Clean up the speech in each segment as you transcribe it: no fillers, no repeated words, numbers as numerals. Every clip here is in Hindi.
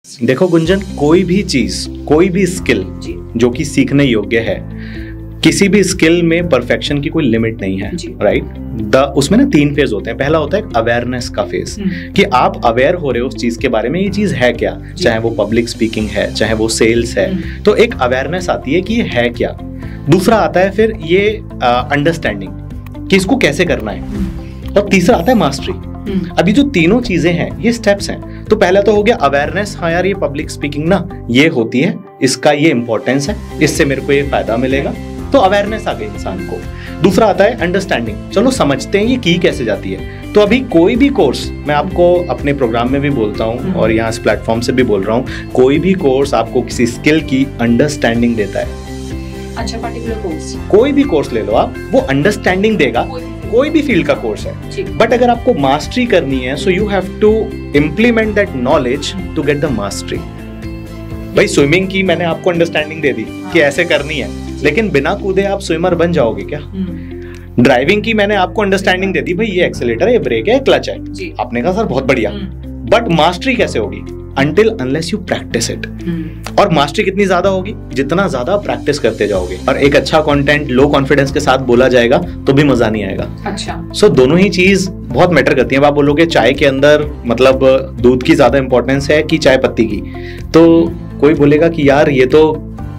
देखो गुंजन, कोई भी चीज, कोई भी स्किल जो कि सीखने योग्य है, किसी भी स्किल में परफेक्शन की कोई लिमिट नहीं है, राइट। उसमें ना 3 फेज होते हैं। पहला होता है अवेयरनेस का फेज, कि आप अवेयर हो रहे हो उस चीज के बारे में, ये चीज है क्या, चाहे वो पब्लिक स्पीकिंग है, चाहे वो सेल्स है, तो एक अवेयरनेस आती है कि ये है क्या। दूसरा आता है फिर ये अंडरस्टैंडिंग कि इसको कैसे करना है, और तीसरा आता है मास्टरी। अभी जो तीनों चीजें हैं ये स्टेप्स हैं। तो पहला तो हो गया अवेयरनेस, हाँ यार ये पब्लिक स्पीकिंग ना ये होती है, इसका ये इंपॉर्टेंस है, इससे मेरे को ये फायदा मिलेगा, तो अवेयरनेस आ गई इंसान को। दूसरा आता है अंडरस्टैंडिंग, चलो समझते हैं ये की कैसे जाती है। तो अभी कोई भी कोर्स, मैं आपको अपने प्रोग्राम में भी बोलता हूँ और यहाँ इस प्लेटफॉर्म से भी बोल रहा हूँ, कोई भी कोर्स आपको किसी स्किल की अंडरस्टैंडिंग देता है। अच्छा, पर्टिकुलर कोर्स, कोई भी कोर्स ले लो आप, वो अंडरस्टैंडिंग देगा, कोई भी फील्ड का कोर्स है। बट अगर आपको मास्टरी करनी है, so you have to implement that knowledge to get the mastery. भाई स्विमिंग की मैंने आपको अंडरस्टैंडिंग दे दी कि ऐसे करनी है, लेकिन बिना कूदे आप स्विमर बन जाओगे क्या? ड्राइविंग की मैंने आपको अंडरस्टैंडिंग दे दी, भाई ये एक्सीलेटर है, ये ब्रेक है, क्लच है, आपने कहा सर बहुत बढ़िया, बट मास्टरी कैसे होगी? Until unless you practice it। और मास्टरी कितनी ज्यादा होगी? जितना ज्यादा प्रैक्टिस करते जाओगे। और एक अच्छा कंटेंट लो कॉन्फिडेंस के साथ बोला जाएगा तो भी मजा नहीं आएगा। अच्छा, सो दोनों ही चीज बहुत मैटर करती है। आप बोलोगे चाय के अंदर मतलब दूध की ज्यादा इंपॉर्टेंस है कि चाय पत्ती की, तो कोई बोलेगा कि यार ये तो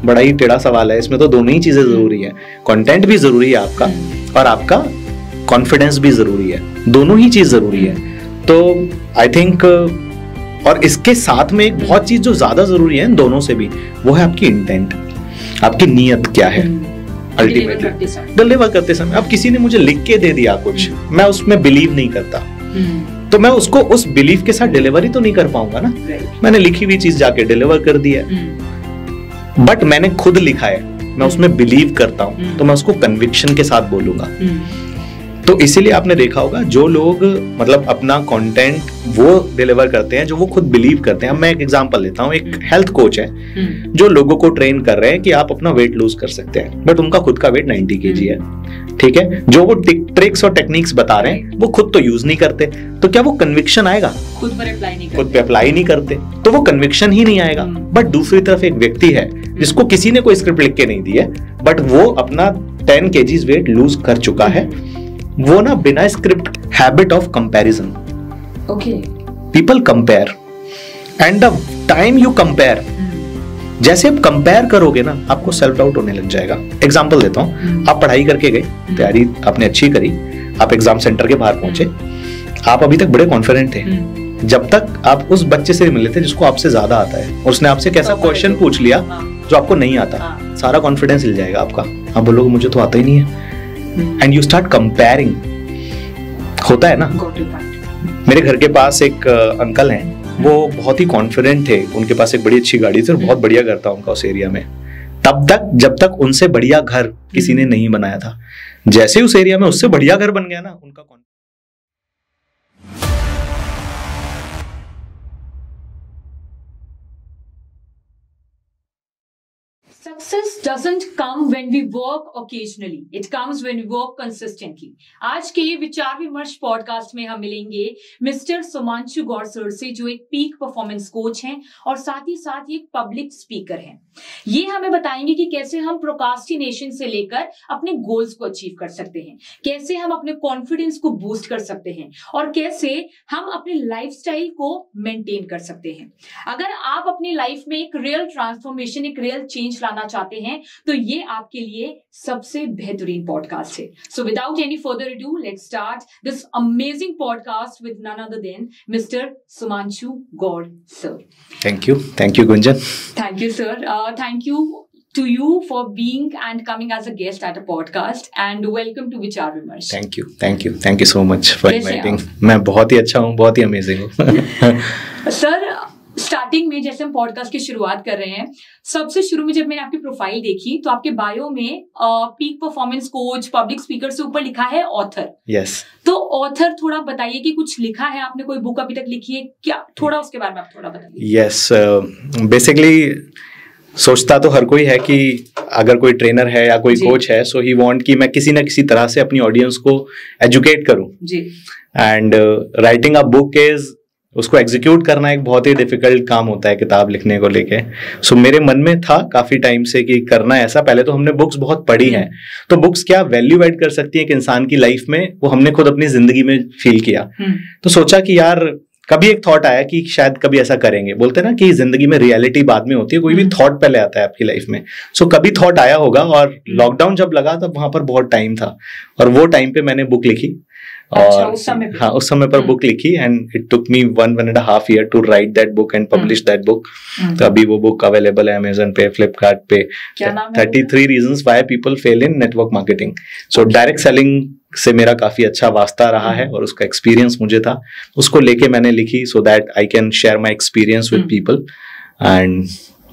बड़ा ही टेढ़ा सवाल है, इसमें तो दोनों ही चीजें जरूरी है। कंटेंट भी जरूरी है आपका, और आपका कॉन्फिडेंस भी जरूरी है, दोनों ही चीज जरूरी है। तो आई थिंक, और इसके साथ में एक बहुत चीज जो ज्यादा जरूरी है इन दोनों से भी, वो है आपकी इंटेंट, आपकी नीयत क्या है। अल्टीमेटली डिलीवर करते समय, अब किसी ने मुझे लिख के दे दिया कुछ, मैं उसमें बिलीव नहीं करता, तो मैं उसको उस बिलीव के साथ डिलीवर ही तो नहीं कर पाऊंगा ना। मैंने लिखी हुई चीज जाके डिलीवर कर दी है, बट मैंने खुद लिखा है, मैं उसमें बिलीव करता हूं, तो मैं उसको कन्विक्शन के साथ बोलूंगा। तो इसीलिए आपने देखा होगा जो लोग मतलब अपना कंटेंट वो डिलीवर करते हैं जो वो खुद बिलीव करते हैं। मैं एक एग्जांपल लेता हूँ, एक हेल्थ कोच है जो लोगों को ट्रेन कर रहे हैं कि आप अपना वेट लूज कर सकते हैं, बट उनका खुद का वेट 90 kg है, ठीक है। जो वो ट्रिक्स और टेक्निक्स बता रहे हैं वो खुद तो यूज नहीं करते, तो क्या वो कन्विक्शन आएगा? खुद पे अप्लाई नहीं करते, तो वो कन्विक्शन ही नहीं आएगा। बट दूसरी तरफ एक व्यक्ति है जिसको किसी ने कोई स्क्रिप्ट लिख के नहीं दी है, बट वो अपना 10 kg वेट लूज कर चुका है, वो ना बिना script, habit of comparison. Okay, people compare, and the time you compare, जैसे आप कंपेयर करोगे ना, आपको सेल्फ डाउट होने लग जाएगा। एग्जांपल देता हूं, आप पढ़ाई करके गए, तैयारी आपने अच्छी करी, आप एग्जाम सेंटर के बाहर पहुंचे, आप अभी तक बड़े कॉन्फिडेंट थे, जब तक आप उस बच्चे से मिले थे जिसको आपसे ज्यादा आता है, और उसने आपसे कैसा क्वेश्चन पूछ लिया जो आपको नहीं आता, सारा कॉन्फिडेंस हिल जाएगा आपका। आप बोलोगे मुझे तो आता ही नहीं है, एंड यू स्टार्ट कंपेयरिंग। होता है ना। मेरे घर के पास एक अंकल हैं, वो बहुत ही कॉन्फिडेंट थे, उनके पास एक बड़ी अच्छी गाड़ी थी और बहुत बढ़िया घर था उनका उस एरिया में, तब तक जब तक उनसे बढ़िया घर किसी ने नहीं बनाया था। जैसे उस एरिया में उससे बढ़िया घर बन गया ना, उनका Success doesn't come when we work occasionally. It comes when we work consistently. आज के विचार विमर्श पॉडकास्ट में हम मिलेंगे मिस्टर सुमांशु गौड़ सर से, जो एक पीक परफॉर्मेंस कोच हैं और साथ ही साथ एक पब्लिक स्पीकर हैं। ये हमें बताएंगे कि कैसे हम प्रोक्रास्टिनेशन से लेकर अपने गोल्स को अचीव कर सकते हैं, कैसे हम अपने कॉन्फिडेंस को बूस्ट कर सकते हैं, और कैसे हम अपने लाइफस्टाइल को मेंटेन कर सकते हैं। अगर आप अपनी लाइफ में एक रियल ट्रांसफॉर्मेशन, एक रियल चेंज लाना चाहते हैं, तो ये आपके लिए सबसे बेहतरीन पॉडकास्ट है। So without any further ado, let's start this amazing podcast with none other than mister Sumanshu Gaur sir. Thank you Gunjan. Thank you, sir. Thank you to you for being and coming as a guest at a podcast, and welcome to Vichar Vimarsh. Thank you so much for inviting. मैं बहुत ही अच्छा हूँ, बहुत ही अमेजिंग हूँ। सर, स्टार्टिंग में जैसे हम पॉडकास्ट की शुरुआत कर रहे हैं, सबसे शुरू में जब मैंने आपकी प्रोफाइल देखी तो आपके बायो में peak performance coach, public speaker से ऊपर लिखा है ऑथर। यस। तो ऑथर, थोड़ा बताइए कि कुछ लिखा है आपने, कोई बुक अभी तक लिखी है क्या? थोड़ा उसके बारे में आप थोड़ा बताइए। यस, बेसिकली सोचता तो हर कोई है कि अगर कोई ट्रेनर है या कोई कोच है, सो ही वांट कि मैं किसी ना किसी तरह से अपनी ऑडियंस को एजुकेट करूं जी। And writing a book is उसको एग्जीक्यूट करना एक बहुत ही डिफिकल्ट काम होता है किताब लिखने को लेके। सो मेरे मन में था काफी टाइम से कि करना ऐसा। पहले तो हमने बुक्स बहुत पढ़ी हैं, तो बुक्स क्या वैल्यू ऐड कर सकती है कि इंसान की लाइफ में, वो हमने खुद अपनी जिंदगी में फील किया। तो सोचा कि यार कभी एक थॉट आया कि शायद कभी ऐसा करेंगे। बोलते हैं ना कि जिंदगी में रियलिटी बाद में होती है, कोई भी थॉट पहले आता है आपकी लाइफ में। सो कभी थॉट आया होगा, और लॉकडाउन जब लगा तब वहां पर बहुत टाइम था, और वो टाइम पे मैंने बुक लिखी। और उस समय पर बुक लिखी, and it took me 1.5 year to write that book and publish that book. तो अभी वो बुक अवेलेबल है अमेजन पे, फ्लिपकार्ट पे। 33 reasons why people fail in network marketing. So direct selling से मेरा काफी अच्छा वास्ता रहा है, और उसका एक्सपीरियंस मुझे था, उसको लेके मैंने लिखी so that I can share my experience with people, and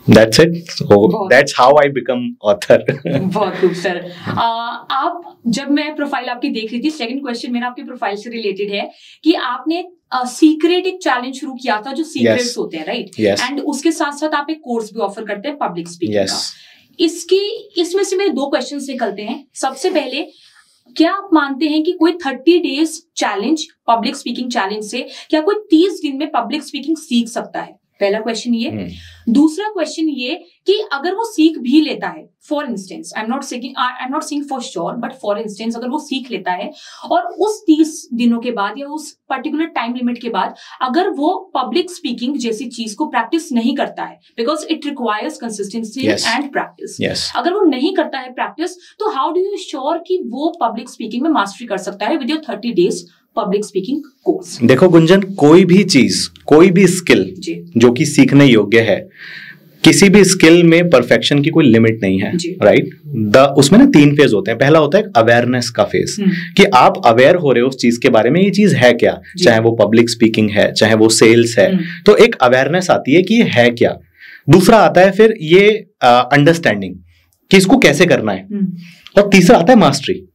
that's it. So that's how I become author. बहुत खूब सर। आप, जब मैं प्रोफाइल आपकी देख रही थी, सेकंड क्वेश्चन मेरा आपकी प्रोफाइल से रिलेटेड है कि आपने सीक्रेट एक चैलेंज शुरू किया था जो सीक्रेट्स होते हैं, राइट? एंड उसके साथ साथ आप एक कोर्स भी ऑफर करते हैं पब्लिक स्पीकिंग का। इसमें से मेरे 2 क्वेश्चंस निकलते हैं। सबसे पहले, क्या आप मानते हैं कि कोई 30 days challenge, public speaking challenge से क्या कोई 30 दिन में पब्लिक स्पीकिंग सीख सकता है? पहला क्वेश्चन ये। दूसरा क्वेश्चन ये कि अगर वो सीख भी लेता है, for instance, I am not saying for sure, but for instance अगर वो सीख लेता है और उस 30 दिनों के बाद या उस पर्टिकुलर टाइम लिमिट के बाद अगर वो पब्लिक स्पीकिंग जैसी चीज को प्रैक्टिस नहीं करता है, because it requires consistency and practice, अगर वो नहीं करता है प्रैक्टिस, तो हाउ डू यू श्योर कि वो पब्लिक स्पीकिंग में मास्टरी कर सकता है with your 30 days public speaking course? देखो गुंजन, कोई भी चीज, कोई भी स्किल जो कि सीखने योग्य है, किसी भी स्किल में परफेक्शन की कोई लिमिट नहीं है, राइट? उसमें ना 3 फेज होते हैं। पहला होता है अवेयरनेस का फेज, कि आप अवेयर हो रहे हो उस चीज के बारे में, ये चीज है क्या, चाहे वो पब्लिक स्पीकिंग है, चाहे वो सेल्स है, तो एक अवेयरनेस आती है कि ये है क्या। दूसरा आता है फिर ये अंडरस्टैंडिंग कि इसको कैसे करना है, और तीसरा आता है मास्टरी।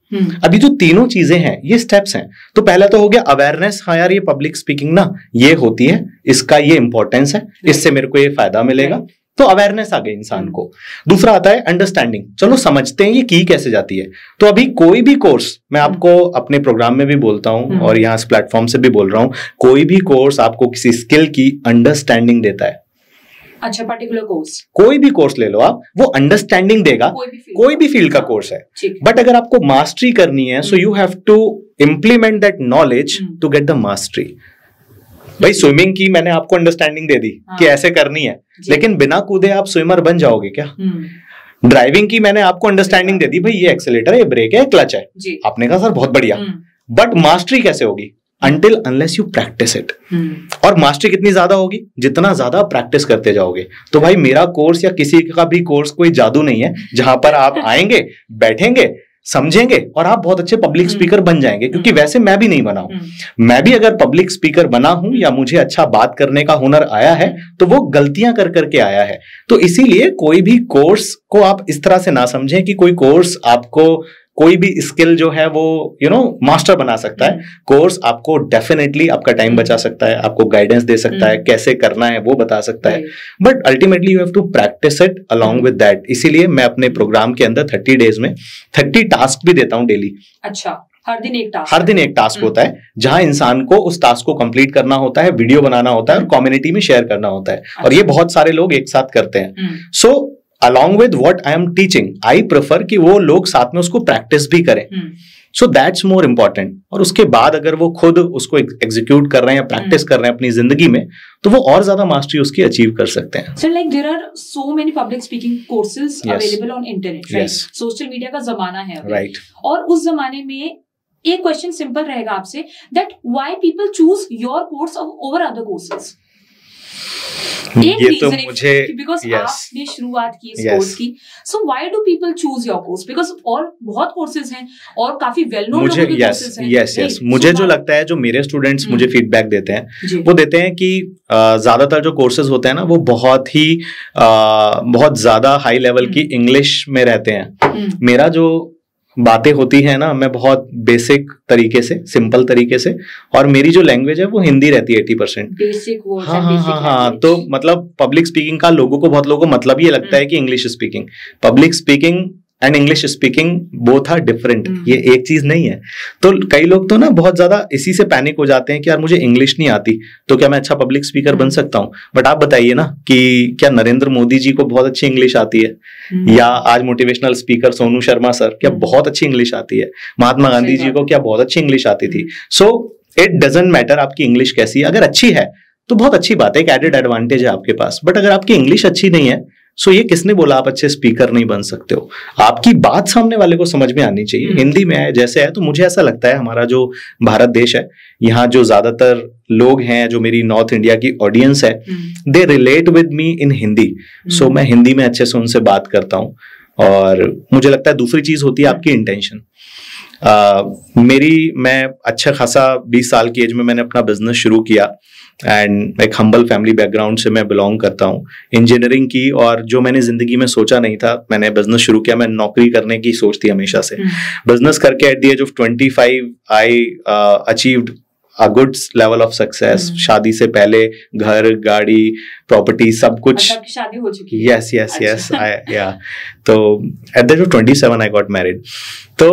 अभी जो तीनों चीजें हैं, ये स्टेप्स हैं। तो पहला तो हो गया अवेयरनेस, हाँ यार ये पब्लिक स्पीकिंग ना ये होती है, इसका ये इंपॉर्टेंस है, इससे मेरे को ये फायदा मिलेगा, तो अवेयरनेस आ गई इंसान को। दूसरा आता है अंडरस्टैंडिंग, चलो समझते हैं ये की कैसे जाती है। तो अभी कोई भी कोर्स, मैं आपको अपने प्रोग्राम में भी बोलता हूं और यहाँ इस प्लेटफॉर्म से भी बोल रहा हूं, कोई भी कोर्स आपको किसी स्किल की अंडरस्टैंडिंग देता है। अच्छा, पर्टिकुलर कोर्स, कोई भी कोर्स ले लो आप, वो अंडरस्टैंडिंग देगा, कोई भी फील्ड का कोर्स है। बट अगर आपको मास्टरी करनी है, so you have to implement that knowledge to get the mastery. भाई स्विमिंग की मैंने आपको अंडरस्टैंडिंग दे दी कि ऐसे करनी है, लेकिन बिना कूदे आप स्विमर बन जाओगे क्या? ड्राइविंग की मैंने आपको अंडरस्टैंडिंग दे दी, भाई ये एक्सेलेटर है, ये ब्रेक है, क्लच है, आपने कहा सर बहुत बढ़िया, बट मास्टरी कैसे होगी? Until unless you practice it. और मास्टरी कितनी ज्यादा होगी? जितना ज्यादा प्रैक्टिस करते जाओगे। तो भाई मेरा कोर्स या किसी का भी कोर्स कोई जादू नहीं है जहां पर आप आएंगे, बैठेंगे, समझेंगे और आप बहुत अच्छे पब्लिक स्पीकर बन जाएंगे। क्योंकि वैसे मैं भी नहीं बना हूं, मैं भी अगर पब्लिक स्पीकर बना हूं या मुझे अच्छा बात करने का हुनर आया है, तो वो गलतियां कर करके आया है। तो इसीलिए कोई भी कोर्स को आप इस तरह से ना समझें कि कोई कोर्स आपको कोई भी स्किल जो है वो मास्टर बना सकता है। कोर्स आपको डेफिनेटली आपका टाइम बचा सकता है, आपको गाइडेंस दे सकता है, कैसे करना है वो बता सकता है, but ultimately you have to practise it along with that. इसीलिए मैं अपने प्रोग्राम के अंदर 30 days में 30 टास्क भी देता हूं डेली। अच्छा, हर दिन एक टास्क होता है, जहां इंसान को उस टास्क को कंप्लीट करना होता है, वीडियो बनाना होता है और कम्युनिटी में शेयर करना होता है। और ये बहुत सारे लोग एक साथ करते हैं। सो along with what I am teaching, I prefer कि वो लोग साथ में उसको प्रैक्टिस भी करें। So that's more important। और उसके बाद अगर वो खुद उसको एग्जीक्यूट कर रहे हैं या प्रैक्टिस कर रहे हैं अपनी जिंदगी में, तो वो और ज्यादा मास्टरी उसकी अचीव कर सकते हैं। So like there are so many public speaking courses available on internet, right? Social media का जमाना है अभी। Right। और उस जमाने में एक क्वेश्चन सिंपल रहेगा आपसे, that why people choose your course over other courses? ये तो मुझे आपने शुरुआत की इस कोर्स की, so why do people choose your course? Because और बहुत कोर्सेज हैं और काफी वेल नोन कोर्सेज हैं। यस, मुझे जो लगता है, जो मेरे स्टूडेंट्स मुझे फीडबैक देते हैं, वो देते हैं कि ज्यादातर जो कोर्सेज होते हैं ना, वो बहुत ज्यादा हाई लेवल की इंग्लिश में रहते हैं। मेरा जो बातें होती है ना, मैं बहुत बेसिक तरीके से, सिंपल तरीके से, और मेरी जो लैंग्वेज है वो हिंदी रहती है 80%। Basic words. हाँ, तो मतलब पब्लिक स्पीकिंग का बहुत लोगों को मतलब ये लगता है कि English speaking. Public speaking and English speaking both are different, ये एक चीज नहीं है। तो कई लोग तो ना बहुत ज्यादा इसी से पैनिक हो जाते हैं कि यार मुझे इंग्लिश नहीं आती तो क्या मैं अच्छा पब्लिक स्पीकर बन सकता हूँ। बट आप बताइए ना कि क्या नरेंद्र मोदी जी को बहुत अच्छी इंग्लिश आती है, या आज motivational speaker Sonu Sharma sir क्या बहुत अच्छी इंग्लिश आती है, महात्मा गांधी जी को क्या बहुत अच्छी इंग्लिश आती थी। सो इट डजंट मैटर आपकी इंग्लिश कैसी है, अगर अच्छी है तो बहुत अच्छी बात है, एक एडेड एडवांटेज है आपके पास। बट अगर आपकी इंग्लिश अच्छी नहीं है, सो ये किसने बोला आप अच्छे स्पीकर नहीं बन सकते हो? आपकी बात सामने वाले को समझ में आनी चाहिए। हिंदी में है जैसे है, तो मुझे ऐसा लगता है हमारा जो भारत देश है, यहाँ जो ज्यादातर लोग हैं, जो मेरी नॉर्थ इंडिया की ऑडियंस है, दे रिलेट विद मी इन हिंदी। सो मैं हिंदी में अच्छे से उनसे बात करता हूँ। और मुझे लगता है दूसरी चीज होती है आपकी इंटेंशन। मैं अच्छा खासा 20 साल की एज में मैंने अपना बिजनेस शुरू किया, एंड एक हम्बल फैमिली बैकग्राउंड से मैं बिलोंग करता हूँ। इंजीनियरिंग की, और जो मैंने जिंदगी में सोचा नहीं था, मैंने बिजनेस शुरू किया। मैं नौकरी करने की सोच थी हमेशा से। बिजनेस करके at the age of 25 I achieved a good level of success। शादी से पहले घर, गाड़ी, प्रॉपर्टी सब कुछ। आपकी शादी हो चुकी है? Yes, yes, yes, yeah। तो at the age of 27 I got married। तो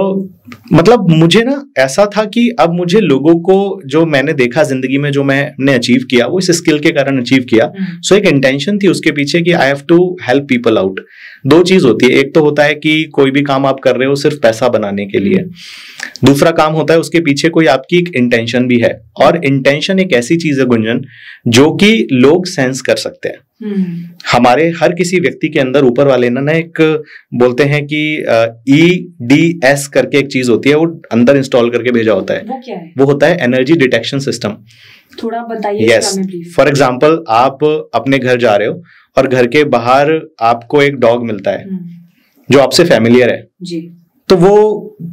मतलब मुझे ना ऐसा था कि अब मुझे लोगों को, जो मैंने देखा जिंदगी में, जो मैंने अचीव किया, वो इस स्किल के कारण अचीव किया। सो एक इंटेंशन थी उसके पीछे कि I have to help people out. दो चीज होती है, एक तो होता है कि कोई भी काम आप कर रहे हो सिर्फ पैसा बनाने के लिए, दूसरा काम होता है उसके पीछे कोई आपकी एक इंटेंशन भी है। और इंटेंशन एक ऐसी चीज है गुंजन, जो कि लोग सेंस कर सकते हैं। हमारे हर किसी व्यक्ति के अंदर ऊपर वाले ना एक बोलते हैं कि EDS करके एक चीज होती है, वो अंदर इंस्टॉल करके भेजा होता है। वो क्या है? वो होता है एनर्जी डिटेक्शन सिस्टम। थोड़ा बताइए। यस, फॉर एग्जाम्पल आप अपने घर जा रहे हो और घर के बाहर आपको एक डॉग मिलता है जो आपसे फैमिलियर है जी। तो वो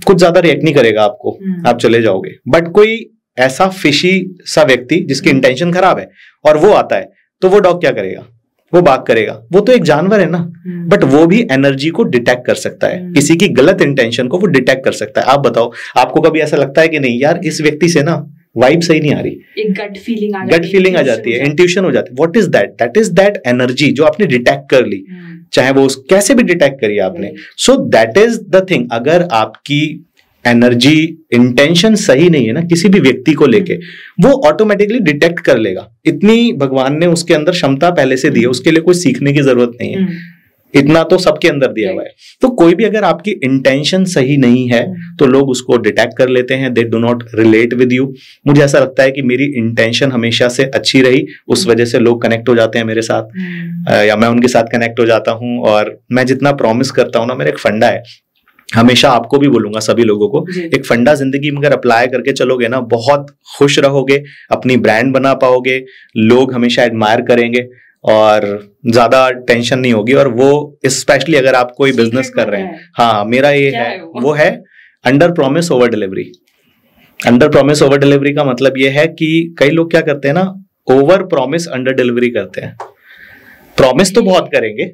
कुछ ज्यादा रिएक्ट नहीं करेगा आपको, आप चले जाओगे। बट कोई ऐसा फिशी सा व्यक्ति जिसकी इंटेंशन खराब है और वो आता है, तो वो डॉग क्या करेगा? वो बाग करेगा। वो तो एक जानवर है ना, बट वो भी एनर्जी को डिटेक्ट कर सकता है, किसी की गलत इंटेंशन को वो डिटेक्ट कर सकता है। आप बताओ, आपको कभी ऐसा लगता है कि नहीं यार इस व्यक्ति से ना वाइब सही नहीं आ रही, एक गट फीलिंग आ जाती है, इंट्यूशन हो जाती है। What is that? That is that energy जो आपने डिटेक्ट कर ली, चाहे वो कैसे भी डिटेक्ट करी आपने। So that is the thing. अगर आपकी एनर्जी इंटेंशन सही नहीं है ना किसी भी व्यक्ति को लेके, वो ऑटोमेटिकली डिटेक्ट कर लेगा। इतनी भगवान ने उसके अंदर क्षमता पहले से दी है, उसके लिए कोई सीखने की जरूरत नहीं है, इतना तो सबके अंदर दिया हुआ है। तो कोई भी अगर आपकी इंटेंशन सही नहीं है तो लोग उसको डिटेक्ट कर लेते हैं, they do not relate with you. मुझे ऐसा लगता है कि मेरी इंटेंशन हमेशा से अच्छी रही, उस वजह से लोग कनेक्ट हो जाते हैं मेरे साथ, या मैं उनके साथ कनेक्ट हो जाता हूं। और मैं जितना प्रॉमिस करता हूं ना, मेरा एक फंडा है, हमेशा आपको भी बोलूंगा, सभी लोगों को, एक फंडा जिंदगी में अगर अप्लाई करके चलोगे ना, बहुत खुश रहोगे, अपनी ब्रांड बना पाओगे, लोग हमेशा एडमायर करेंगे और ज्यादा टेंशन नहीं होगी। और वो स्पेशली अगर आप कोई बिजनेस कर रहे हैं, हाँ मेरा ये है, वो है under promise over delivery. Under promise over delivery का मतलब ये है कि कई लोग क्या करते हैं ना, ओवर प्रॉमिस अंडर डिलीवरी करते हैं। प्रॉमिस तो बहुत करेंगे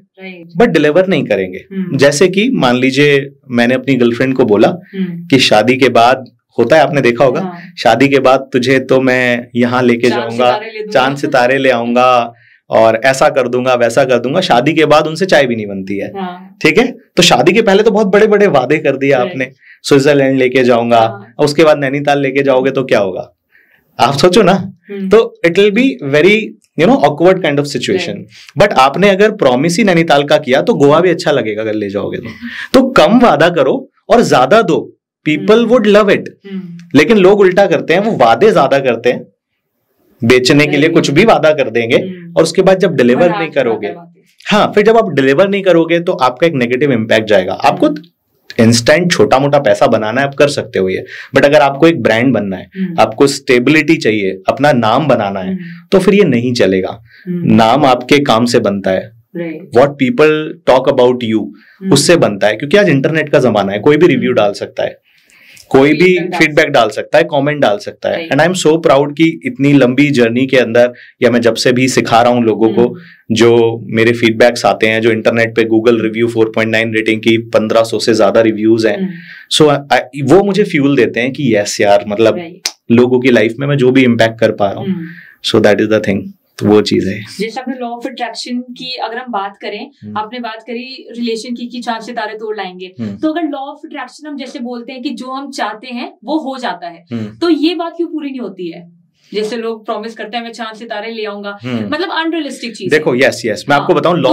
बट डिलीवर नहीं करेंगे। जैसे कि मान लीजिए मैंने अपनी गर्लफ्रेंड को बोला कि शादी के बाद, होता है आपने देखा होगा, शादी के बाद तुझे तो मैं यहाँ लेके जाऊंगा, चांद सितारे ले आऊंगा और ऐसा कर दूंगा वैसा कर दूंगा। शादी के बाद उनसे चाय भी नहीं बनती है, ठीक है। तो शादी के पहले तो बहुत बड़े बड़े वादे कर दिए आपने, स्विट्जरलैंड लेके जाऊंगा, उसके बाद नैनीताल लेके जाओगे तो क्या होगा, आप सोचो ना। तो it will be very awkward kind of situation. But आपने अगर प्रॉमिस ही नैनीताल का किया तो गोवा भी अच्छा लगेगा अगर ले जाओगे तो कम वादा करो और ज्यादा दो, पीपल वुड लव इट। लेकिन लोग उल्टा करते हैं, वो वादे ज्यादा करते हैं, बेचने के लिए कुछ भी वादा कर देंगे और उसके बाद जब डिलीवर नहीं करोगे, हाँ फिर जब आप डिलीवर नहीं करोगे तो आपका एक नेगेटिव इम्पैक्ट जाएगा। आपको इंस्टेंट छोटा मोटा पैसा बनाना है, आप कर सकते हो ये, बट अगर आपको एक ब्रांड बनना है, आपको स्टेबिलिटी चाहिए, अपना नाम बनाना है, तो फिर ये नहीं चलेगा। नाम आपके काम से बनता है, what people talk about you उससे बनता है। क्योंकि आज इंटरनेट का जमाना है, कोई भी रिव्यू डाल सकता है, कोई भी फीडबैक डाल सकता है, कमेंट डाल सकता है। And I am so proud कि इतनी लंबी जर्नी के अंदर, या मैं जब से भी सिखा रहा हूं लोगों को, जो मेरे फीडबैक्स आते हैं, जो इंटरनेट पे गूगल रिव्यू 4.9 रेटिंग की 1500 से ज्यादा रिव्यूज हैं, सो वो मुझे फ्यूल देते हैं कि यस यार, मतलब लोगों की लाइफ में मैं जो भी इम्पैक्ट कर पा रहा हूँ, so that is the thing. तो वो चीज है। जैसे आपने लॉ ऑफ अट्रैक्शन की अगर हम बात करें, आपने बात करी रिलेशन की कि चांद सितारे तोड़ लाएंगे, तो अगर लॉ ऑफ अट्रैक्शन हम जैसे बोलते हैं कि जो हम चाहते हैं वो हो जाता है, तो ये बात क्यों पूरी नहीं होती है? जैसे लोग प्रॉमिस करते हैं मैं चांद सितारे ले आऊंगा, मतलब अनरियलिस्टिक चीज। देखो यस मैं आपको बताऊं, लॉ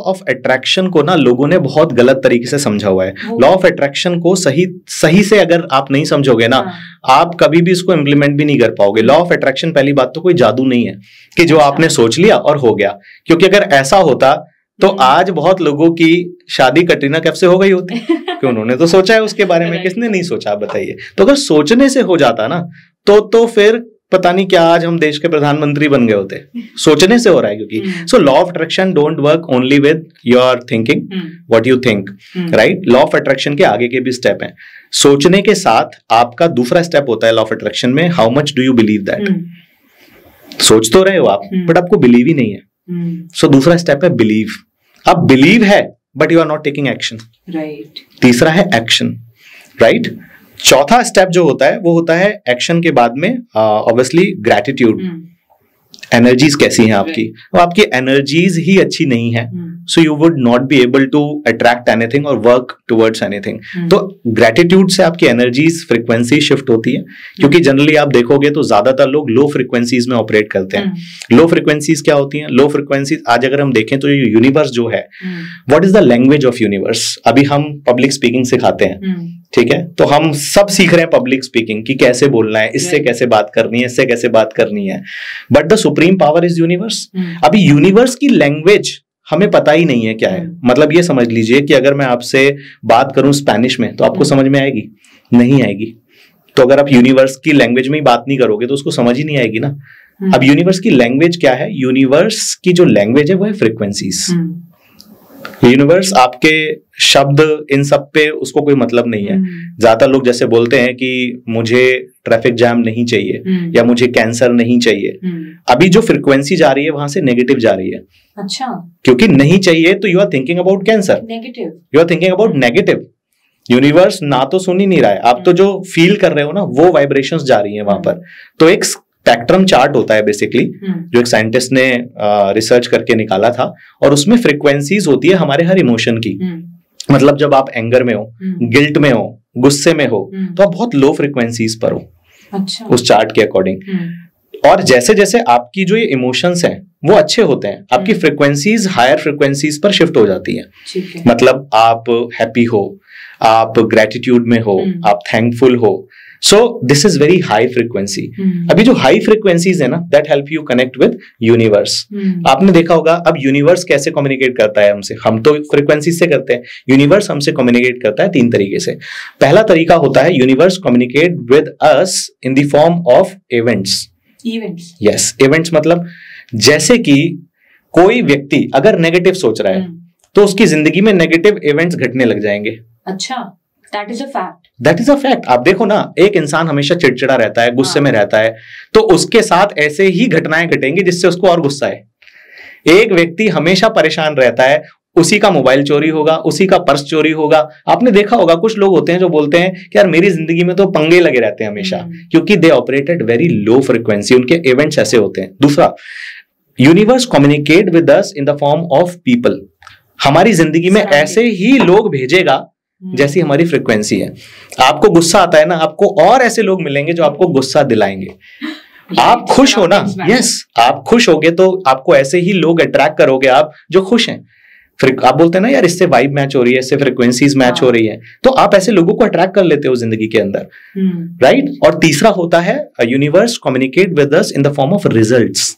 ऑफ अट्रैक्शन को ना लोगों ने बहुत गलत तरीके से समझा हुआ है। लॉ ऑफ अट्रैक्शन को सही से अगर आप नहीं समझोगे ना, आप कभी भी इसको इम्प्लीमेंट भी नहीं कर पाओगे। लॉ ऑफ अट्रैक्शन पहली बात तो कोई जादू नहीं है कि जो आपने सोच लिया और हो गया, क्योंकि अगर ऐसा होता तो आज बहुत लोगों की शादी कटरीना कैफ से हो गई होती कि उन्होंने तो सोचा है उसके बारे में, किसने नहीं सोचा, आप बताइए। तो अगर सोचने से हो जाता ना तो फिर पता नहीं क्या आज हम देश के प्रधानमंत्री बन गए होते। सोचने से हो रहा है क्योंकि so law of attraction don't work only with your thinking what you think, right. Law of attraction के आगे के भी स्टेप हैं। सोचने के साथ आपका दूसरा स्टेप होता है लॉ ऑफ अट्रैक्शन में, how much do you believe that. सोच तो रहे हो आप बट आपको बिलीव ही नहीं है। सो दूसरा स्टेप है बिलीव। अब बिलीव है but you are not taking action, right. तीसरा है एक्शन, राइट। चौथा स्टेप जो होता है वो होता है एक्शन के बाद में ऑब्वियसली ग्रैटिट्यूड। एनर्जीज कैसी हैं आपकी, आपकी एनर्जीज ही अच्छी नहीं है, so you would not be able to attract anything और वर्क टुवर्ड्स एनीथिंग। तो ग्रैटिट्यूड से आपकी एनर्जीज फ्रीक्वेंसी शिफ्ट होती है, क्योंकि जनरली आप देखोगे तो ज्यादातर लोग लो फ्रीक्वेंसीज में ऑपरेट करते हैं। लो फ्रीक्वेंसीज क्या होती हैं? लो फ्रीक्वेंसीज आज अगर हम देखें तो ये यूनिवर्स जो है, what is the language of universe. अभी हम पब्लिक स्पीकिंग सिखाते हैं, ठीक है, तो हम सब सीख रहे हैं पब्लिक स्पीकिंग कि कैसे बोलना है, इससे कैसे बात करनी है, इससे कैसे बात करनी है, but the supreme power is universe. अभी यूनिवर्स की लैंग्वेज हमें पता ही नहीं है क्या है। मतलब ये समझ लीजिए कि अगर मैं आपसे बात करूं स्पेनिश में तो आपको समझ में आएगी? नहीं आएगी। तो अगर आप यूनिवर्स की लैंग्वेज में ही बात नहीं करोगे तो उसको समझ ही नहीं आएगी ना। अब यूनिवर्स की लैंग्वेज क्या है? यूनिवर्स की जो लैंग्वेज है वो है फ्रीक्वेंसीज। यूनिवर्स आपके शब्द इन सब पे उसको कोई मतलब नहीं है। ज्यादातर लोग जैसे बोलते हैं कि मुझे ट्रैफिक जैम नहीं चाहिए या मुझे कैंसर नहीं चाहिए, अभी जो फ्रीक्वेंसी जा रही है वहां से नेगेटिव जा रही है। अच्छा, क्योंकि नहीं चाहिए तो you are thinking about cancer, negative, you are thinking about negative. Universe ना तो सुन ही नहीं रहा है, आप तो जो फील कर रहे हो ना वो वाइब्रेशंस जा रही हैं वहां पर। तो एक स्पेक्ट्रम चार्ट होता है बेसिकली, जो एक साइंटिस्ट ने रिसर्च करके निकाला था, और उसमें फ्रीक्वेंसीज होती है हमारे हर इमोशन की। मतलब जब आप एंगर में हो, गिल्ट में हो, गुस्से में हो, तो आप बहुत लो फ्रीक्वेंसीज पर हो। अच्छा। उस चार्ट के अकॉर्डिंग। और जैसे जैसे आपकी जो ये इमोशंस हैं वो अच्छे होते हैं, आपकी फ्रीक्वेंसीज हायर फ्रीक्वेंसीज पर शिफ्ट हो जाती है। मतलब आप हैप्पी हो, आप ग्रेटिट्यूड में हो, आप थैंकफुल हो, सो this is very high frequency. अभी जो हाई फ्रीक्वेंसीज है ना, that help you connect with universe. आपने देखा होगा अब यूनिवर्स कैसे कम्युनिकेट करता है हमसे, हम तो फ्रीक्वेंसी से करते हैं, यूनिवर्स हमसे कम्युनिकेट करता है 3 तरीके से। पहला तरीका होता है universe communicate with us in the form of events. Events, yes, events मतलब जैसे कि कोई व्यक्ति अगर नेगेटिव सोच रहा है तो उसकी जिंदगी में नेगेटिव इवेंट्स घटने लग जाएंगे। अच्छा, that is a fact. That is a fact. आप देखो ना, एक इंसान हमेशा चिड़चिड़ा रहता है, गुस्से में रहता है, तो उसके साथ ऐसे ही घटनाएं घटेंगी जिससे उसको और गुस्सा है। एक व्यक्ति हमेशा परेशान रहता है, उसी का मोबाइल चोरी होगा, उसी का पर्स चोरी होगा। आपने देखा होगा कुछ लोग होते हैं जो बोलते हैं कि यार मेरी जिंदगी में तो पंगे लगे रहते हैं हमेशा, क्योंकि they operate at very low frequency, उनके इवेंट्स ऐसे होते हैं। दूसरा, universe communicate with us in the form of people. हमारी जिंदगी में ऐसे ही लोग भेजेगा जैसी हमारी फ्रीक्वेंसी है। आपको गुस्सा आता है ना, आपको और ऐसे लोग मिलेंगे जो आपको गुस्सा दिलाएंगे। आप खुश हो ना, यस, आप खुश होगे तो आपको ऐसे ही लोग अट्रैक्ट करोगे आप जो खुश हैं। आप बोलते हैं ना यार इससे वाइब मैच हो रही है, इससे फ्रीक्वेंसीज मैच हो रही है, तो आप ऐसे लोगों को अट्रैक्ट कर लेते हो जिंदगी के अंदर, राइट। और तीसरा होता है universe communicate with us in the form of results.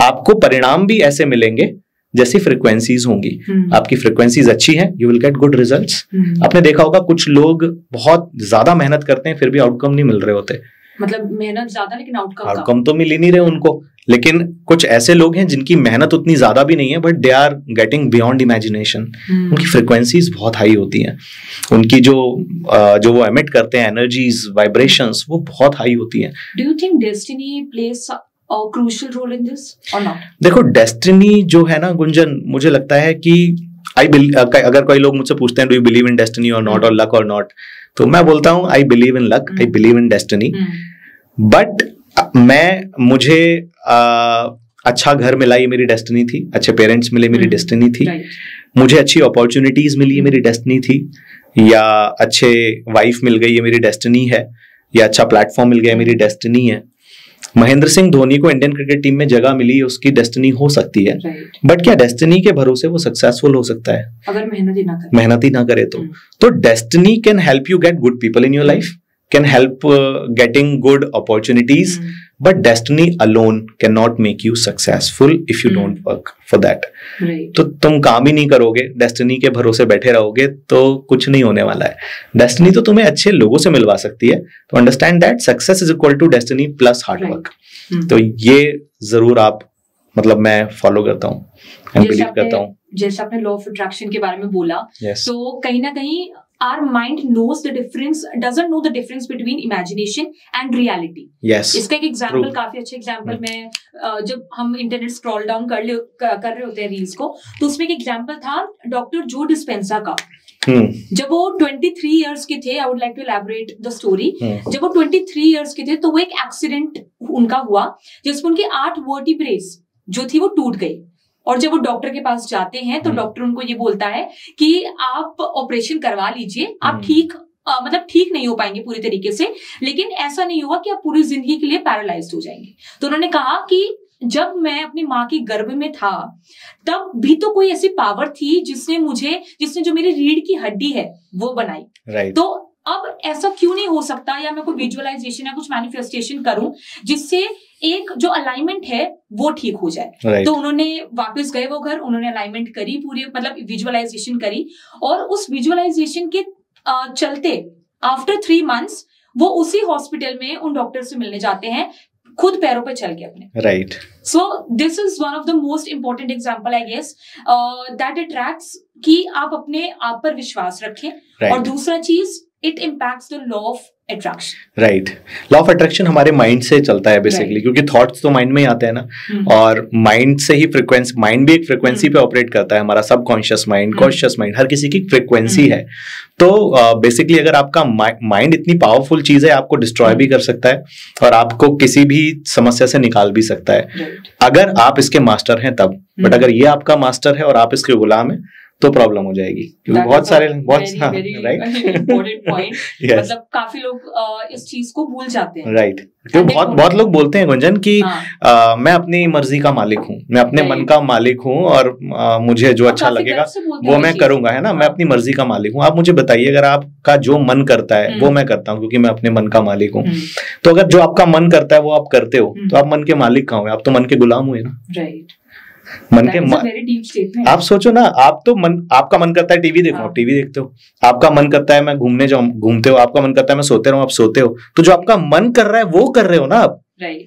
आपको परिणाम भी ऐसे मिलेंगे जैसी फ्रीक्वेंसीज होंगी। आपकी फ्रीक्वेंसीज अच्छी हैं, you will get good results. आपने देखा होगा कुछ लोग बहुत ज्यादा मेहनत करते हैं फिर भी आउटकम नहीं मिल रहे होते। मतलब मेहनत ज्यादा लेकिन आउटकम तो मिल ही नहीं रहे उनको। लेकिन कुछ ऐसे लोग हैं जिनकी मेहनत उतनी ज्यादा भी नहीं है but they are getting beyond imagination. उनकी फ्रीक्वेंसीज बहुत हाई होती हैं, उनकी जो वो एमिट करते हैं एनर्जीज, वाइब्रेशंस, वो बहुत हाई होती हैं। Do you think destiny place crucial role in this or not? देखो, डेस्टिनी जो है ना गुंजन, मुझे लगता है कि अगर कोई लोग मुझसे पूछते हैं do you believe in destiny और नॉट, और लक और नॉट, तो मैं बोलता हूं I believe in luck, I believe in destiny, but मुझे अच्छा घर मिला, ये मेरी डेस्टिनी थी। अच्छे पेरेंट्स मिले, मेरी डेस्टिनी थी। मुझे अच्छी अपॉर्चुनिटीज मिली, ये मेरी डेस्टिनी थी। या अच्छे वाइफ मिल गई, ये मेरी डेस्टिनी है। या अच्छा प्लेटफॉर्म मिल गया, मेरी डेस्टिनी है। महेंद्र सिंह धोनी को इंडियन क्रिकेट टीम में जगह मिली, उसकी डेस्टिनी हो सकती है। बट क्या डेस्टिनी के भरोसे वो सक्सेसफुल हो सकता है अगर मेहनत ही ना करे तो destiny can help you get good people in your life, can help getting good opportunities, but destiny alone cannot make you successful if you don't work for that. तो तुम काम ही नहीं करोगे, डेस्टिनी के भरोसे बैठे रहोगे तो कुछ नहीं होने वाला है। डेस्टिनी तो तुम्हें अच्छे लोगों से मिलवा सकती है। तो understand that success is equal to destiny plus hard work. तो ये जरूर आप मतलब मैं फॉलो करता हूँ, बिलीव करता हूँ। जैसे आपने लॉ ऑफ अट्रैक्शन के बारे में बोला, तो कहीं ना कहीं our mind knows the difference, doesn't know the difference between imagination and reality. Yes. इसका एक एग्जांपल, काफी अच्छा एग्जांपल मैं जब हम इंटरनेट स्क्रॉल डाउन कर रहे होते हैं रील्स को, तो उसमें एक एग्जांपल था डॉक्टर जो डिस्पेंसा का। जब वो 23 इयर्स के थे, I would like to elaborate the story. जब वो 23 इयर्स के थे तो वो एक एक्सीडेंट उनका हुआ जिसमें उनकी 8 वर्टिब्रेस जो थी वो टूट गई। और जब वो डॉक्टर के पास जाते हैं तो डॉक्टर उनको ये बोलता है कि आप ऑपरेशन करवा लीजिए, आप ठीक नहीं हो पाएंगे पूरी तरीके से, लेकिन ऐसा नहीं होगा कि आप पूरी जिंदगी के लिए पैरालाइज्ड हो जाएंगे। तो उन्होंने कहा कि जब मैं अपनी माँ के गर्भ में था तब भी तो कोई ऐसी पावर थी जिसने जो मेरी रीढ़ की हड्डी है वो बनाई। तो अब ऐसा क्यों नहीं हो सकता, या मैं कोई विजुअलाइजेशन या कुछ मैनिफेस्टेशन करूं जिससे एक जो अलाइनमेंट है वो ठीक हो जाए। तो उन्होंने वापस गए वो घर, उन्होंने अलाइनमेंट करी, पूरी मतलब विजुअलाइजेशन करी, और उस विजुअलाइजेशन के चलते आफ्टर 3 months वो उसी हॉस्पिटल में उन डॉक्टर से मिलने जाते हैं, खुद पैरों पे चल के अपने। Right. So this is one of the most important example I guess that attracts कि आप अपने आप पर विश्वास रखें। और दूसरा चीज, it impacts the law of attraction. Right. Law of attraction हमारे माइंड से चलता है बेसिकली, क्योंकि थॉट्स तो माइंड में ही आते हैं ना, और माइंड से ही फ्रीक्वेंसी, माइंड भी एक फ्रीक्वेंसी पे ऑपरेट करता है। हमारा सबकॉन्शियस माइंड, कॉन्शियस माइंड, हर किसी की फ्रीक्वेंसी है। तो बेसिकली अगर आपका माइंड इतनी पावरफुल चीज है, आपको डिस्ट्रॉय भी कर सकता है और आपको किसी भी समस्या से निकाल भी सकता है, अगर आप इसके मास्टर हैं तब। बट अगर ये आपका मास्टर है और आप इसके गुलाम हैं तो प्रॉब्लम हो जाएगी, क्योंकि बहुत सारे इम्पोर्टेंट पॉइंट। मतलब काफी लोग इस चीज को भूल जाते हैं। राइट। क्योंकि बहुत लोग बोलते हैं गुंजन कि मैं अपनी मर्जी का मालिक हूँ, मैं अपने मन का मालिक हूँ, और मुझे जो अच्छा लगेगा वो मैं करूंगा, है ना। मैं अपनी मर्जी का मालिक हूँ। आप मुझे बताइए, अगर आपका जो मन करता है वो मैं करता हूँ क्योंकि मैं अपने मन का मालिक हूँ, तो अगर जो आपका मन करता है वो आप करते हो तो आप मन के मालिक कहाँ हुए? आप तो मन के गुलाम हुए ना। राइट। मन के आप सोचो ना, आप तो आपका मन करता है टीवी देखो, आप टीवी देखते हो। आपका मन करता है मैं घूमने जाऊं, घूमते हो। आपका मन करता है मैं सोते रहूं, आप सोते हो। तो जो आपका मन कर रहा है वो कर रहे हो ना आप। राइट।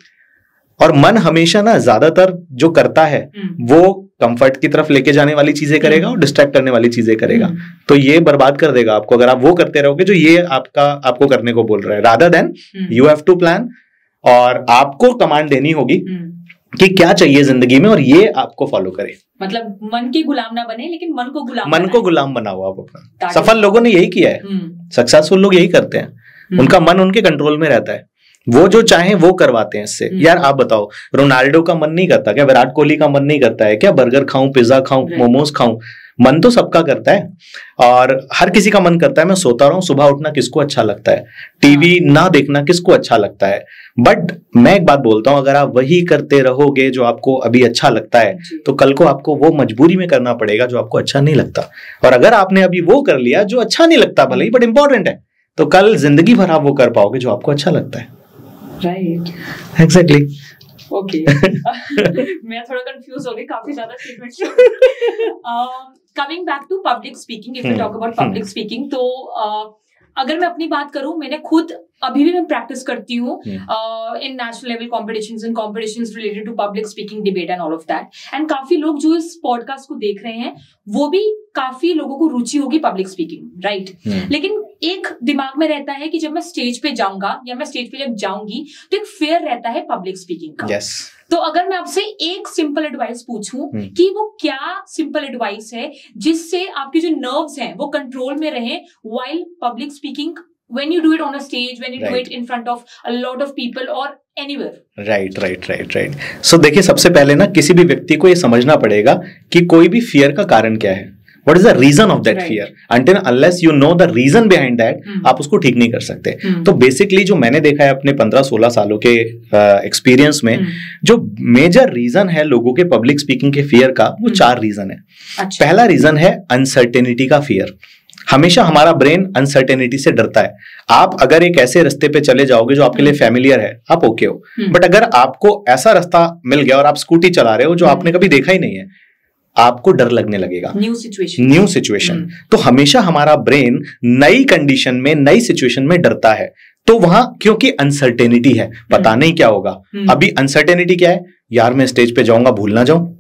और मन हमेशा ना ज्यादातर जो करता है वो कंफर्ट की तरफ लेके जाने वाली चीजें करेगा और डिस्ट्रैक्ट करने वाली चीजें करेगा। तो ये बर्बाद कर देगा आपको अगर आप वो करते रहोगे जो ये आपको करने को बोल रहा है, rather than you have to plan. और आपको कमांड देनी होगी कि क्या चाहिए जिंदगी में, और ये आपको फॉलो करे। मतलब मन के गुलाम ना बने, लेकिन मन को गुलाम बनाओ आप अपना। सफल लोगों ने यही किया है, सक्सेसफुल लोग यही करते हैं। उनका मन उनके कंट्रोल में रहता है, वो जो चाहे वो करवाते हैं इससे। यार आप बताओ, रोनाल्डो का मन नहीं करता क्या? विराट कोहली का मन नहीं करता है क्या? बर्गर खाऊं, पिज्जा खाऊं, मोमोज खाऊं? मन तो सबका करता है, और हर किसी का मन करता है मैं सोता रहूं। सुबह उठना किसको अच्छा लगता है? टीवी ना देखना किसको अच्छा लगता है? बट मैं एक बात बोलता हूं, अगर आप वही करते रहोगे जो आपको अभी अच्छा लगता है, तो कल को आपको वो मजबूरी में करना पड़ेगा जो आपको अच्छा नहीं लगता। और अगर आपने अभी वो कर लिया जो अच्छा नहीं लगता भले ही, बट इंपॉर्टेंट है, तो कल जिंदगी भर आप वो कर पाओगे जो आपको अच्छा लगता है। राइट। एग्जैक्टली। ओके। मैं थोड़ा कंफ्यूज हो गई, काफी ज्यादा statements. Coming back to public speaking, if you talk about public speaking, तो अगर मैं अपनी बात करूं, मैंने खुद अभी भी मैं प्रैक्टिस करती हूँ in national level competitions related to public speaking, debate and all of that. And काफी लोग जो इस पॉडकास्ट को देख रहे हैं वो भी काफी लोगों को रुचि होगी पब्लिक स्पीकिंग, राइट। लेकिन एक दिमाग में रहता है कि जब मैं स्टेज पे जाऊंगा या मैं स्टेज पे जब जाऊंगी तो एक फेयर रहता है पब्लिक स्पीकिंग का। yes. तो अगर मैं आपसे एक सिंपल एडवाइस पूछूं कि वो क्या सिंपल एडवाइस है जिससे आपके जो नर्व्स हैं वो कंट्रोल में रहें while public speaking when you do it on a stage, when you do it in front of a lot of people or anywhere. Right. So देखिए, सबसे पहले ना किसी भी व्यक्ति को ये समझना पड़ेगा कि कोई भी फियर का कारण क्या है. What is the reason of that fear? Until unless you know the reason behind that, आप उसको ठीक नहीं कर सकते. तो बेसिकली जो मैंने देखा है अपने 15-16 सालों के एक्सपीरियंस में, जो मेजर रीजन है लोगों के पब्लिक स्पीकिंग के फियर का, वो 4 रीजन है. अच्छा. पहला रीजन है अनसर्टेनिटी का फियर. हमेशा हमारा ब्रेन अनसर्टेनिटी से डरता है. आप अगर एक ऐसे रास्ते पे चले जाओगे जो आपके लिए फेमिलियर है, आप ओके हो. बट अगर आपको ऐसा रास्ता मिल गया और आप स्कूटी चला रहे हो जो आपने कभी देखा ही नहीं है, आपको डर लगने लगेगा. New situation. तो हमेशा हमारा ब्रेन नई कंडीशन में, नई सिचुएशन में डरता है. तो वहां क्योंकि अनसर्टेनिटी है, पता नहीं क्या होगा. अभी अनसर्टेनिटी क्या है? यार मैं स्टेज पे जाऊंगा, भूल ना जाऊं.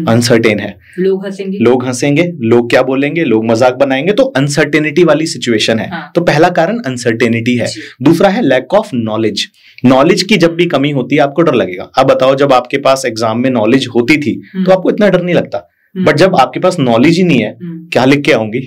अनसर्टेन है. लोग हंसेंगे, लोग क्या बोलेंगे, लोग मजाक बनाएंगे. तो अनसर्टेनिटी वाली सिचुएशन है. तो पहला कारण अनसर्टेनिटी है. दूसरा है लैक ऑफ नॉलेज. नॉलेज की जब भी कमी होती है आपको डर लगेगा. अब बताओ, जब आपके पास एग्जाम में नॉलेज होती थी तो आपको इतना डर नहीं लगता. बट जब आपके पास नॉलेज ही नहीं है, क्या लिख के आऊंगी,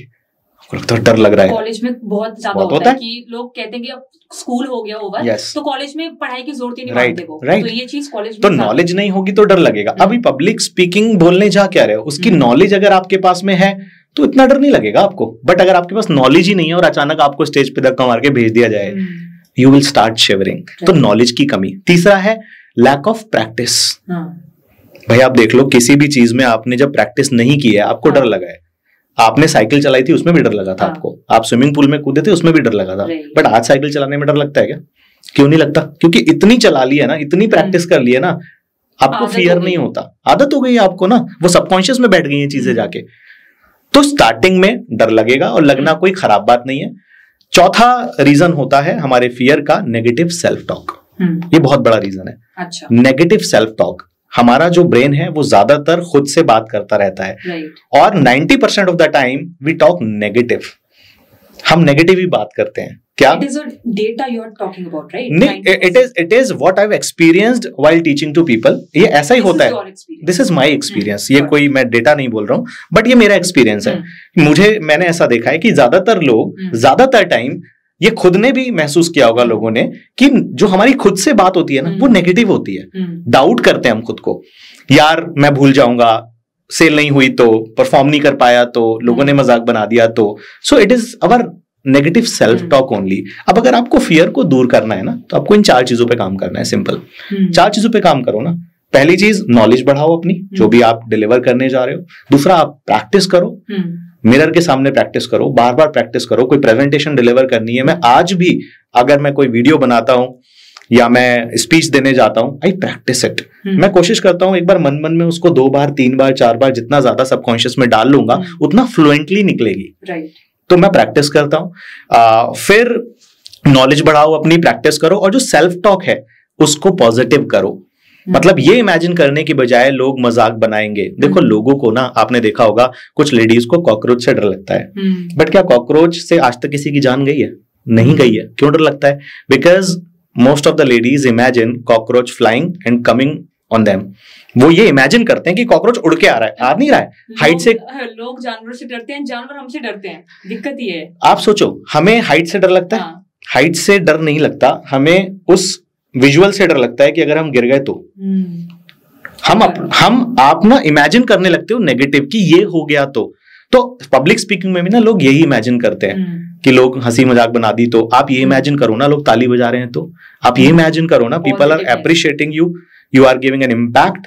आपको लगता है डर लग रहा है. कॉलेज में बहुत ज्यादा होता है कि लोग कहते हैं कि अब स्कूल हो गया ओवर, तो कॉलेज में पढ़ाई की जरूरत ही नहीं मानते वो. तो ये चीज कॉलेज में, तो नॉलेज नहीं होगी तो डर लगेगा. अभी पब्लिक स्पीकिंग बोलने जा क्या रहे हो, उसकी नॉलेज अगर आपके पास में है तो इतना डर नहीं लगेगा आपको. बट अगर आपके पास नॉलेज ही नहीं है और अचानक आपको स्टेज पे धक्का मार के भेज दिया जाए, यू विल स्टार्ट शिवरिंग. तो नॉलेज की कमी. तीसरा है लैक ऑफ प्रैक्टिस. भाई आप देख लो, किसी भी चीज में आपने जब प्रैक्टिस नहीं की है, आपको डर लगा है. आपने साइकिल चलाई थी, उसमें भी डर लगा था आपको. आप स्विमिंग पूल में कूदे थे, उसमें भी डर लगा था. बट आज साइकिल चलाने में डर लगता है क्या? क्यों नहीं लगता? क्योंकि इतनी चला ली है ना, इतनी प्रैक्टिस कर ली है ना, आपको फियर नहीं होता. आदत हो गई है आपको ना, वो सबकॉन्शियस में बैठ गई है चीजें जाके. तो स्टार्टिंग में डर लगेगा, और लगना कोई खराब बात नहीं है. चौथा रीजन होता है हमारे फियर का नेगेटिव सेल्फ टॉक. ये बहुत बड़ा रीजन है. अच्छा. Negative self talk. हमारा जो ब्रेन है वो ज्यादातर खुद से बात करता रहता है. और 90% of the time we talk negative. हम नेगेटिव ही बात करते हैं. क्या? It is a data you are talking about, right? नहीं, it is what I've experienced while teaching to people. ये ऐसा ही होता है. This is my experience. ये कोई मैं डेटा नहीं बोल रहा हूँ, बट ये मेरा एक्सपीरियंस है. मैंने ऐसा देखा है कि ज्यादातर लोग ज्यादातर टाइम, ये खुद ने भी महसूस किया होगा लोगों ने, कि जो हमारी खुद से बात होती है ना, वो नेगेटिव होती है. डाउट करते हैं हम खुद को. यार मैं भूल जाऊंगा, सेल नहीं हुई तो, परफॉर्म नहीं कर पाया तो, लोगों ने मजाक बना दिया तो. So it is our negative self talk only. अब अगर आपको फियर को दूर करना है ना, तो आपको इन 4 चीजों पे काम करना है. सिंपल 4 चीजों पे काम करो ना. पहली चीज, नॉलेज बढ़ाओ अपनी, जो भी आप डिलीवर करने जा रहे हो. दूसरा, आप प्रैक्टिस करो. मिरर के सामने प्रैक्टिस करो, बार बार प्रैक्टिस करो. कोई प्रेजेंटेशन डिलीवर करनी है, मैं आज भी अगर मैं कोई वीडियो बनाता हूं या मैं स्पीच देने जाता हूं, आई प्रैक्टिस इट. मैं कोशिश करता हूं एक बार मन में उसको 2 बार 3 बार 4 बार, जितना ज्यादा सबकॉन्शियस में डाल लूंगा उतना फ्लुएंटली निकलेगी. तो मैं प्रैक्टिस करता हूं. फिर नॉलेज बढ़ाओ अपनी, प्रैक्टिस करो. और जो सेल्फ टॉक है उसको पॉजिटिव करो. मतलब ये इमेजिन करने की बजाय लोग मजाक बनाएंगे. देखो, लोगों को ना, आपने देखा होगा कुछ लेडीज को कॉकरोच से डर लगता है. बट क्या कॉकरोच से आज तक किसी की जान गई है? नहीं गई है. क्यों डर लगता है? Because most of the ladies imagine cockroach flying and coming on them. वो ये इमेजिन करते हैं कि कॉकरोच उड़ के आ रहा है, आ नहीं रहा है. हाइट से लोग जानवर से डरते हैं, जानवर हमसे डरते हैं. दिक्कत ये है. आप सोचो, हमें हाइट से डर लगता है? हाइट से डर नहीं लगता, हमें उस विजुअल से डर लगता है कि अगर हम गिर गए तो. आप ना इमेजिन करने लगते हो नेगेटिव, कि ये हो गया तो. तो पब्लिक स्पीकिंग में भी ना लोग यही इमेजिन करते हैं कि लोग हंसी मजाक बना दी तो. आप ये इमेजिन करो ना, लोग ताली बजा रहे हैं तो. आप ये इमेजिन करो ना, people are appreciating you, you are giving an impact.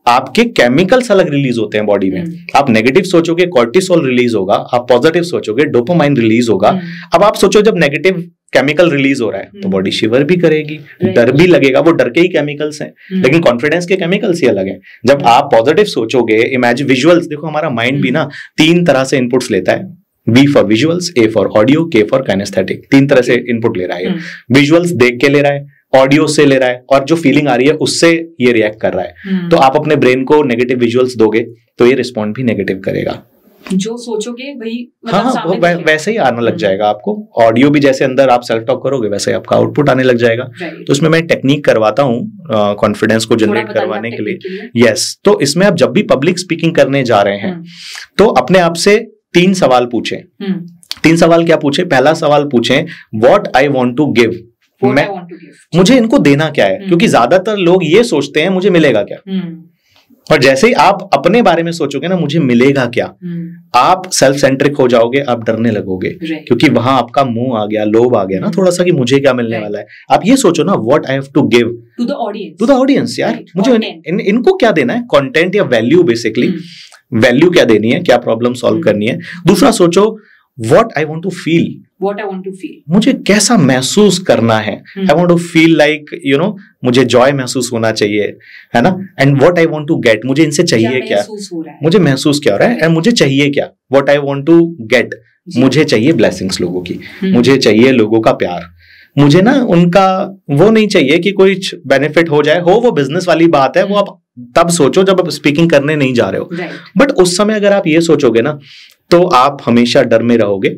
आपके केमिकल्स अलग रिलीज होते हैं बॉडी में. आप नेगेटिव सोचोगे, कॉर्टिसोल रिलीज होगा. आप पॉजिटिव सोचोगे, डोपामाइन रिलीज होगा. अब आप सोचो, जब नेगेटिव केमिकल रिलीज हो रहा है तो बॉडी शिवर भी करेगी, डर भी लगेगा. वो डर के ही केमिकल्स हैं, लेकिन कॉन्फिडेंस के केमिकल्स ही अलग हैं. जब आप पॉजिटिव सोचोगे, इमेजिन विजुअल्स. देखो, हमारा माइंड भी ना 3 तरह से इनपुट्स लेता है. V for visuals, A for audio, K for kinesthetic. 3 तरह से इनपुट ले रहा है. विजुअल्स देख के ले रहा है, ऑडियो से ले रहा है, और जो फीलिंग आ रही है उससे ये रिएक्ट कर रहा है. तो आप अपने ब्रेन को नेगेटिव विजुअल्स दोगे तो ये रिस्पॉन्ड भी नेगेटिव करेगा. जो सोचोगे वही वैसे ही आने लग जाएगा आपको. ऑडियो भी जैसे अंदर आप सेल्फ टॉक करोगे, वैसे आपका आउटपुट आने लग जाएगा. तो इसमें मैं टेक्निक करवाता हूँ कॉन्फिडेंस को जनरेट करवाने के लिए. यस. तो इसमें आप जब भी पब्लिक स्पीकिंग करने जा रहे हैं तो अपने आप से 3 सवाल पूछें. 3 सवाल क्या पूछे? पहला सवाल पूछे what I want to give, मैं मुझे इनको देना क्या है, क्योंकि ज्यादातर लोग ये सोचते हैं मुझे मिलेगा क्या, और जैसे ही आप अपने बारे में सोचोगे ना मुझे मिलेगा क्या, आप सेल्फ सेंट्रिक हो जाओगे, आप डरने लगोगे, क्योंकि वहां आपका मुंह आ गया, लोभ आ गया ना थोड़ा सा कि मुझे क्या मिलने वाला है। आप ये सोचो ना what I have to give to the audience, यार मुझे इनको क्या देना है, कंटेंट या वैल्यू, बेसिकली वैल्यू क्या देनी है, क्या प्रॉब्लम सॉल्व करनी है। दूसरा सोचो what I want to feel, मुझे कैसा महसूस करना है, I want to feel like you know, मुझे जॉय महसूस होना चाहिए, है ना। And what I want to get, मुझे इनसे चाहिए क्या, मुझे महसूस क्या हो रहा है, एंड मुझे चाहिए क्या, what I want to get, मुझे चाहिए ब्लेसिंग्स लोगों की, मुझे चाहिए लोगों का प्यार, मुझे ना उनका वो नहीं चाहिए कि कोई बेनिफिट हो जाए, हो वो बिजनेस वाली बात है, वो आप तब सोचो जब आप स्पीकिंग करने नहीं जा रहे हो, बट उस समय अगर आप ये सोचोगे ना तो आप हमेशा डर में रहोगे।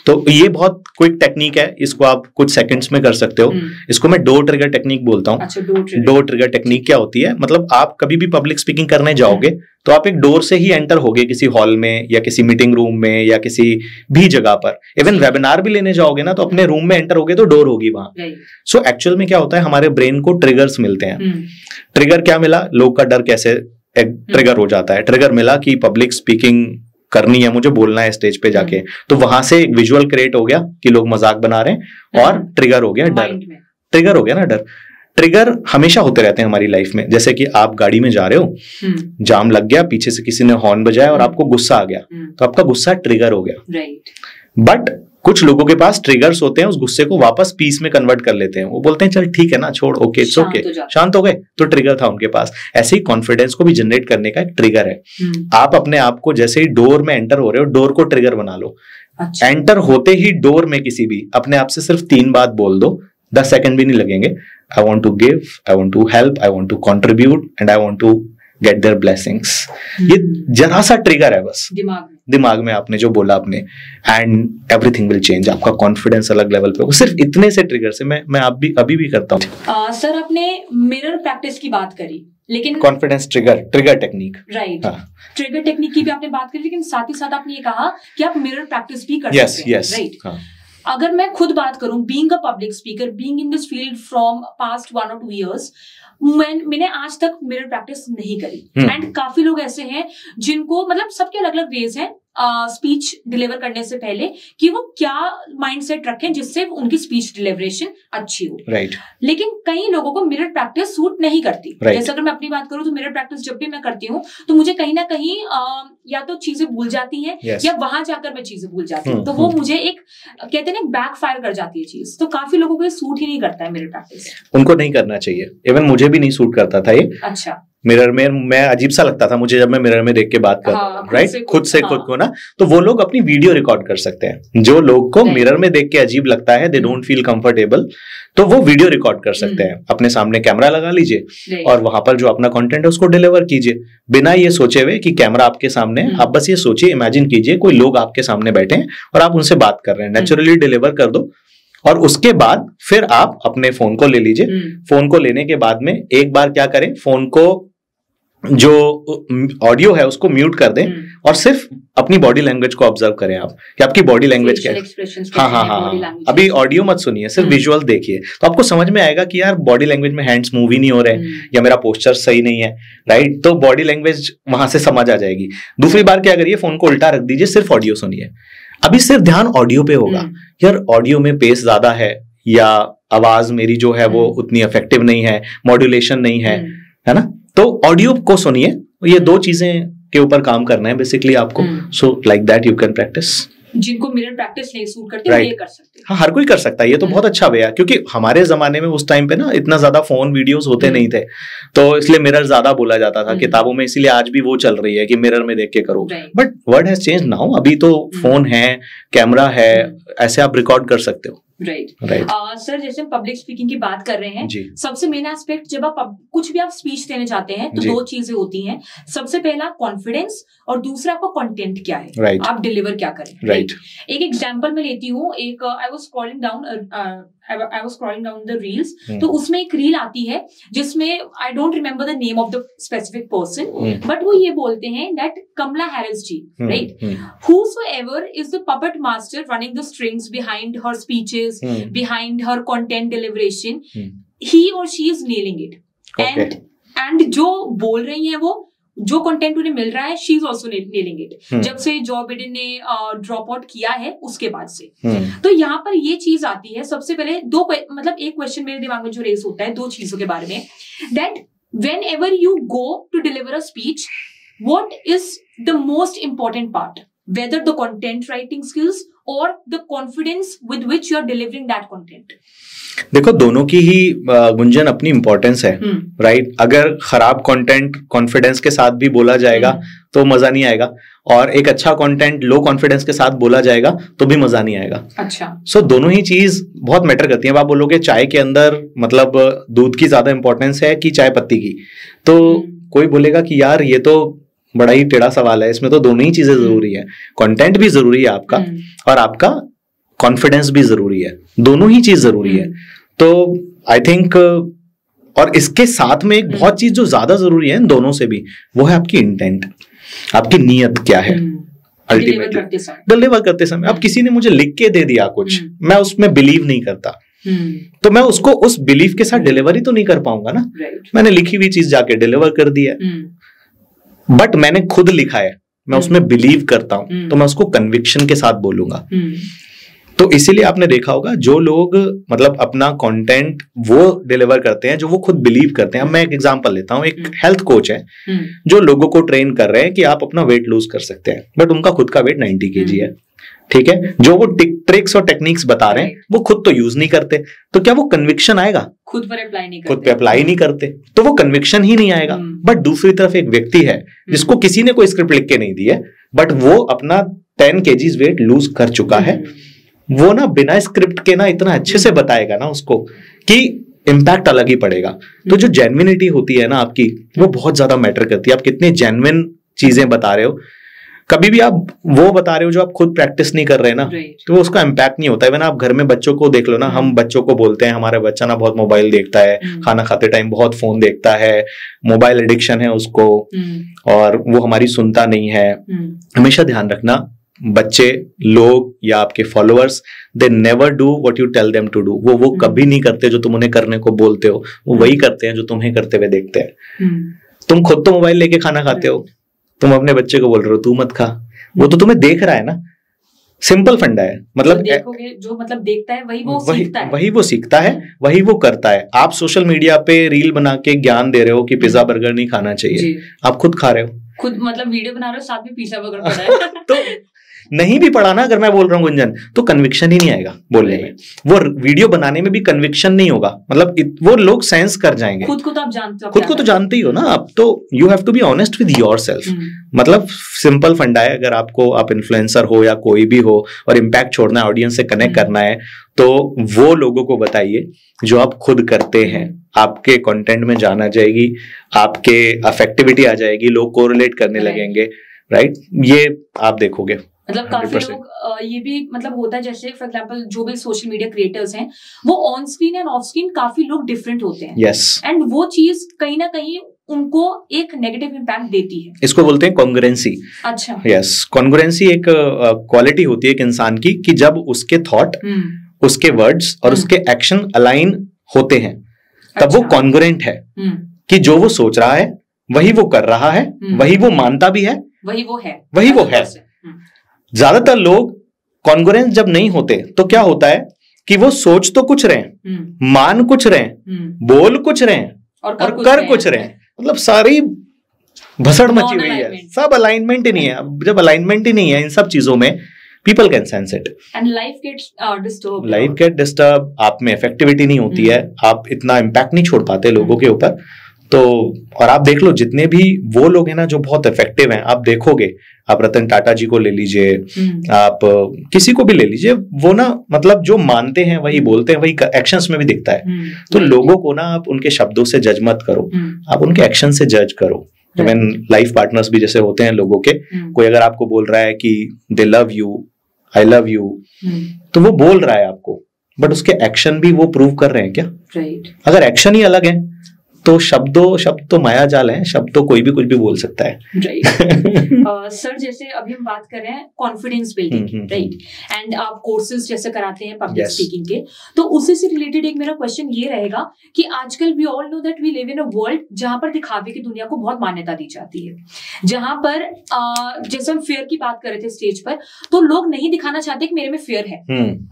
तो ये बहुत क्विक टेक्निक है, इसको आप कुछ सेकंड्स में कर सकते हो। इसको मैं डोर ट्रिगर टेक्निक बोलता हूँ। अच्छा, डोर ट्रिगर टेक्निक क्या होती है, मतलब आप कभी भी पब्लिक स्पीकिंग करने जाओगे तो आप एक डोर से ही एंटर होगे, किसी हॉल में या किसी मीटिंग रूम में या किसी भी जगह पर। इवन वेबिनार भी लेने जाओगे ना तो अपने रूम में एंटर होगे तो डोर होगी वहां। सो एक्चुअल में क्या होता है, हमारे ब्रेन को ट्रिगर्स मिलते हैं। ट्रिगर क्या मिला, लोग का डर कैसे ट्रिगर हो जाता है। ट्रिगर मिला कि पब्लिक स्पीकिंग करनी है, मुझे बोलना है स्टेज पे जाके, तो वहां से एक विजुअल क्रिएट हो गया कि लोग मजाक बना रहे हैं, और ट्रिगर हो गया डर, ट्रिगर हो गया ना डर। ट्रिगर हमेशा होते रहते हैं हमारी लाइफ में, जैसे कि आप गाड़ी में जा रहे हो, जाम लग गया, पीछे से किसी ने हॉर्न बजाया और आपको गुस्सा आ गया, तो आपका गुस्सा ट्रिगर हो गया। बट कुछ लोगों के पास ट्रिगर्स होते हैं, उस गुस्से को वापस पीस में कन्वर्ट कर लेते हैं। वो बोलते हैं चल ठीक है ना, छोड़, ओके इट्स ओके, शांत हो गए, तो ट्रिगर था उनके पास। ऐसे ही कॉन्फिडेंस को भी जनरेट करने का एक ट्रिगर है। आप अपने आप को जैसे ही डोर में एंटर हो रहे हो, डोर को ट्रिगर बना लो। अच्छा। एंटर होते ही डोर में किसी भी अपने आप से सिर्फ 3 बात बोल दो, 10 सेकंड भी नहीं लगेंगे। I want to give, I want to help, I want to contribute and I want to get their blessings. ये जरा सा ट्रिगर है बस दिमाग में आपने जो बोला आपने, एंड एवरीथिंग विल चेंज। आपका कॉन्फिडेंस अलग लेवल पे होगा सिर्फ इतने से ट्रिगर से। मैं अभी भी करता हूँ। सर आपने मिरर प्रैक्टिस की बात करी, लेकिन confidence trigger technique, right, trigger technique की भी आपने बात करी, लेकिन साथ ही साथ आपने ये कहा कि आप मिरर प्रैक्टिस भी कर सकते हैं, राइट। अगर मैं खुद बात करूं, being a public speaker, being in this field from past 1 or 2 years, मैंने आज तक मिरर प्रैक्टिस नहीं करी। एंड काफी लोग ऐसे हैं जिनको, मतलब सबके अलग अलग वेज हैं स्पीच डिलीवर करने से पहले, कि वो क्या माइंडसेट रखें जिससे उनकी स्पीच डिलीवरेशन अच्छी हो। राइट। लेकिन कई लोगों को मिरर प्रैक्टिस सूट नहीं करती। जैसे अगर मैं अपनी बात करूं तो मिरर प्रैक्टिस जब भी मैं करती हूँ तो मुझे कहीं ना कहीं या तो चीजें भूल जाती हैं, या वहां जाकर मैं चीजें भूल जाती हूँ, तो वो मुझे एक कहते हैं ना बैक फायर कर जाती है चीज। तो काफी लोगों को ये सूट ही नहीं करता है मिरर प्रैक्टिस। उनको नहीं करना चाहिए, इवन मुझे भी नहीं सूट करता था ये। अच्छा। मिरर में मैं अजीब सा लगता था मुझे जब मैं मिरर में देख के बात करता हूँ, राइट, खुद से खुद को ना। तो वो लोग अपनी वीडियो रिकॉर्ड कर सकते हैं। जो लोग को मिरर में देख के अजीब लगता है, दे डोंट फील कंफर्टेबल, तो वो वीडियो रिकॉर्ड कर सकते हैं। अपने सामने कैमरा लगा लीजिए और वहां पर जो अपना कंटेंट है उसको डिलीवर कीजिए, बिना ये सोचे हुए कि कैमरा आपके सामने है। आप बस ये सोचिए, इमेजिन कीजिए कोई लोग आपके सामने बैठे हैं और आप उनसे बात कर रहे हैं, नेचुरली डिलीवर कर दो। और उसके बाद फिर आप अपने फोन को ले लीजिए। फोन को लेने के बाद में एक बार क्या करें, फोन को जो ऑडियो है उसको म्यूट कर दें और सिर्फ अपनी बॉडी लैंग्वेज को ऑब्जर्व करें आप कि आपकी बॉडी लैंग्वेज क्या है। हाँ, अभी ऑडियो मत सुनिए, सिर्फ विजुअल देखिए, तो आपको समझ में आएगा कि यार बॉडी लैंग्वेज में हैंड्स मूव ही नहीं हो रहे या मेरा पोस्चर सही नहीं है, राइट। तो बॉडी लैंग्वेज वहां से समझ आ जाएगी। दूसरी बार क्या करिए, फोन को उल्टा रख दीजिए, सिर्फ ऑडियो सुनिए। अभी सिर्फ ध्यान ऑडियो पे होगा। यार ऑडियो में पेस ज्यादा है या आवाज मेरी जो है वो उतनी इफेक्टिव नहीं है, मॉड्यूलेशन नहीं है ना, तो ऑडियो को सुनिए। ये 2 चीजें के ऊपर काम करना है बेसिकली आपको। So like that you can practice. जिनको मिरर प्रैक्टिस नहीं सूट करती वो ये कर सकते हैं। हाँ, हर कोई कर सकता है। ये तो बहुत अच्छा वे है, क्योंकि हमारे जमाने में उस टाइम पे ना इतना ज्यादा फोन वीडियोस होते नहीं थे, तो इसलिए मिरर ज्यादा बोला जाता था किताबों में। इसीलिए आज भी वो चल रही है कि मिरर में देख के करो, but world has changed now. अभी तो फोन है, कैमरा है, ऐसे आप रिकॉर्ड कर सकते हो। राइट। सर जैसे हम पब्लिक स्पीकिंग की बात कर रहे हैं, सबसे मेन एस्पेक्ट जब आप कुछ भी आप स्पीच देने जाते हैं तो 2 चीजें होती हैं। सबसे पहला कॉन्फिडेंस और दूसरा आपका कंटेंट क्या है, आप डिलीवर क्या करें। राइट। एक एग्जांपल मैं लेती हूँ। एक I was scrolling down I was scrolling down the reels, तो उसमें एक रील आती है जिसमें I don't remember the name of the specific person, but वो ये बोलते हैं that Kamala Harris ji, right? Whosoever is the puppet master running the strings behind her speeches, behind her content deliberation, he or she is nailing it. Okay. And जो बोल रही हैं वो जो कंटेंट उन्हें मिल रहा है, she is also nailing it. जब से जो बिडेन ने ड्रॉप आउट किया है उसके बाद से तो यहाँ पर ये चीज आती है। सबसे पहले मतलब एक क्वेश्चन मेरे दिमाग में जो रेस होता है दो चीजों के बारे में, that whenever you go to deliver a speech, what is the most important part, whether the content writing skills or the confidence with which you are delivering that content? देखो दोनों की ही गुंजन अपनी इंपॉर्टेंस है, राइट? अगर खराब कंटेंट कॉन्फिडेंस के साथ भी बोला जाएगा तो मजा नहीं आएगा, और एक अच्छा कंटेंट लो कॉन्फिडेंस के साथ बोला जाएगा तो भी मजा नहीं आएगा। अच्छा, सो दोनों ही चीज बहुत मैटर करती है। आप बोलोगे चाय के अंदर मतलब दूध की ज्यादा इंपॉर्टेंस है कि चाय पत्ती की, तो कोई बोलेगा कि यार ये तो बड़ा ही टेढ़ा सवाल है, इसमें तो दोनों ही चीजें जरूरी है। कंटेंट भी जरूरी है आपका और आपका कॉन्फिडेंस भी जरूरी है, दोनों ही चीज जरूरी है। तो आई थिंक और इसके साथ में एक बहुत चीज जो ज्यादा जरूरी है इन दोनों से भी, वो है आपकी इंटेंट, आपकी नीयत क्या है। अल्टीमेटली डिलीवर करते समय अब किसी ने मुझे लिख के दे दिया कुछ, मैं उसमें बिलीव नहीं करता, तो मैं उसको उस बिलीव के साथ डिलीवर ही तो नहीं कर पाऊंगा ना। मैंने लिखी हुई चीज जाके डिलीवर कर दी है, बट मैंने खुद लिखा है, मैं उसमें बिलीव करता हूं, तो मैं उसको कन्विक्शन के साथ बोलूंगा। तो इसीलिए आपने देखा होगा जो लोग मतलब अपना कंटेंट वो डिलीवर करते हैं जो वो खुद बिलीव करते हैं। अब मैं एक एग्जांपल लेता हूं, एक हेल्थ कोच है जो लोगों को ट्रेन कर रहे हैं कि आप अपना वेट लूज कर सकते हैं, बट उनका खुद का वेट 90 kg है, ठीक है? जो वो ट्रिक्स और टेक्निक्स बता रहे हैं वो खुद तो यूज नहीं करते, तो क्या वो कन्विक्शन आएगा? खुद पर अप्लाई नहीं करते, खुद पे अप्लाई नहीं करते तो वो कन्विक्शन ही नहीं आएगा। बट दूसरी तरफ एक व्यक्ति है जिसको किसी ने कोई स्क्रिप्ट लिख के नहीं दी है, बट वो अपना 10 kg वेट लूज कर चुका है, वो ना बिना स्क्रिप्ट के ना इतना अच्छे से बताएगा ना उसको कि इम्पैक्ट अलग ही पड़ेगा। तो जो जेन्युइनिटी होती है ना आपकी, वो बहुत ज्यादा मैटर करती है। आप कितने जेन्युइन चीजें बता रहे हो, कभी भी आप वो बता रहे हो जो आप खुद प्रैक्टिस नहीं कर रहे ना, तो उसका इम्पैक्ट नहीं होता है। आप घर में बच्चों को देख लो ना, हम बच्चों को बोलते हैं हमारा बच्चा ना बहुत मोबाइल देखता है, खाना खाते टाइम बहुत फोन देखता है, मोबाइल एडिक्शन है उसको, और वो हमारी सुनता नहीं है। हमेशा ध्यान रखना, बच्चे लोग या आपके followers, they never do what you tell them to do. वो कभी नहीं करते जो तुम उन्हें करने को बोलते हो, वो वही करते हैं जो तुम्हें करते हुए देखते हैं। तुम खुद तो मोबाइल लेके खाना खाते हो, तुम अपने बच्चे को बोल रहे हो तू मत खा, वो तो तुम्हें देख रहा है ना। सिंपल फंडा है, मतलब देखोगे जो मतलब देखता है वही वो सीखता है, वही वो सीखता है, वही वो करता है। आप सोशल मीडिया पे रील बना के ज्ञान दे रहे हो कि पिज्जा बर्गर नहीं खाना चाहिए, आप खुद खा रहे हो, खुद मतलब वीडियो बना रहे हो, साथ में पिज्जा बर्गर पड़ा है तो नहीं भी पढ़ा ना, अगर मैं बोल रहा हूँ गुंजन, तो कन्विक्शन ही नहीं आएगा बोलने में, वो वीडियो बनाने में भी कन्विक्शन नहीं होगा। मतलब वो लोग सेंस कर जाएंगे। खुद को तो आप जानते हो, खुद को तो जानते ही हो ना आप, तो you have to be honest with yourself. मतलब सिंपल फंडा है, अगर आपको आप इन्फ्लुएंसर हो या कोई भी हो और इम्पैक्ट छोड़ना है, ऑडियंस से कनेक्ट करना है, तो वो लोगों को बताइए जो आप खुद करते हैं। आपके कंटेंट में जाना जाएगी, आपके अफेक्टिविटी आ जाएगी, लोग कोरिलेट करने लगेंगे, राइट? ये आप देखोगे। मतलब काफी लोग ये भी मतलब होता है, जैसे फॉर एग्जांपल जो भी सोशल मीडिया क्रिएटर्स हैं, वो on screen end of screen काफी लोग डिफरेंट होते हैं। यस, एंड वो चीज कहीं ना कहीं उनको एक नेगेटिव इम्पैक्ट देती है। इसको बोलते हैं कॉन्ग्रुएंसी। अच्छा, यस, कॉन्ग्रुएंसी एक क्वालिटी होती है एक इंसान की कि जब उसके थॉट, उसके वर्ड्स और उसके एक्शन अलाइन होते हैं, तब वो कॉन्ग्रुएंट है कि जो वो सोच रहा है वही वो कर रहा है, वही वो मानता भी है, वही वो है, वही वो है। ज्यादातर लोग कॉन्ग्रुएंस जब नहीं होते तो क्या होता है कि वो सोच तो कुछ रहे हैं, मान कुछ रहे हैं, बोल कुछ रहे हैं और कर कुछ रहे हैं, मतलब सारी भसड़ मची हुई है, सब अलाइनमेंट ही नहीं है। जब अलाइनमेंट ही नहीं है इन सब चीजों में, people can sense it and life gets disturbed, life get disturbed, आप में इफेक्टिविटी नहीं होती है, आप इतना इम्पैक्ट नहीं छोड़ पाते लोगों के ऊपर। तो और आप देख लो जितने भी वो लोग हैं ना जो बहुत इफेक्टिव हैं, आप देखोगे, आप रतन टाटा जी को ले लीजिए, आप किसी को भी ले लीजिए, वो ना मतलब जो मानते हैं वही बोलते हैं, वही एक्शंस में भी दिखता है। तो लोगों को ना आप उनके शब्दों से जज मत करो, आप उनके एक्शन से जज करो। लाइफ पार्टनर्स भी जैसे होते हैं लोगों के, कोई अगर आपको बोल रहा है कि दे love you, I love you, तो वो बोल रहा है आपको, बट उसके एक्शन भी वो प्रूव कर रहे हैं क्या? राइट। अगर एक्शन ही अलग है तो शब्द तो माया जाल है, शब्द तो कोई भी कुछ भी बोल सकता है। राइट। सर जैसे अभी हम बात कर रहे हैं कॉन्फिडेंस बिल्डिंग, राइट, एंड आप कोर्सेज जैसे कराते हैं पब्लिक स्पीकिंग के, तो उसी से रिलेटेड एक मेरा क्वेश्चन ये रहेगा कि आजकल we all know that we live in a world जहां पर दिखावे की दुनिया को बहुत मान्यता दी जाती है, जहां पर जैसे हम फेयर की बात कर रहे थे स्टेज पर, तो लोग नहीं दिखाना चाहते कि मेरे में फेयर है,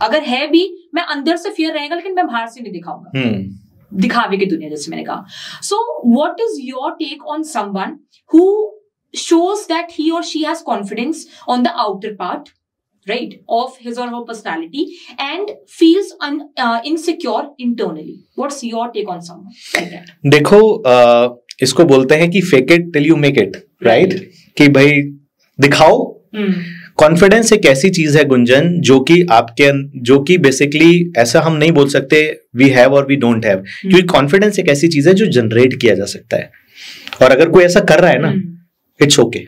अगर है भी मैं अंदर से फेयर रहेगा लेकिन मैं बाहर से नहीं दिखाऊंगा, दिखावे की दुनिया जैसे मैंने कहा। So what is your take on someone who shows that he और she has confidence on the outer part, right, of his और her personality and feels insecure internally? What's your take on someone like that? देखो, इसको बोलते हैं कि fake it till you make it, right, कि भाई दिखाओ। कॉन्फिडेंस एक ऐसी चीज है गुंजन जो कि बेसिकली ऐसा हम नहीं बोल सकते वी हैव और वी डोंट हैव, क्योंकि कॉन्फिडेंस एक ऐसी चीज है जो जनरेट किया जा सकता है, और अगर कोई ऐसा कर रहा है ना, इट्स ओके।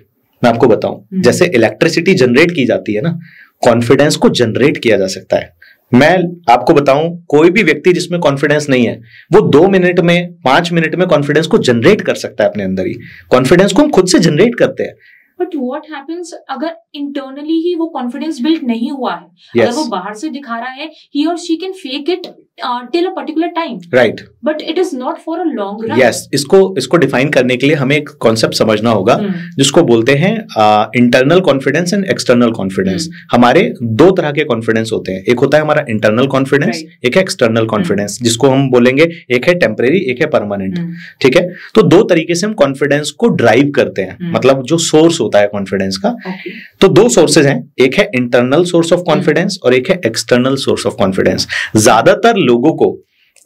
मैं आपको बताऊं, जैसे इलेक्ट्रिसिटी जनरेट की जाती है ना, कॉन्फिडेंस को जनरेट किया जा सकता है। मैं आपको बताऊं, कोई भी व्यक्ति जिसमें कॉन्फिडेंस नहीं है वो 2 मिनट में 5 मिनट में कॉन्फिडेंस को जनरेट कर सकता है अपने अंदर ही। कॉन्फिडेंस को हम खुद से जनरेट करते हैं। बट व्हाट हैपेंस अगर इंटरनली ही वो कॉन्फिडेंस बिल्ड नहीं हुआ है? अगर वो बाहर से दिखा रहा है, ही और she can fake it till a particular time, right, but it is not for a long run. Yes, इसको डिफाइन करने के लिए हमें एक कॉन्सेप्ट समझना होगा जिसको बोलते हैं internal confidence and external confidence. हमारे 2 तरह के कॉन्फिडेंस होते हैं, एक होता है हमारा इंटरनल कॉन्फिडेंस, एक है एक्सटर्नल कॉन्फिडेंस, जिसको हम बोलेंगे एक है टेम्परेरी, एक है परमानेंट, ठीक है। तो 2 तरीके से हम कॉन्फिडेंस को ड्राइव करते हैं, मतलब जो सोर्स होता है कॉन्फिडेंस का। तो 2 सोर्सेज हैं, एक है इंटरनल सोर्स ऑफ कॉन्फिडेंस और एक है एक्सटर्नल सोर्स ऑफ कॉन्फिडेंस। ज्यादातर लोगों को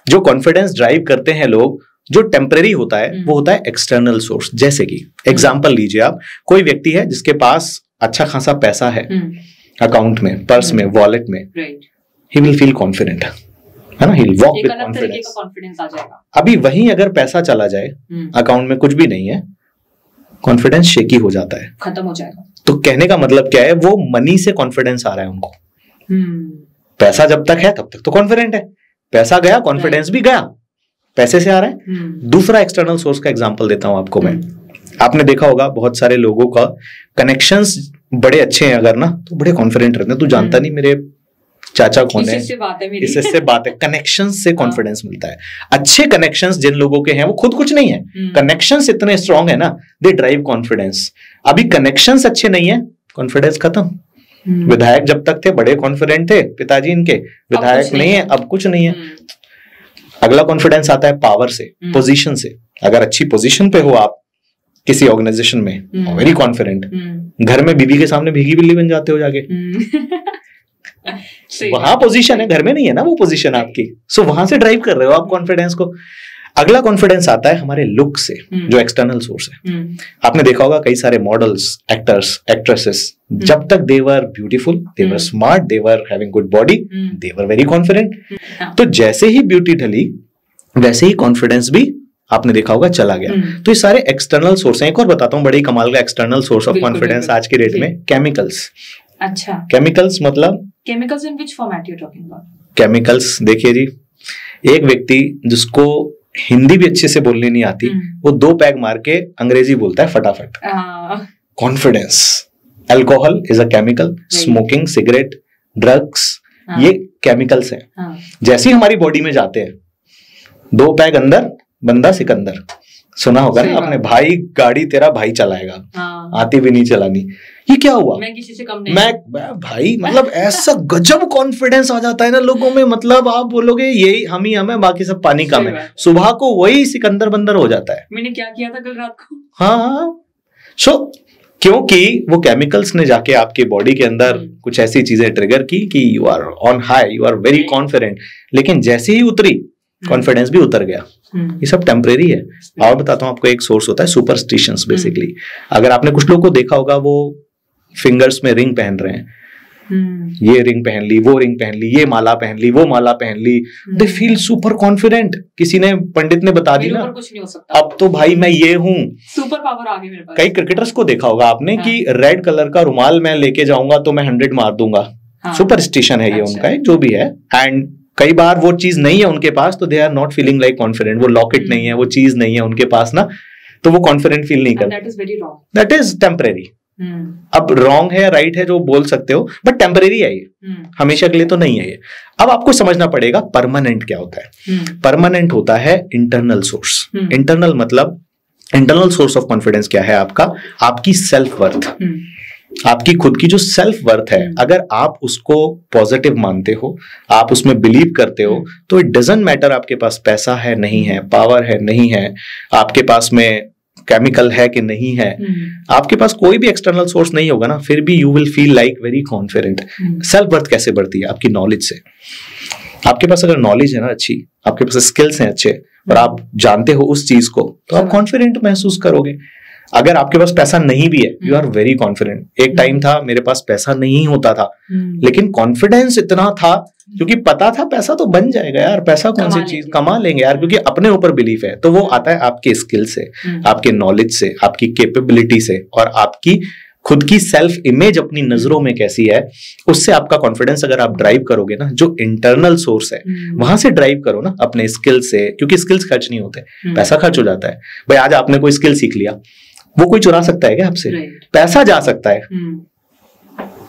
जो कॉन्फिडेंस ड्राइव करते हैं लोग, जो टेम्परेरी होता है वो होता है एक्सटर्नल सोर्स। जैसे कि एग्जांपल लीजिए आप, कोई व्यक्ति है जिसके पास अच्छा खासा पैसा है अकाउंट में, पर्स में, वॉलेट में, ही विल फील कॉन्फिडेंट, है ना, he will walk with confidence आ जाएगा। अभी वहीं अगर पैसा चला जाए, अकाउंट में कुछ भी नहीं है, कॉन्फिडेंस शेकी हो जाता है, खत्म हो जाएगा। तो कहने का मतलब क्या है, वो मनी से कॉन्फिडेंस आ रहा है उनको। पैसा जब तक है तब तक तो कॉन्फिडेंट है, पैसा गया कॉन्फिडेंस भी गया, पैसे से आ रहा है। दूसरा एक्सटर्नल सोर्स का एग्जांपल देता हूं आपको मैं। आपने देखा होगा बहुत सारे लोगों का कनेक्शंस बड़े अच्छे हैं अगर ना, तो बड़े कॉन्फिडेंट रहते हैं, तू जानता नहीं मेरे चाचा कौन है, इससे बात है। कनेक्शंस से कॉन्फिडेंस मिलता है। अच्छे कनेक्शंस जिन लोगों के हैं वो खुद कुछ नहीं है, कनेक्शंस इतने स्ट्रांग है ना, दे ड्राइव कॉन्फिडेंस। अभी कनेक्शंस अच्छे नहीं है, कॉन्फिडेंस खत्म। विधायक जब तक थे बड़े कॉन्फिडेंट थे पिताजी इनके, विधायक नहीं है, अब कुछ नहीं है। अगला कॉन्फिडेंस आता है पावर से, पोजीशन से। अगर अच्छी पोजीशन पे हो आप किसी ऑर्गेनाइजेशन में, वेरी कॉन्फिडेंट, घर में बीवी के सामने भीगी बिल्ली बन जाते हो जाके। वहां पोजीशन है, घर में नहीं है ना वो पोजीशन आपकी, सो वहां से ड्राइव कर रहे हो आप कॉन्फिडेंस को। अगला कॉन्फिडेंस आता है हमारे लुक से, जो एक्सटर्नल सोर्स है। आपने देखा होगा कई सारे मॉडल्स, एक्टर्स, एक्ट्रेसेस, जब तक they were beautiful, they were smart, they were having good body, they were very confident. तो जैसे ही ब्यूटी ढली वैसे ही कॉन्फिडेंस भी आपने देखा होगा चला गया। तो ये सारे एक्सटर्नल सोर्स हैं। एक और बताता हूँ बड़ी कमाल का एक्सटर्नल सोर्स ऑफ कॉन्फिडेंस आज के डेट में, केमिकल्स। अच्छा, केमिकल्स मतलब chemicals in which format you are talking about? Chemicals देखिए जी, एक व्यक्ति जिसको हिंदी भी अच्छे से बोलनी नहीं आती, वो 2 पैग मार के अंग्रेजी बोलता है फटाफट। Confidence. Alcohol is a chemical, smoking, cigarette, drugs, ये केमिकल्स हैं। जैसे ही हमारी बॉडी में जाते हैं, 2 पैग अंदर, बंदा सिकंदर। सुना होगा ना आपने, भाई गाड़ी तेरा भाई चलाएगा, आती भी नहीं चलानी। ये क्या हुआ, मैं किसी से कम नहीं, मैं भाई, मतलब ऐसा गजब कॉन्फिडेंस आ जाता है ना लोगों में, मतलब आप बोलोगे यही हम ही हम है, बाकी सब पानी कम है। सुबह को वही सिकंदर बंदर हो जाता है, मैंने क्या किया था कल रात को। हाँ, सो क्योंकि वो केमिकल्स ने जाके आपके बॉडी के अंदर कुछ ऐसी चीजें ट्रिगर की कि you are on high, you are very confident. लेकिन जैसे ही उतरी, कॉन्फिडेंस भी उतर गया। ये सब टेम्परेरी है। और बताता हूँ आपको, एक सोर्स होता है सुपरस्टिशंस। बेसिकली अगर आपने कुछ लोगों को देखा होगा, वो फिंगर्स में रिंग पहन रहे हैं, ये रिंग पहन ली, वो रिंग पहन ली, ये माला पहन ली, वो माला पहन ली, दे फील सुपर कॉन्फिडेंट। किसी ने, पंडित ने बता दी ना, कुछ नहीं हो सकता, अब तो भाई मैं ये हूँ, सुपर पावर आ गई मेरे पास। कई क्रिकेटर्स को देखा होगा आपने कि रेड कलर का रुमाल मैं लेके जाऊंगा तो मैं 100 मार दूंगा। सुपरस्टिशन है ये उनका, जो भी है। एंड कई बार वो चीज नहीं है उनके पास, तो they are not feeling like confident. वो लॉकेट नहीं है, वो चीज नहीं है उनके पास ना, तो वो कॉन्फिडेंट फील नहीं करते। That is very wrong, that is temporary. अब रॉन्ग है राइट है जो बोल सकते हो, बट टेम्परेरी है ये, हमेशा के लिए तो नहीं है ये। अब आपको समझना पड़ेगा परमानेंट क्या होता है। परमानेंट होता है इंटरनल सोर्स। इंटरनल मतलब इंटरनल सोर्स ऑफ कॉन्फिडेंस क्या है आपका, आपकी सेल्फ वर्थ, आपकी खुद की जो सेल्फ वर्थ है, अगर आप उसको पॉजिटिव मानते हो, आप उसमें बिलीव करते हो, तो इट डजंट मैटर आपके पास पैसा है नहीं है, पावर है नहीं है, आपके पास में केमिकल है कि नहीं है, आपके पास कोई भी एक्सटर्नल सोर्स नहीं होगा ना, फिर भी you will feel like very confident. Self worth कैसे बढ़ती है? आपकी नॉलेज से। आपके पास अगर नॉलेज है ना अच्छी, आपके पास स्किल्स हैं अच्छे और आप जानते हो उस चीज को, तो आप कॉन्फिडेंट महसूस करोगे। अगर आपके पास पैसा नहीं भी है, यू आर वेरी कॉन्फिडेंट। एक टाइम था मेरे पास पैसा नहीं होता था, लेकिन कॉन्फिडेंस इतना था क्योंकि पता था पैसा तो बन जाएगा यार, पैसा कौन सी चीज, कमा लेंगे यार, क्योंकि अपने ऊपर बिलीफ है। तो वो आता है आपके स्किल से, आपके नॉलेज से, आपकी कैपेबिलिटी से, और आपकी खुद की सेल्फ इमेज अपनी नजरों में कैसी है, उससे आपका कॉन्फिडेंस अगर आप ड्राइव करोगे ना, जो इंटरनल सोर्स है वहां से ड्राइव करो ना, अपने स्किल से, क्योंकि स्किल्स खर्च नहीं होते, पैसा खर्च हो जाता है। भाई आज आपने कोई स्किल सीख लिया, वो कोई चुरा सकता है क्या आपसे? पैसा जा सकता है,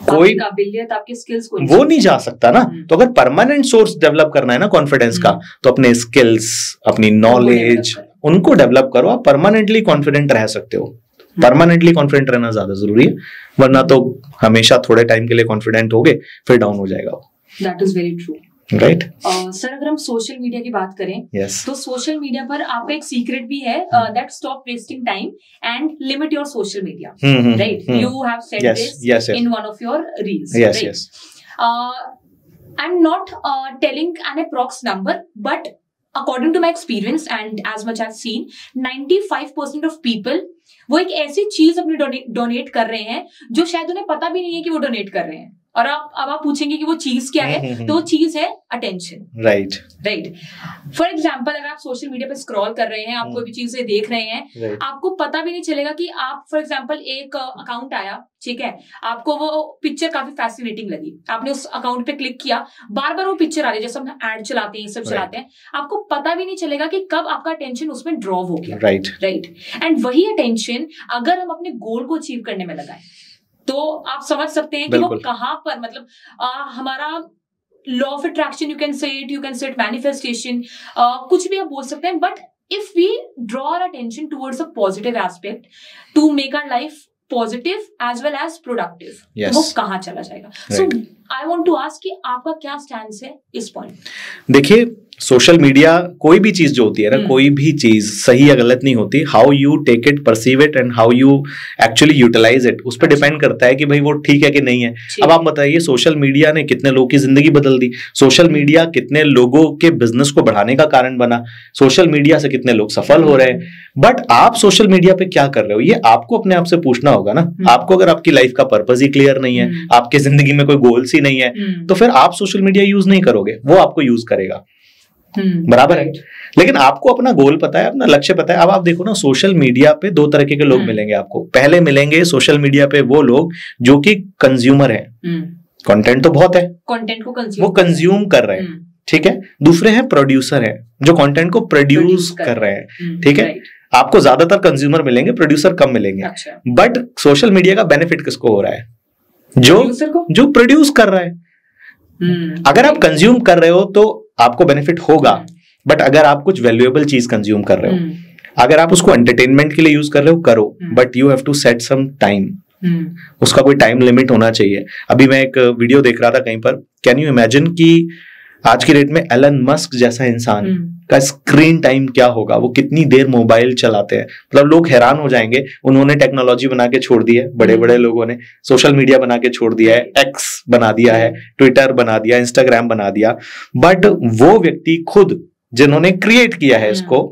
कोई काबिलियत, आपके स्किल्स को वो नहीं जा सकता ना। तो अगर परमानेंट सोर्स डेवलप करना है ना कॉन्फिडेंस का, तो अपने स्किल्स, अपनी नॉलेज, उनको डेवलप करो। आप परमानेंटली कॉन्फिडेंट रह सकते हो। परमानेंटली कॉन्फिडेंट रहना ज्यादा जरूरी है, वरना तो हमेशा थोड़े टाइम के लिए कॉन्फिडेंट होगे, फिर डाउन हो जाएगा वो। That is very true, right. Sir अगर हम सोशल मीडिया की बात करें, तो सोशल मीडिया पर आपका एक सीक्रेट भी है, that stop wasting time and limit your social media, right? You have said this in one of your reels, right? I am not telling N approx number, but according to my experience and as much I've seen, 95% of people वो एक ऐसी चीज अपनी डोनेट कर रहे हैं जो शायद उन्हें पता भी नहीं है कि वो डोनेट कर रहे हैं। और अब आप पूछेंगे कि वो चीज क्या है, तो वो चीज है अटेंशन, राइट। फॉर एग्जाम्पल, अगर आप सोशल मीडिया पे स्क्रॉल कर रहे हैं, आप कोई भी चीजें देख रहे हैं, आपको पता भी नहीं चलेगा कि आप, फॉर एग्जाम्पल, एक अकाउंट आया, ठीक है, आपको वो पिक्चर काफी फैसिनेटिंग लगी, आपने उस अकाउंट पे क्लिक किया, बार बार वो पिक्चर आ रही है, जैसे हम एड चलाते हैं, सब चलाते हैं, आपको पता भी नहीं चलेगा कि कब आपका अटेंशन उसमें ड्रॉ हो गया, राइट। एंड वही अटेंशन अगर हम अपने गोल को अचीव करने में लगाएं, तो आप समझ सकते हैं कि वो कहां पर, मतलब हमारा law of attraction, you can say it manifestation, कुछ भी आप बोल सकते हैं, but if we draw our attention towards a positive aspect to make our life positive as well as productive, वो कहां चला जाएगा? So I want to ask कि आपका क्या स्टैंड है इस पॉइंट? देखिए, सोशल मीडिया, कोई भी चीज जो होती है ना, कोई भी चीज सही या गलत नहीं होती। How you take it, perceive it and how you actually utilise it, उस पर डिपेंड करता है कि भाई वो ठीक है कि नहीं है। अब आप बताइए, सोशल मीडिया ने कितने लोगों की जिंदगी बदल दी, सोशल मीडिया कितने लोगों के बिजनेस को बढ़ाने का कारण बना, सोशल मीडिया से कितने लोग सफल हो रहे हैं। बट आप सोशल मीडिया पे क्या कर रहे हो, ये आपको अपने आप से पूछना होगा ना। आपको अगर आपकी लाइफ का पर्पस ही क्लियर नहीं है, आपके जिंदगी में कोई गोल्स ही नहीं है, तो फिर आप सोशल मीडिया यूज नहीं करोगे, वो आपको यूज करेगा, बराबर है। लेकिन आपको अपना गोल पता है, अपना लक्ष्य पता है। अब आप देखो ना, सोशल मीडिया पे दो तरह के लोग मिलेंगे आपको। पहले मिलेंगे सोशल मीडिया पे वो लोग जो कि कंज्यूमर हैं, कंटेंट तो बहुत है, कंटेंट को वो कंज्यूम कर रहे हैं, ठीक है। दूसरे हैं प्रोड्यूसर हैं, जो कंटेंट को प्रोड्यूस कर रहे हैं, ठीक है। आपको ज्यादातर कंज्यूमर मिलेंगे, प्रोड्यूसर कम मिलेंगे। बट सोशल मीडिया का बेनिफिट किसको हो रहा है? जो प्रोड्यूस कर रहा है। अगर आप कंज्यूम कर रहे हो तो आपको बेनिफिट होगा, बट अगर आप कुछ वैल्यूएबल चीज कंज्यूम कर रहे हो, अगर आप उसको एंटरटेनमेंट के लिए यूज कर रहे हो, करो, but you have to set some time. उसका कोई टाइम लिमिट होना चाहिए। अभी मैं एक वीडियो देख रहा था कहीं पर, कैन यू इमेजिन कि आज की डेट में एलन मस्क जैसा इंसान का स्क्रीन टाइम क्या होगा, वो कितनी देर मोबाइल चलाते हैं। मतलब लोग हैरान हो जाएंगे। उन्होंने टेक्नोलॉजी बना के छोड़ दी है, बड़े बड़े लोगों ने सोशल मीडिया बना के छोड़ दिया है, एक्स बना दिया है, ट्विटर बना दिया, इंस्टाग्राम बना दिया, बट वो व्यक्ति खुद जिन्होंने क्रिएट किया है इसको,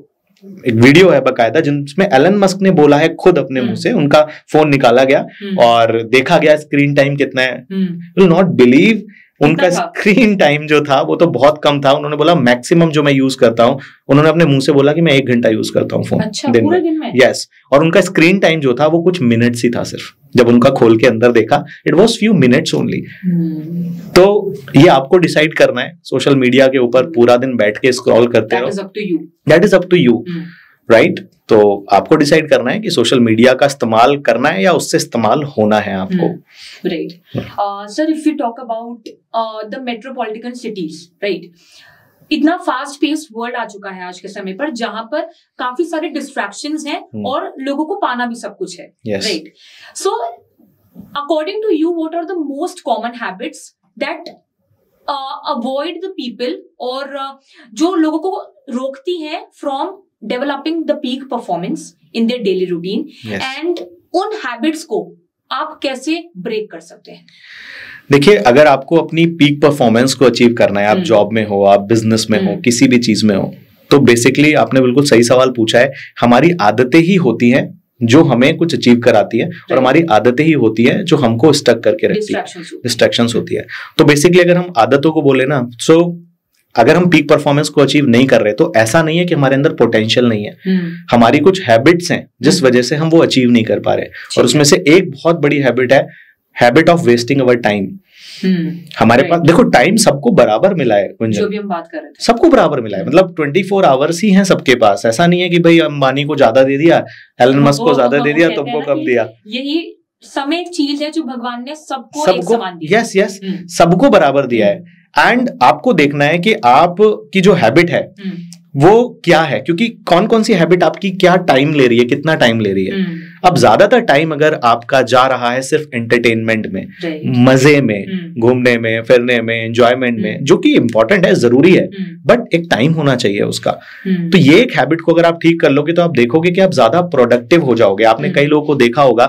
एक वीडियो है बकायदा जिसमें एलन मस्क ने बोला है खुद अपने मुंह से, उनका फोन निकाला गया और देखा गया स्क्रीन टाइम कितना है। विल नॉट बिलीव उनका स्क्रीन टाइम जो था वो तो बहुत कम था। उन्होंने बोला मैक्सिमम जो मैं यूज करता हूँ, उन्होंने अपने मुंह से बोला कि मैं 1 घंटा यूज करता हूँ फोन। अच्छा, पूरे दिन में? यस। और उनका स्क्रीन टाइम जो था वो कुछ मिनट्स ही था सिर्फ। जब उनका खोल के अंदर देखा, it was few minutes only. तो ये आपको डिसाइड करना है। सोशल मीडिया के ऊपर पूरा दिन बैठ के स्क्रॉल करते रहो, that is up to you, right? तो आपको डिसाइड करना है कि सोशल मीडिया का इस्तेमाल करना है या उससे इस्तेमाल होना है आपको। Right sir, if you talk about the metropolitan cities, right, इतना फास्ट पेस्ड वर्ल्ड आ चुका है आज के समय पर, जहां पर काफी सारे डिस्ट्रैक्शंस हैं और लोगों को पाना भी सब कुछ है, right? So according to you, what are the most common habits that avoid the people, और जो लोगों को रोकती है from developing the peak performance in their daily routine, and उन हैबिट्स को आप कैसे ब्रेक कर सकते हैं? देखिए, अगर आपको अपनी पीक परफॉर्मेंस को अचीव करना है, आप जॉब में हो, आप बिजनेस में हो, किसी भी चीज में हो, तो बेसिकली आपने बिल्कुल सही सवाल पूछा है। हमारी आदतें ही होती हैं जो हमें कुछ अचीव कराती है, और हमारी आदतें ही होती है जो हमको स्टक करके रखती है, डिस्ट्रैक्शंस होती है। तो बेसिकली अगर हम आदतों को बोले ना, सो अगर हम पीक परफॉर्मेंस को अचीव नहीं कर रहे तो ऐसा नहीं है कि हमारे अंदर पोटेंशियल नहीं है। हमारी कुछ हैबिट्स हैं जिस वजह से हम वो अचीव नहीं कर पा रहे, और उसमें से एक बहुत बड़ी हैबिट है habit of wasting our time. हमारे पास देखो, टाइम सबको बराबर मिला है, जो भी हम बात कर रहे थे, सबको बराबर मिला है। मतलब 24 आवर्स ही हैं सबके पास। ऐसा नहीं है कि भाई अंबानी को ज्यादा दे दिया, एलन मस्क को ज्यादा दे दिया, तुमको कम दिया। यही समय एक चीज है जो भगवान ने सबको एक समान दिया। यस, सबको बराबर दिया है। एंड आपको देखना है कि आप की जो हैबिट है वो क्या है, क्योंकि कौन कौन सी हैबिट आपकी क्या टाइम ले रही है, कितना टाइम ले रही है। अब ज्यादातर टाइम अगर आपका जा रहा है सिर्फ एंटरटेनमेंट में, मजे में, घूमने में, फिरने में, एंजॉयमेंट में, जो कि इंपॉर्टेंट है, जरूरी है, बट एक टाइम होना चाहिए उसका। तो ये एक हैबिट को अगर आप ठीक कर लोगे तो आप देखोगे कि आप ज्यादा प्रोडक्टिव हो जाओगे। आपने कई लोगों को देखा होगा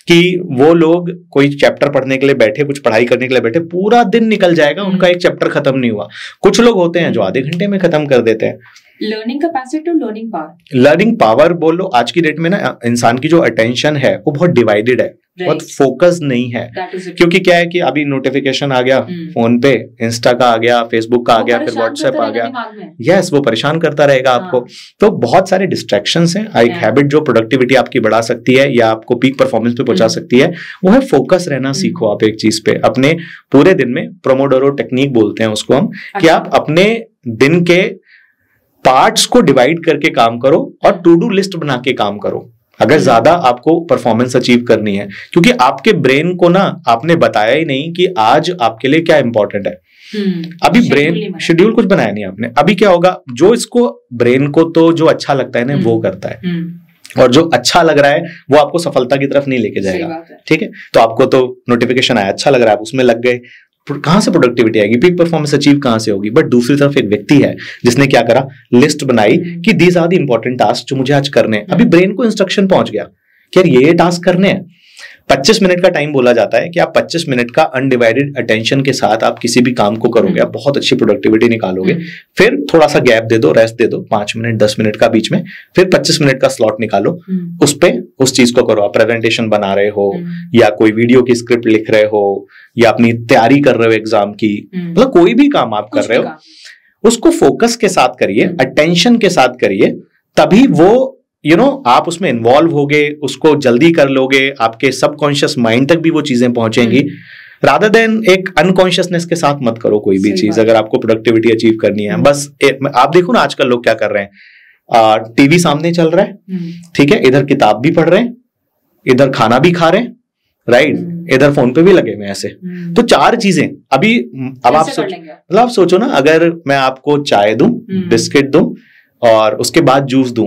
कि वो लोग कोई चैप्टर पढ़ने के लिए बैठे, कुछ पढ़ाई करने के लिए बैठे, पूरा दिन निकल जाएगा, उनका एक चैप्टर खत्म नहीं हुआ। कुछ लोग होते हैं जो आधे घंटे में खत्म कर देते हैं। Learning capacity, learning power, learning power बोलो, आज की डेट में ना इंसान की जो अटेंशन है वो बहुत डिवाइडेड है, बहुत फोकस नहीं है। क्योंकि क्या है कि अभी नोटिफिकेशन आ गया फोन पे, इंस्टा का आ गया, फेसबुक का आ गया, फिर व्हाट्सएप आ गया। यस, वो परेशान करता रहेगा आपको। तो बहुत सारे डिस्ट्रैक्शंस हैं। एक हैबिट जो प्रोडक्टिविटी आपकी बढ़ा सकती है या आपको पीक परफॉर्मेंस पे पहुंचा सकती है, वो है फोकस रहना सीखो आप एक चीज पे। अपने पूरे दिन में प्रोमोडोरो टेक्निक बोलते हैं उसको हम, कि आप अपने दिन के पार्ट्स को डिवाइड करके काम करो और टू डू लिस्ट बना के काम करो, अगर ज्यादा आपको परफॉर्मेंस अचीव करनी है। क्योंकि आपके ब्रेन को ना आपने बताया ही नहीं कि आज आपके लिए क्या इंपॉर्टेंट है। अभी ब्रेन शेड्यूल कुछ बनाया नहीं आपने। अभी क्या होगा, जो इसको ब्रेन को तो जो अच्छा लगता है ना वो करता है, और जो अच्छा लग रहा है वो आपको सफलता की तरफ नहीं लेके जाएगा। ठीक है, तो आपको तो नोटिफिकेशन आया, अच्छा लग रहा है, आप उसमें लग गए, कहां से प्रोडक्टिविटी आएगी, पीक परफॉर्मेंस अचीव कहां से होगी। बट दूसरी तरफ एक व्यक्ति है जिसने क्या करा, लिस्ट बनाई कि these are the important task जो मुझे आज करने हैं। अभी ब्रेन को इंस्ट्रक्शन पहुंच गया कि यार ये टास्क करने हैं। 25 मिनट का टाइम बोला जाता है कि आप 25 मिनट का अनडिवाइडेड अटेंशन के साथ आप किसी भी काम को करोगे, आप बहुत अच्छी प्रोडक्टिविटी निकालोगे। फिर थोड़ा सा गैप दे दो, रेस्ट दे दो, 5 मिनट 10 मिनट का बीच में, फिर 25 मिनट का स्लॉट निकालो, उस पे उस चीज को करो। आप प्रेजेंटेशन बना रहे हो या कोई वीडियो की स्क्रिप्ट लिख रहे हो या अपनी तैयारी कर रहे हो एग्जाम की, मतलब कोई भी काम आप कर रहे हो, उसको फोकस के साथ करिए, अटेंशन के साथ करिए, तभी वो आप उसमें इन्वॉल्व होगे, उसको जल्दी कर लोगे, आपके सबकॉन्शियस माइंड तक भी वो चीजें पहुंचेंगी। रादर देन एक अनकॉन्शियसनेस के साथ मत करो कोई भी चीज, अगर आपको प्रोडक्टिविटी अचीव करनी है। बस आप देखो ना आजकल लोग क्या कर रहे हैं, टीवी सामने चल रहा है, ठीक है, इधर किताब भी पढ़ रहे हैं, इधर खाना भी खा रहे हैं, राइट, इधर फोन पे भी लगे हुए ऐसे। तो 4 चीजें अभी। अब आप सोचो ना, अगर मैं आपको चाय दूं, बिस्किट दूं और उसके बाद जूस दूं,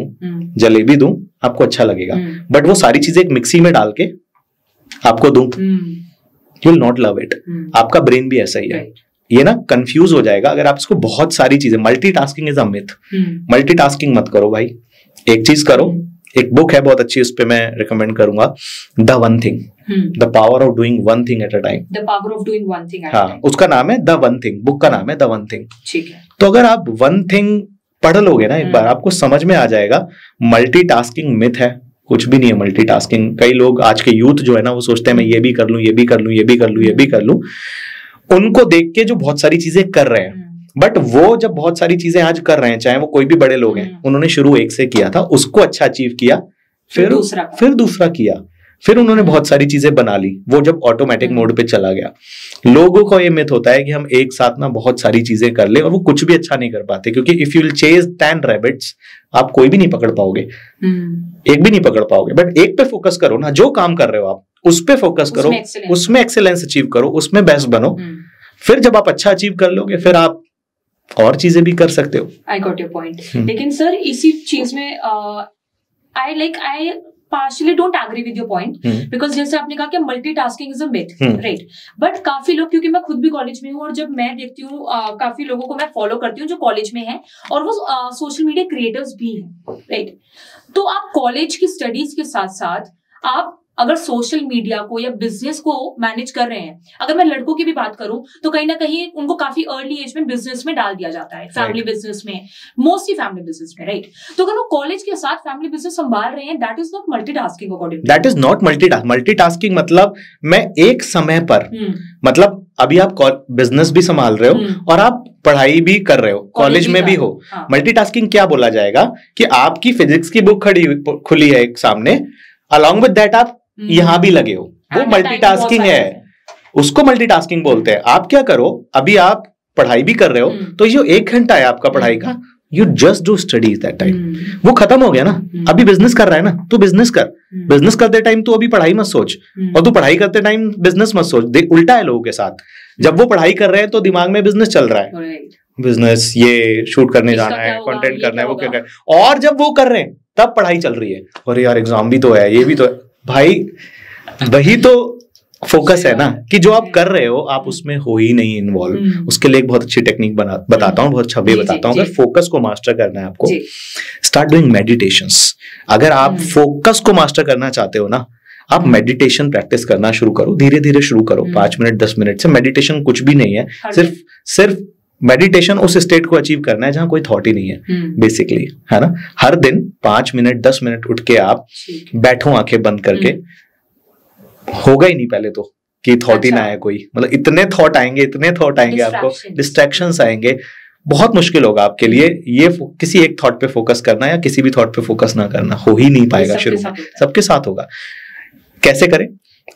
जलेबी दूं, आपको अच्छा लगेगा। बट वो सारी चीजें एक मिक्सी में डाल के आपको दूं, you will not love it. आपका ब्रेन भी ऐसा ही है, ये ना कंफ्यूज हो जाएगा अगर आप इसको बहुत सारी चीजें। Multitasking is a myth. Multitasking मत करो भाई, एक चीज करो। एक बुक है बहुत अच्छी, उस पे मैं रिकमेंड करूंगा, the one thing, the power of doing one thing at a time. The power of doing one thing. हाँ, उसका नाम है द वन थिंग, बुक का नाम है द वन थिंग। ठीक है, तो अगर आप वन थिंग पढ़ लोगे ना एक बार, आपको समझ में आ जाएगा मल्टीटास्किंग मिथ है, कुछ भी नहीं है मल्टीटास्किंग। कई लोग आज के यूथ जो है ना वो सोचते हैं मैं ये भी कर लूं, ये भी कर लूं, ये भी कर लूं, ये भी कर लूं। उनको देख के जो बहुत सारी चीजें कर रहे हैं, बट वो जब बहुत सारी चीजें आज कर रहे हैं, चाहे वो कोई भी बड़े लोग हैं, उन्होंने शुरू एक से किया था, उसको अच्छा अचीव किया, फिर दूसरा किया, फिर उन्होंने बहुत सारी चीजें बना ली, वो जब ऑटोमेटिक मोड पे चला गया। लोगों को ये मिथ होता है कि हम एक साथ ना बहुत सारी चीजें कर ले, और वो कुछ भी अच्छा नहीं कर पाते, क्योंकि if you will chase 10 rabbits, आप कोई भी नहीं पकड़ पाओगे, एक भी नहीं पकड़ पाओगे। बट एक पे फोकस करो ना, जो काम कर रहे हो आप उस पे फोकस करो, उसमें एक्सेलेंस अचीव करो, उसमें बेस्ट बनो। फिर जब आप अच्छा अचीव कर लोगे, फिर आप और चीजें भी कर सकते हो। I got your point. लेकिन सर इसी चीज में आई partially don't agree with your point, because जैसे आपने कहा कि multitasking is a myth, right? But काफी लोग, क्योंकि मैं खुद भी कॉलेज में हूँ और जब मैं देखती हूँ काफी लोगों को मैं फॉलो करती हूँ जो कॉलेज में हैं और वो सोशल मीडिया क्रिएटर्स भी हैं, राइट? तो आप कॉलेज की स्टडीज के साथ साथ आप अगर सोशल मीडिया को या बिजनेस को मैनेज कर रहे हैं, अगर मैं लड़कों की भी बात करूं तो कहीं ना कहीं उनको काफी अर्ली एज में बिजनेस में डाल दिया जाता है, फैमिली बिजनेस में, मोस्टली फैमिली बिजनेस में, राइट? तो अगर वो कॉलेज के साथ फैमिली बिजनेस संभाल रहे हैं, that is not multitasking according. That is not multitasking. मतलब मैं एक समय पर, मतलब अभी आप बिजनेस भी संभाल रहे हो और आप पढ़ाई भी कर रहे हो, कॉलेज में भी हो। मल्टीटास्किंग क्या बोला जाएगा कि आपकी फिजिक्स की बुक खुली है एक सामने, अलॉन्ग विद दैट आप यहां भी लगे हो, वो मल्टीटास्किंग है, उसको मल्टीटास्किंग बोलते हैं। आप क्या करो, अभी आप पढ़ाई भी कर रहे हो, तो ये 1 घंटा है आपका पढ़ाई का, you just do studies that time, वो खत्म हो गया ना। अभी बिजनेस कर रहा है ना, तू बिजनेस कर, बिजनेस करते टाइम तू अभी पढ़ाई मत सोच, और तू पढ़ाई करते टाइम बिजनेस मत सोच। उल्टा है लोगों के साथ, जब वो पढ़ाई कर रहे हैं तो दिमाग में बिजनेस चल रहा है, बिजनेस, ये शूट करने जाना है, कंटेंट करना है, वो क्या कर, और जब वो कर रहे हैं तब पढ़ाई चल रही है, अरे यार एग्जाम भी तो है, ये भी तो है। भाई वही तो फोकस है ना, कि जो आप कर रहे हो आप उसमें हो ही नहीं इन्वॉल्व। उसके लिए एक बहुत अच्छी टेक्निक बताता हूँ, बहुत छवि बताता हूँ। अगर फोकस को मास्टर करना है आपको, स्टार्ट डूइंग मेडिटेशंस। अगर आप फोकस को मास्टर करना चाहते हो ना, आप मेडिटेशन प्रैक्टिस करना शुरू करो, धीरे धीरे शुरू करो, 5 मिनट 10 मिनट से। मेडिटेशन कुछ भी नहीं है, सिर्फ मेडिटेशन उस स्टेट को अचीव करना है जहां कोई थॉट ही नहीं है, बेसिकली, है ना। हर दिन 5 मिनट 10 मिनट उठ के आप बैठो आंखें बंद करके, होगा ही नहीं पहले तो कि थॉट ही ना आए कोई, मतलब इतने थॉट आएंगे आपको, डिस्ट्रैक्शंस आएंगे, बहुत मुश्किल होगा आपके लिए ये किसी एक थॉट पे फोकस करना या किसी भी थॉट पे फोकस ना करना, हो ही नहीं पाएगा शुरू में। सबके साथ होगा। कैसे करें?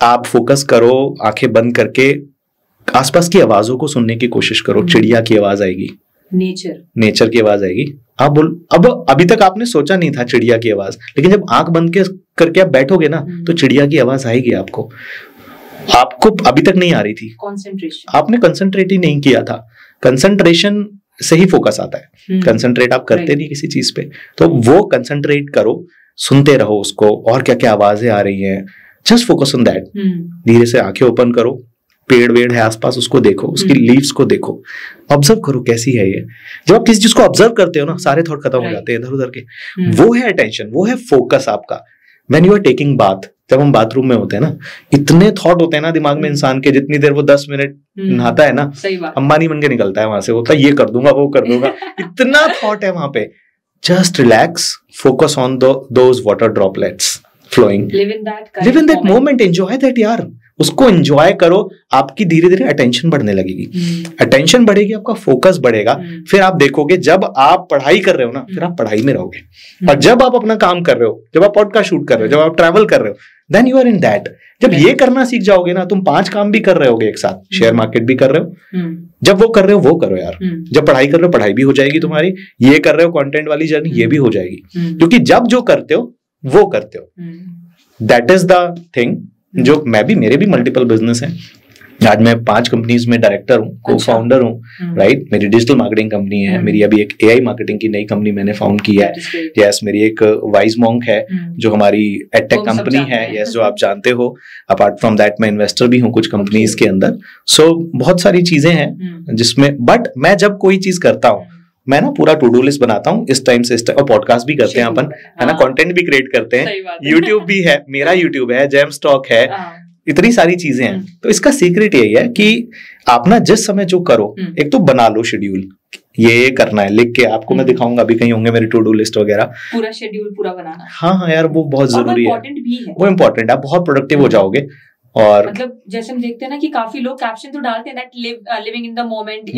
आप फोकस करो आंखें बंद करके, आसपास की आवाजों को सुनने की कोशिश करो। चिड़िया की आवाज आएगी, नेचर की आवाज आएगी। आप अब अभी तक आपने सोचा नहीं था चिड़िया की आवाज, लेकिन जब आंख बंद करके आप बैठोगे ना तो चिड़िया की आवाज आएगी आपको अभी तक नहीं आ रही थी। कंसंट्रेशन, आपने कंसंट्रेट ही नहीं किया था। कंसंट्रेशन से ही फोकस आता है। कंसंट्रेट आप करते नहीं किसी चीज पे, तो वो कंसंट्रेट करो, सुनते रहो उसको, और क्या क्या आवाजें आ रही हैं, जस्ट फोकस ऑन दैट। धीरे से आंखें ओपन करो, पेड़ वेड़ है आसपास उसको देखो, उसकी लीव्स को देखो, ऑब्जर्व करो कैसी है ये। जब आप किसी चीज को ऑब्जर्व करते हो ना, सारे थॉट खत्म हो जाते हैं इधर उधर के। वो है अटेंशन, वो है फोकस आपका। When you are taking bath, जब हम बाथरूम में होते हैं ना, इतने थॉट होते हैं ना दिमाग में इंसान के, जितनी देर वो 10 मिनट नहाता है ना, अंबानी बन के निकलता है वहां से, होता है ये कर दूंगा वो कर दूंगा, इतना थॉट है वहां पे। Just relax, focus on those water droplets flowing, live in that moment, enjoy that यार, उसको एंजॉय करो। आपकी धीरे धीरे अटेंशन बढ़ने लगेगी, अटेंशन बढ़ेगी, आपका फोकस बढ़ेगा। फिर आप देखोगे जब आप पढ़ाई कर रहे हो ना, फिर आप पढ़ाई में रहोगे, और जब आप अपना काम कर रहे हो, जब आप पॉडकास्ट शूट कर रहे हो, जब आप ट्रैवल कर रहे हो, then you are in that. जब ये करना सीख जाओगे ना, तुम 5 काम भी कर रहे होगे एक साथ, शेयर मार्केट भी कर रहे हो, जब वो कर रहे हो वो करो यार। जब पढ़ाई कर रहे हो पढ़ाई भी हो जाएगी तुम्हारी, ये कर रहे हो कंटेंट वाली जर्नी, ये भी हो जाएगी, क्योंकि जब जो करते हो वो करते हो। That is the thing. जो मेरे भी मल्टीपल बिजनेस हैं। आज मैं 5 कंपनीज में डायरेक्टर हूँ, को फाउंडर हूँ, राइट। मेरी डिजिटल मार्केटिंग कंपनी है, मेरी अभी एक एआई मार्केटिंग की नई कंपनी मैंने फाउंड की है। यस, मेरी एक वाइज मॉन्क है जो हमारी एडटेक कंपनी है, यस, जो आप जानते हो। अपार्ट फ्रॉम दैट मैं इन्वेस्टर भी हूँ कुछ कंपनीज के अंदर। सो बहुत सारी चीजें हैं जिसमें, बट मैं जब कोई चीज करता हूँ, मैं ना पूरा टू डू लिस्ट बनाता हूँ इस टाइम से इस टाइम, और पॉडकास्ट भी करते हैं अपन, है ना, कंटेंट भी क्रिएट करते हैं, यूट्यूब भी है, मेरा यूट्यूब है, जेम स्टॉक है, इतनी सारी चीजें हैं। तो इसका सीक्रेट यही है कि आप ना जिस समय जो करो, एक तो बना लो शेड्यूल, ये करना है, लिख के आपको मैं दिखाऊंगा, अभी कहीं होंगे मेरे टू डू लिस्ट वगैरह, पूरा शेड्यूल पूरा बनाना। हाँ यार, वो बहुत जरूरी है, वो इम्पोर्टेंट है। आप बहुत प्रोडक्टिव हो जाओगे, और मतलब जैसे हम देखते हैं ना कि काफी लोग कैप्शन तो डालते हैं that living in the moment,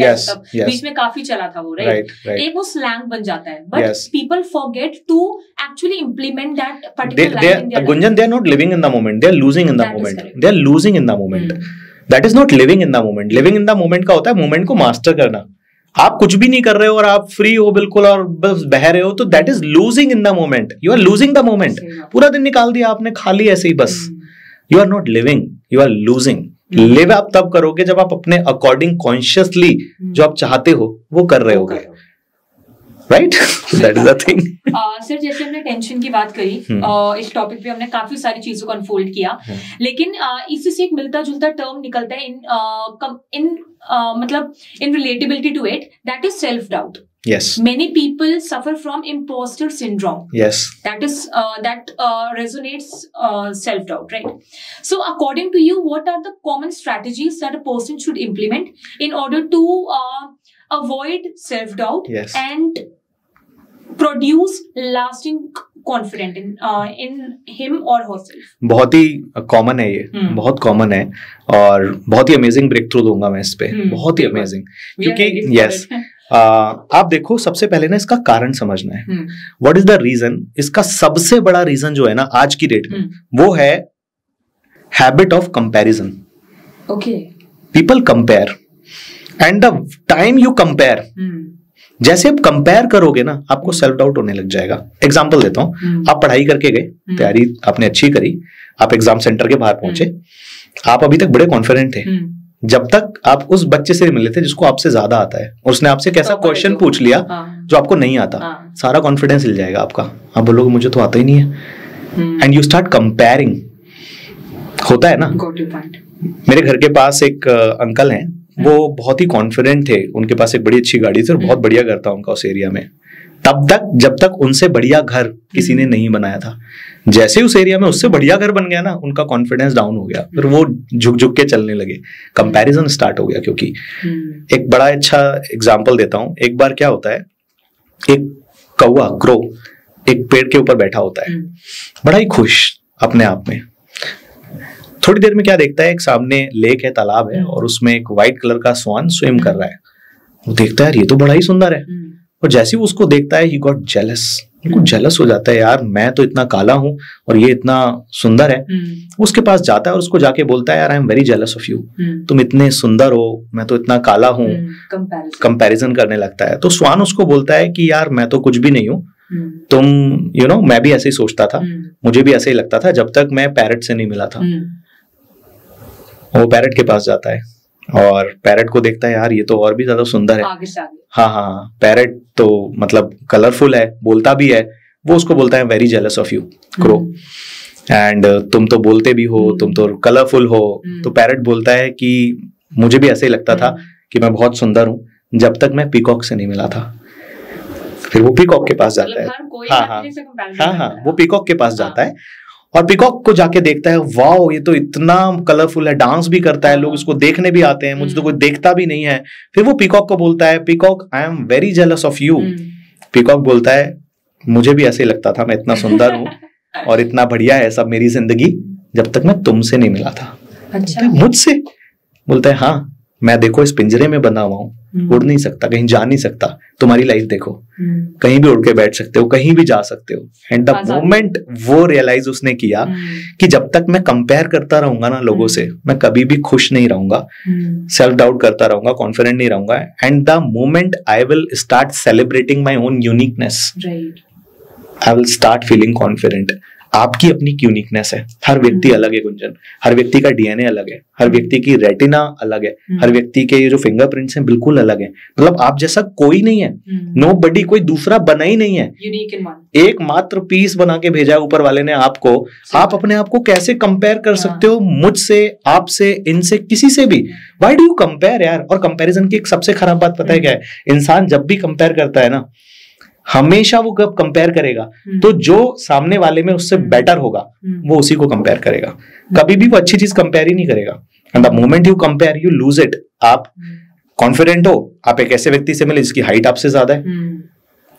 बीच में काफी चला था वो, राइट? एक वो स्लैंग बन जाता है, but people forget to actually implement that particular line in there. Gunjan, they are not living in the moment, they are losing in the moment, they are losing in the moment. That is not living in the moment. Living in the moment का होता है मोमेंट को मास्टर करना। आप कुछ भी नहीं कर रहे हो और आप फ्री हो बिल्कुल और बस बह रहे हो, तो that is losing in the moment. You are losing the moment. पूरा दिन निकाल दिया आपने खाली ऐसे ही बस। You are not living, you are losing. Live आप तब करोगे जब आप अपने अकॉर्डिंग कॉन्शियसली जो आप चाहते हो वो कर रहे होगे, right? That is the thing. Sir जैसे हमने टेंशन की बात करी, इस टॉपिक पे हमने काफी सारी चीजों को अनफोल्ड किया, लेकिन इसी से एक मिलता जुलता टर्म निकलता है मतलब in relatability to it, that is self doubt. Yes, many people suffer from imposter syndrome. Yes, that resonates self doubt, right? So according to you, what are the common strategies that a person should implement in order to avoid self doubt? Yes, and produce lasting confidence in him or herself? बहुत ही कॉमन है ये, बहुत कॉमन है और बहुत ही अमेजिंग ब्रेक थ्रू दूंगा मैं इस पे, बहुत ही अमेजिंग। क्योंकि यस, आप देखो, सबसे पहले ना इसका कारण समझना है। What is the reason? इसका सबसे बड़ा रीजन जो है ना आज की डेट में, वो है habit of comparison. Okay, people compare and the time you compare, जैसे आप कंपेयर करोगे ना आपको सेल्फ डाउट होने लग जाएगा। एग्जांपल देता हूं, आप पढ़ाई करके गए, तैयारी आपने अच्छी करी, आप एग्जाम सेंटर के बाहर पहुंचे, आप अभी तक बड़े कॉन्फिडेंट थे जब तक आप उस बच्चे से मिले थे जिसको आपसे ज्यादा आता है, और उसने आपसे कैसा क्वेश्चन पूछ लिया जो आपको नहीं आता, सारा कॉन्फिडेंस हिल जाएगा आपका। आप बोलोगे मुझे तो आता ही नहीं है, एंड यू स्टार्ट कंपेयरिंग। होता है ना। मेरे घर के पास एक अंकल हैं, वो बहुत ही कॉन्फिडेंट थे, उनके पास एक बड़ी अच्छी गाड़ी थी और बहुत बढ़िया घर था उनका उस एरिया में, तब तक जब तक उनसे बढ़िया घर किसी ने नहीं बनाया था। जैसे उस एरिया में उससे बढ़िया घर बन गया ना, उनका कॉन्फिडेंस डाउन हो गया, फिर वो झुक झुक के चलने लगे, कंपैरिजन स्टार्ट हो गया। क्योंकि एक बड़ा अच्छा एग्जांपल देता हूं, एक बार क्या होता है, एक कौवा, क्रो, एक पेड़ के ऊपर बैठा होता है, बड़ा ही खुश अपने आप में। थोड़ी देर में क्या देखता है, एक सामने लेक है, तालाब है, और उसमें एक व्हाइट कलर का स्वान स्विम कर रहा है। वो देखता है यार ये तो बड़ा ही सुंदर है, और जैसे ही उसको देखता है, ही गॉट जेलस, उनको जेलस हो जाता है, यार मैं तो इतना काला हूं और ये इतना सुंदर है। उसके पास जाता है और उसको जाके बोलता है, यार I am very jealous of you, तुम इतने सुंदर हो, मैं तो इतना काला हूं। कंपैरिजन करने लगता है। तो स्वान उसको बोलता है कि यार मैं तो कुछ भी नहीं हूं, तुम यू नो मैं भी ऐसे ही सोचता था, मुझे भी ऐसे ही लगता था जब तक मैं पैरट से नहीं मिला था। वो पैरट के पास जाता है और पैरट को देखता है, यार ये तो और भी ज्यादा सुंदर है। हाँ, पैरट तो मतलब कलरफुल है, बोलता भी है। वो उसको बोलता है very jealous of you crow, and तुम तो बोलते भी हो, तुम तो कलरफुल हो। तो पैरट बोलता है कि मुझे भी ऐसे ही लगता था कि मैं बहुत सुंदर हूँ जब तक मैं पीकॉक से नहीं मिला था। फिर वो पीकॉक के पास जाता है। हाँ, वो पीकॉक के पास जाता है और पीकॉक को जाके देखता है, वाओ ये तो इतना कलरफुल है, डांस भी करता है, लोग इसको देखने भी आते हैं, मुझे तो कोई देखता भी नहीं है। फिर वो पीकॉक को बोलता है, peacock I am very jealous of you. Peacock बोलता है, मुझे भी ऐसे ही लगता था, मैं इतना सुंदर हूँ और इतना बढ़िया है सब मेरी जिंदगी जब तक मैं तुमसे नहीं मिला था। अच्छा। मुझसे? बोलता है हाँ, मैं देखो इस पिंजरे में बना हुआ हूँ, उड़ नहीं सकता, कहीं जा नहीं सकता। तुम्हारी लाइफ देखो, कहीं भी उड़ के बैठ सकते हो, कहीं भी जा सकते हो। एंड द मोमेंट वो रियलाइज उसने किया कि जब तक मैं कंपेयर करता रहूंगा ना लोगों से, मैं कभी भी खुश नहीं रहूंगा, सेल्फ डाउट करता रहूंगा, कॉन्फिडेंट नहीं रहूंगा। And the moment I will start celebrating my own uniqueness, I will start feeling confident. आपकी अपनी यूनिकनेस है, हर व्यक्ति अलग है गुंजन, हर व्यक्ति का डीएनए अलग है, हर व्यक्ति की रेटिना अलग है, हर व्यक्ति के ये जो फिंगरप्रिंट्स हैं बिल्कुल अलग है। मतलब आप जैसा कोई नहीं है, नोबडी, कोई दूसरा बना ही नहीं है, यूनिक इन वन, एकमात्र पीस बना के भेजा है ऊपर वाले ने आपको। आप अपने आप को कैसे कंपेयर कर सकते हो मुझसे, आपसे, इनसे, किसी से भी? व्हाई डू यू कंपेयर यार? और कंपैरिजन की एक सबसे खराब बात पता है क्या है? इंसान जब भी कंपेयर करता है ना, हमेशा वो कब कंपेयर करेगा, तो जो सामने वाले में उससे बेटर होगा वो उसी को कंपेयर करेगा। कभी भी वो अच्छी चीज कंपेयर ही नहीं करेगा। And the moment you compare you lose it. आप कॉन्फिडेंट हो, आप एक ऐसे व्यक्ति से मिले जिसकी हाइट आपसे ज्यादा है,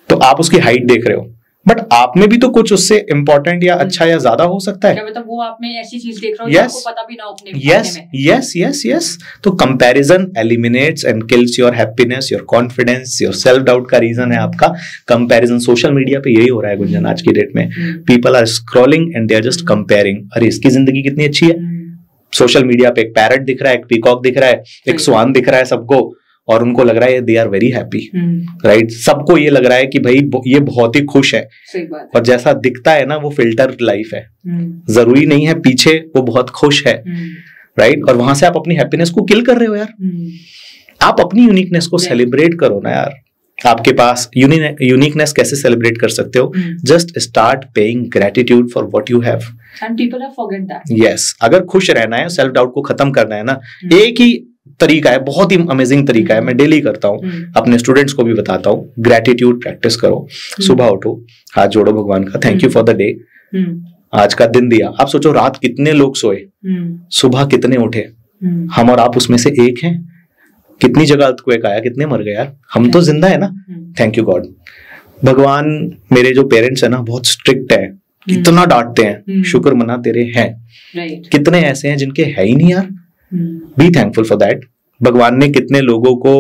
तो आप उसकी हाइट देख रहे हो, बट आप में भी तो कुछ उससे इंपॉर्टेंट या अच्छा या ज्यादा हो सकता है। क्या मतलब वो आप में ऐसी चीज देख रहा हो जो आपको पता भी ना हो अपने यस यस यस यस। तो comparison eliminates and kills your happiness, your confidence, your self doubt का रीजन है आपका कंपैरिजन। सोशल मीडिया पे यही हो रहा है गुंजन आज की डेट में। People are scrolling and they are just comparing. अरे इसकी जिंदगी कितनी अच्छी है। सोशल मीडिया पे एक पैरट दिख रहा है, एक पीकॉक दिख रहा है, एक स्वान दिख रहा है सबको, और उनको लग रहा है they are very happy, right. सबको ये लग रहा है कि भाई ये बहुत ही खुश है, और जैसा दिखता है ना वो फिल्टर लाइफ है। जरूरी नहीं है पीछे वो बहुत खुश है, राइट। और वहां से आप अपनी हैप्पीनेस को किल कर रहे हो यार। आप अपनी यूनिकनेस को सेलिब्रेट करो ना यार। आपके पास यूनिकनेस कैसे सेलिब्रेट कर सकते हो? Just start paying gratitude for what you have and people have forgot that. Yes, अगर खुश रहना है, सेल्फ डाउट को खत्म करना है ना, एक ही तरीका है, बहुत ही अमेजिंग तरीका है, मैं डेली करता हूँ, अपने स्टूडेंट्स को भी बताता हूँ। ग्रेटिट्यूड प्रैक्टिस करो। सुबह उठो, हाथ जोड़ो भगवान का, thank you for the day, आज का दिन दिया। आप सोचो रात कितने लोग सोए, सुबह कितने उठे, हम और आप उसमें से एक हैं। कितनी जगह अर्थक्वेक आया, कितने मर गए यार, हम तो जिंदा है ना। Thank you God. भगवान, मेरे जो पेरेंट्स है ना बहुत स्ट्रिक्ट है, कितना डांटते हैं, शुक्र मना तेरे हैं। कितने ऐसे हैं जिनके है ही नहीं यार, बी थैंकफुल फॉर दैट। भगवान ने कितने लोगों को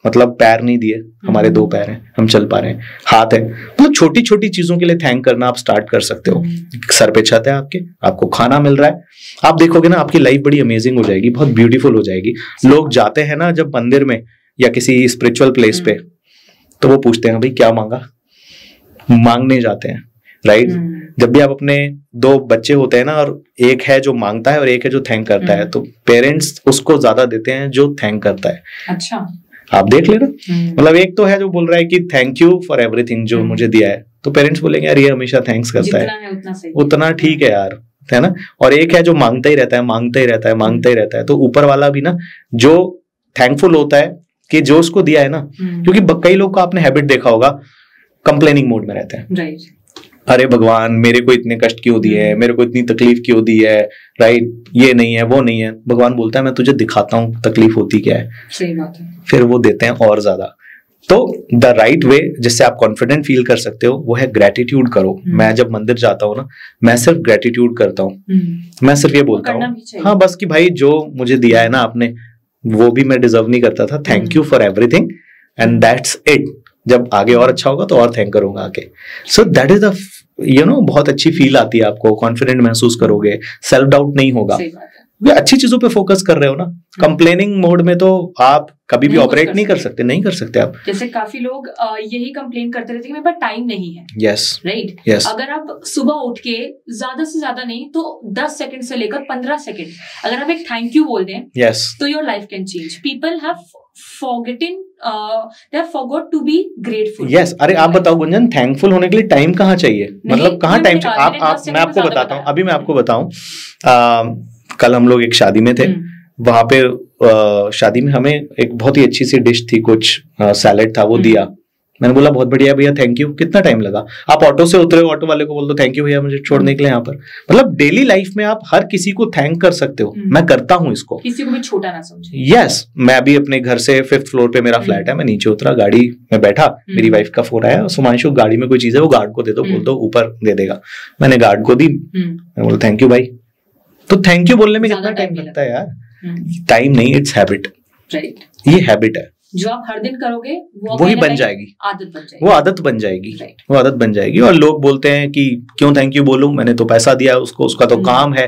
मतलब पैर नहीं दिए, हमारे 2 पैर हैं, हम चल पा रहे हैं, हाथ है। मतलब छोटी छोटी चीजों के लिए थैंक करना आप स्टार्ट कर सकते हो। सर पे छत है आपके, आपको खाना मिल रहा है, आप देखोगे ना आपकी लाइफ बड़ी अमेजिंग हो जाएगी, बहुत ब्यूटीफुल हो जाएगी। लोग जाते हैं ना जब मंदिर में या किसी स्पिरिचुअल प्लेस पे, तो वो पूछते हैं भाई क्या मांगा, मांगने जाते हैं, राइट। जब भी आप अपने 2 बच्चे होते हैं ना, और एक है जो मांगता है और एक है जो थैंक करता है, तो पेरेंट्स उसको ज्यादा देते हैं जो थैंक करता है। अच्छा, आप देख लेना। मतलब एक तो है जो बोल रहा है कि थैंक यू फॉर एवरीथिंग जो मुझे दिया है, तो पेरेंट्स बोलेंगे यार ये हमेशा थैंक्स करता है, उतना ठीक है यार, है ना। और एक है जो मांगता ही रहता है, मांगता ही रहता है, मांगता ही रहता है। तो ऊपर वाला भी ना जो थैंकफुल होता है कि जो उसको दिया है ना, क्योंकि कई लोग का आपने हैबिट देखा होगा, कंप्लेनिंग मोड में रहते हैं। राइट, अरे भगवान मेरे को इतने कष्ट क्यों दिए है, मेरे को इतनी तकलीफ क्यों दी है, राइट, ये नहीं है वो नहीं है। भगवान बोलता है मैं तुझे दिखाता हूँ तकलीफ होती क्या है। सही बात है। फिर वो देते हैं और ज्यादा। तो द राइट वे जिससे आप कॉन्फिडेंट फील कर सकते हो वो है ग्रेटिट्यूड करो। मैं जब मंदिर जाता हूँ ना, मैं सिर्फ ग्रेटिट्यूड करता हूँ। मैं सिर्फ ये बोलता हूँ हाँ बस कि भाई जो मुझे दिया है ना आपने, वो भी मैं डिजर्व नहीं करता था, thank you for everything and that's it. जब आगे और अच्छा होगा तो और थैंक करूंगा आगे। सो दैट इज द बहुत अच्छी फील आती है आपको, कॉन्फिडेंट महसूस करोगे, सेल्फ डाउट नहीं होगा। अच्छी चीजों पे फोकस कर रहे हो ना। कंप्लेनिंग मोड में तो आप कभी भी ऑपरेट नहीं कर सकते, नहीं कर सकते आप। जैसे काफी लोग यही कंप्लेन करते रहते हैं कि मेरे पास टाइम नहीं है। Yes, right. यस, अगर आप सुबह उठ के ज्यादा से ज्यादा नहीं तो 10 सेकंड से लेकर 15 सेकंड अगर आप एक थैंक यू बोल दें, यस, तो your life can change. People have forgotten, they have forgot to be grateful. Yes, अरे आप बताओ गुंजन, थैंकफुल होने के लिए टाइम कहाँ चाहिए? मतलब कहाँ टाइम चाहिए? आप मैं आपको बताता हूँ, अभी मैं आपको बताऊं, कल हम लोग एक शादी में थे, वहां पे शादी में हमें एक बहुत ही अच्छी सी डिश थी, कुछ सैलेड था, वो दिया। मैंने बोला बहुत बढ़िया भैया, थैंक यू। कितना टाइम लगा? आप ऑटो से उतरे, ऑटो वाले को बोल दो थैंक यू भैया मुझे छोड़ने के लिए यहाँ पर। मतलब डेली लाइफ में आप हर किसी को थैंक कर सकते हो। मैं करता हूँ इसको, किसी को भी छोटा ना समझे। यस, मैं अभी अपने घर से 5th फ्लोर पे मेरा फ्लैट है, मैं नीचे उतरा, गाड़ी में बैठा, मेरी वाइफ का फोन आया, सुमांशु गाड़ी में कोई चीज है वो गार्ड को दे दो, बोल दो ऊपर दे देगा। मैंने गार्ड को दी, मैं बोला थैंक यू भाई। तो थैंक यू बोलने में कितना टाइम लगता है यार? टाइम नहीं, इट्स हैबिट। ये हैबिट है जो आप हर दिन करोगे वही बन जाएगी, आदत बन जाएगी, वो आदत बन जाएगी, वो आदत बन जाएगी। और लोग बोलते हैं कि क्यों थैंक यू बोलूं, मैंने तो पैसा दिया उसको, उसका तो काम है।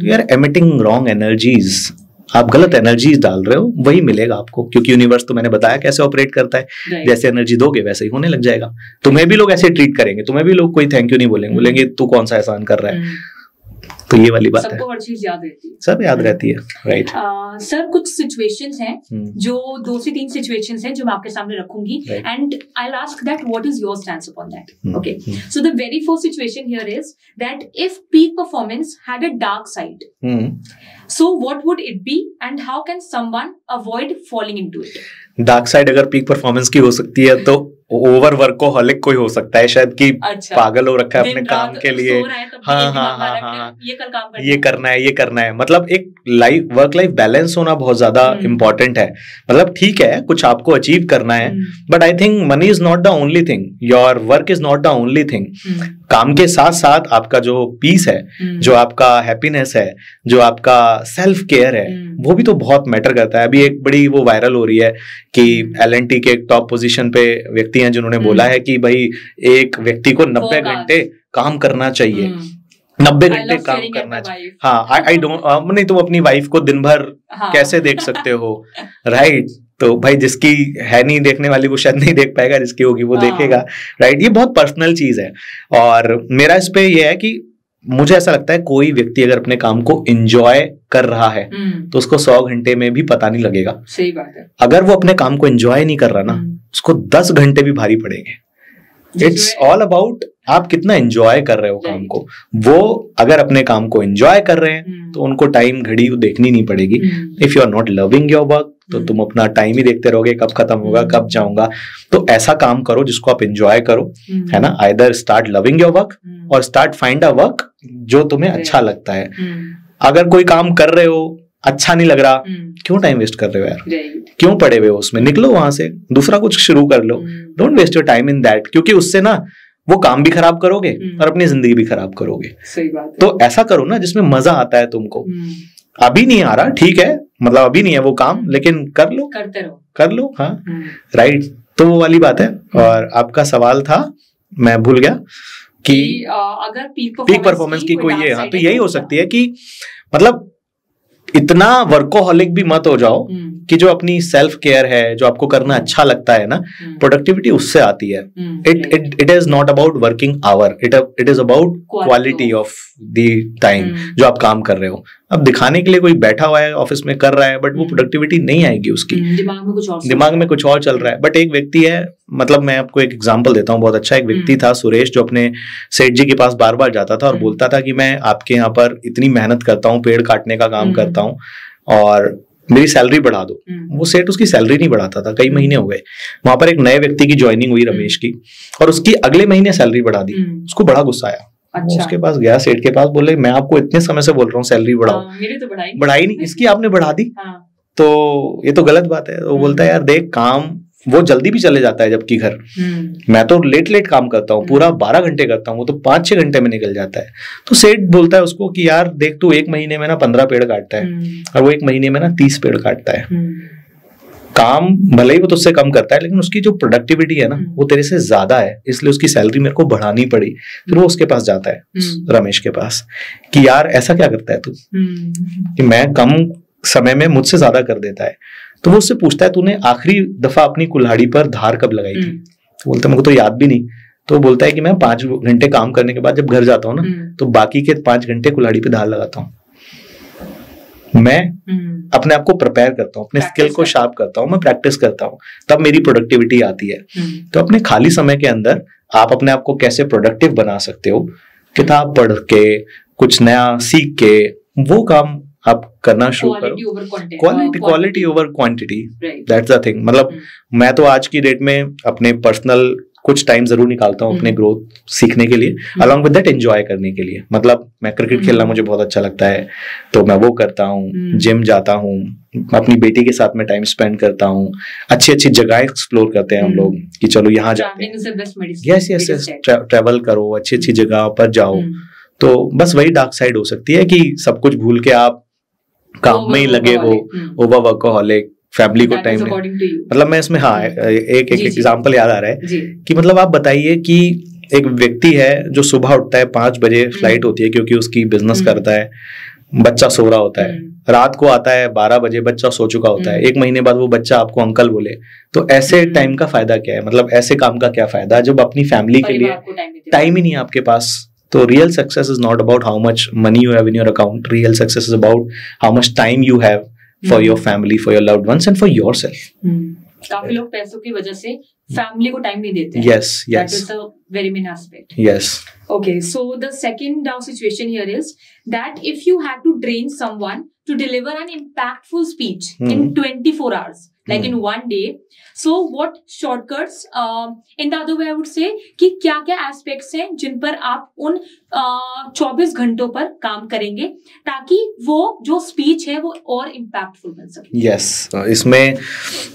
You are emitting wrong energies, आप गलत एनर्जीज डाल रहे हो, वही मिलेगा आपको। क्योंकि यूनिवर्स तो मैंने बताया कैसे ऑपरेट करता है, जैसे एनर्जी दोगे वैसे ही होने लग जाएगा। तुम्हें भी लोग ऐसे ट्रीट करेंगे, तुम्हें भी लोग कोई थैंक यू नहीं बोलेंगे, बोलेंगे तू कौन सा एहसान कर रहा है। तो ये वाली बात है, सबको हर चीज याद रहती है, सब याद रहती है, राइट। सर कुछ सिचुएशंस हैं जो 2 से 3 सिचुएशंस हैं जो मैं आपके सामने रखूंगी, and I will ask that what is your stance upon that. Okay, so the very first situation here is that if peak performance had a dark side, so what would it be and how can someone avoid falling into it? Dark side अगर पीक परफॉर्मेंस की हो सकती है तो ओवर वर्कोहॉलिक कोई हो सकता है शायद कि अच्छा, पागल हो रखा है अपने काम के लिए। हाँ, ये करना है मतलब एक वर्क लाइफ बैलेंस होना बहुत ज्यादा इंपॉर्टेंट है। मतलब ठीक है कुछ आपको अचीव करना है, but I think money is not the only thing, your work is not the only thing. काम के साथ साथ आपका जो पीस है, जो आपका हैप्पीनेस है, जो आपका सेल्फ केयर है, वो भी तो बहुत मैटर करता है। अभी एक बड़ी वो वायरल हो रही है कि L&T के एक टॉप पोजीशन पे व्यक्ति हैं जिन्होंने बोला है कि भाई एक व्यक्ति को 90 घंटे काम करना चाहिए, 90 घंटे काम करना चाहिए। हाँ, आई डोंट नहीं, तुम अपनी वाइफ को दिन भर कैसे देख सकते हो, राइट? तो भाई जिसकी है नहीं देखने वाली वो शायद नहीं देख पाएगा, जिसकी होगी वो देखेगा, राइट? ये बहुत पर्सनल चीज है। और मेरा इस पे ये है कि मुझे ऐसा लगता है कोई व्यक्ति अगर अपने काम को एंजॉय कर रहा है तो उसको 100 घंटे में भी पता नहीं लगेगा। सही बात है। अगर वो अपने काम को एंजॉय नहीं कर रहा ना, उसको 10 घंटे भी भारी पड़ेंगे। इट्स ऑल अबाउट आप कितना एंजॉय कर रहे हो काम को। वो अगर अपने काम को एंजॉय कर रहे हैं तो उनको टाइम घड़ी देखनी नहीं पड़ेगी। If you are not loving your work तो तुम अपना टाइम ही देखते रहोगे, कब खत्म होगा, कब जाऊंगा। तो ऐसा काम करो जिसको आप एंजॉय करो, है ना? Either start loving your work और स्टार्ट फाइंड अ वर्क जो तुम्हें अच्छा लगता है। अगर कोई काम कर रहे हो अच्छा नहीं लग रहा, क्यों टाइम वेस्ट कर रहे हो यार? क्यों पड़े हुए हो उसमें? निकलो वहां से, दूसरा कुछ शुरू कर लो। Don't waste your time in that, क्योंकि उससे ना वो काम भी खराब करोगे और अपनी जिंदगी भी खराब करोगे। सही बात है। तो ऐसा करो ना जिसमें मजा आता है तुमको। अभी नहीं आ रहा, ठीक है, मतलब अभी नहीं है वो काम, लेकिन कर लो, करते रहो, कर लो। हाँ, राइट। तो वो वाली बात है। और आपका सवाल था, मैं भूल गया कि अगर पीक परफॉर्मेंस की कोई ये, हाँ, तो यही हो सकती है कि मतलब इतना वर्कोहॉलिक भी मत हो जाओ कि जो अपनी सेल्फ केयर है, जो आपको करना अच्छा लगता है ना, प्रोडक्टिविटी उससे आती है। It is not about working hour, it is about quality of the time जो आप काम कर रहे हो। अब दिखाने के लिए कोई बैठा हुआ है ऑफिस में कर रहा है, बट वो प्रोडक्टिविटी नहीं आएगी उसकी, दिमाग में कुछ और चल रहा है। बट एक व्यक्ति है, मतलब मैं आपको एक एग्जांपल देता हूँ बहुत अच्छा। एक व्यक्ति था सुरेश, जो अपने सेठ जी के पास बार बार जाता था और बोलता था कि मैं आपके यहाँ पर इतनी मेहनत करता हूँ, पेड़ काटने का काम करता हूँ और मेरी सैलरी बढ़ा दो। वो सेठ उसकी सैलरी नहीं बढ़ाता था, कई महीने हो गए। वहां पर एक नए व्यक्ति की ज्वाइनिंग हुई, रमेश की, और उसकी अगले महीने सैलरी बढ़ा दी। उसको बड़ा गुस्सा आया। अच्छा। उसके पास गया, सेठ के पास, बोले मैं आपको इतने समय से बोल रहा हूँ सैलरी बढ़ाओ, मेरी तो बढ़ाई नहीं, इसकी आपने बढ़ा दी। तो ये तो गलत बात है। वो बोलता है यार देख, काम वो जल्दी भी चले जाता है, जबकि घर मैं तो लेट काम करता हूँ, पूरा 12 घंटे करता हूँ, वो तो 5-6 घंटे में निकल जाता है। तो सेठ बोलता है उसको कि यार देख, तू एक महीने में ना 15 पेड़ काटता है और वो एक महीने में ना 30 पेड़ काटता है। काम भले ही वो तुझसे कम करता है, लेकिन उसकी जो प्रोडक्टिविटी है ना वो तेरे से ज्यादा है, इसलिए उसकी सैलरी मेरे को बढ़ानी पड़ी। फिर वो उसके पास जाता है, रमेश के पास, कि यार ऐसा क्या करता है तू कि मैं कम समय में मुझसे ज्यादा कर देता है। तो वो उससे पूछता है तूने आखिरी दफा अपनी कुल्हाड़ी पर धार कब लगाई थी? तो बोलता है मेरे को तो याद भी नहीं। तो बोलता है कि मैं 5 घंटे काम करने के बाद जब घर जाता हूँ ना, तो बाकी के 5 घंटे कुल्हाड़ी पे धार लगाता हूँ। मैं अपने आप को प्रिपेयर करता हूँ, अपने स्किल को शार्प करता हूँ, मैं प्रैक्टिस करता हूँ, तब मेरी प्रोडक्टिविटी आती है। तो अपने खाली समय के अंदर आप अपने आप को कैसे प्रोडक्टिव बना सकते हो, किताब पढ़ के, कुछ नया सीख के, वो काम आप करना शुरू करो। Quality over quantity, that's the thing. मतलब मैं तो आज की डेट में अपने पर्सनल कुछ टाइम जरूर निकालता हूँ अपने ग्रोथ सीखने के लिए, अलॉन्ग विद दैट एंजॉय करने के लिए। मतलब मैं क्रिकेट खेलना मुझे बहुत अच्छा लगता है, तो मैं वो करता हूँ, जिम जाता हूँ, अपनी बेटी के साथ में टाइम स्पेंड करता हूँ, अच्छी अच्छी जगह एक्सप्लोर करते हैं हम लोग कि चलो यहाँ जाते हैं। यस, ट्रैवल करो, अच्छी अच्छी जगह पर जाओ। तो बस वही डार्क साइड हो सकती है कि सब कुछ भूल के आप काम में ही लगे हो, ओवर वर्कोहॉलिक, फैमिली को टाइम नहीं। मतलब मैं इसमें, हाँ, एक एग्जांपल याद आ रहा है कि मतलब आप बताइए कि एक व्यक्ति है जो सुबह उठता है, 5 बजे फ्लाइट होती है क्योंकि उसकी बिजनेस करता है, बच्चा सो रहा होता है, रात को आता है 12 बजे, बच्चा सो चुका होता है, 1 महीने बाद वो बच्चा आपको अंकल बोले। तो ऐसे टाइम का फायदा क्या है? मतलब ऐसे काम का क्या फायदा जब अपनी फैमिली के लिए टाइम ही नहीं है आपके पास? तो real success is not about how much money you have in your account, real success is about how much time you have for your family, for your loved ones and for yourself. काफी लोग पैसों की वजह से फैमिली को टाइम नहीं देते हैं। Yes. That is a very main aspect. Yes. Okay, so the second situation here is that if you had to train someone to deliver an impactful speech in 24 hours, like in one day. So what shortcuts in the other way I would say कि क्या क्या aspects हैं जिन पर आप उन 24 घंटों पर काम करेंगे ताकि वो जो स्पीच है वो और इम्पैक्टफुल बन सके? यस, इसमें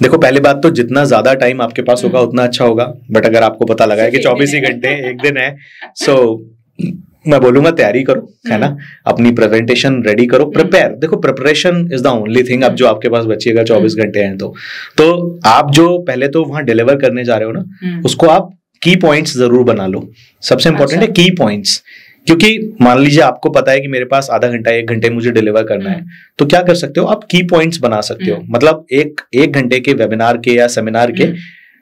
देखो पहली बात तो जितना ज्यादा टाइम आपके पास होगा उतना अच्छा होगा, बट अगर आपको पता लगा है कि 24 ही घंटे एक दिन है, सो मैं बोलूंगा तैयारी करो, है ना, अपनी प्रेजेंटेशन रेडी करो, प्रिपेयर। देखो preparation is the only thing. अब जो आपके पास बचिएगा 24 घंटे हैं तो आप जो पहले तो वहां डिलीवर करने जा रहे हो ना, उसको आप की पॉइंट्स जरूर बना लो। सबसे इंपॉर्टेंट है की पॉइंट्स, क्योंकि मान लीजिए आपको पता है कि मेरे पास आधा घंटा 1 घंटे मुझे डिलीवर करना है, तो क्या कर सकते हो आप, की पॉइंट्स बना सकते हो। मतलब एक घंटे के वेबिनार के या सेमिनार के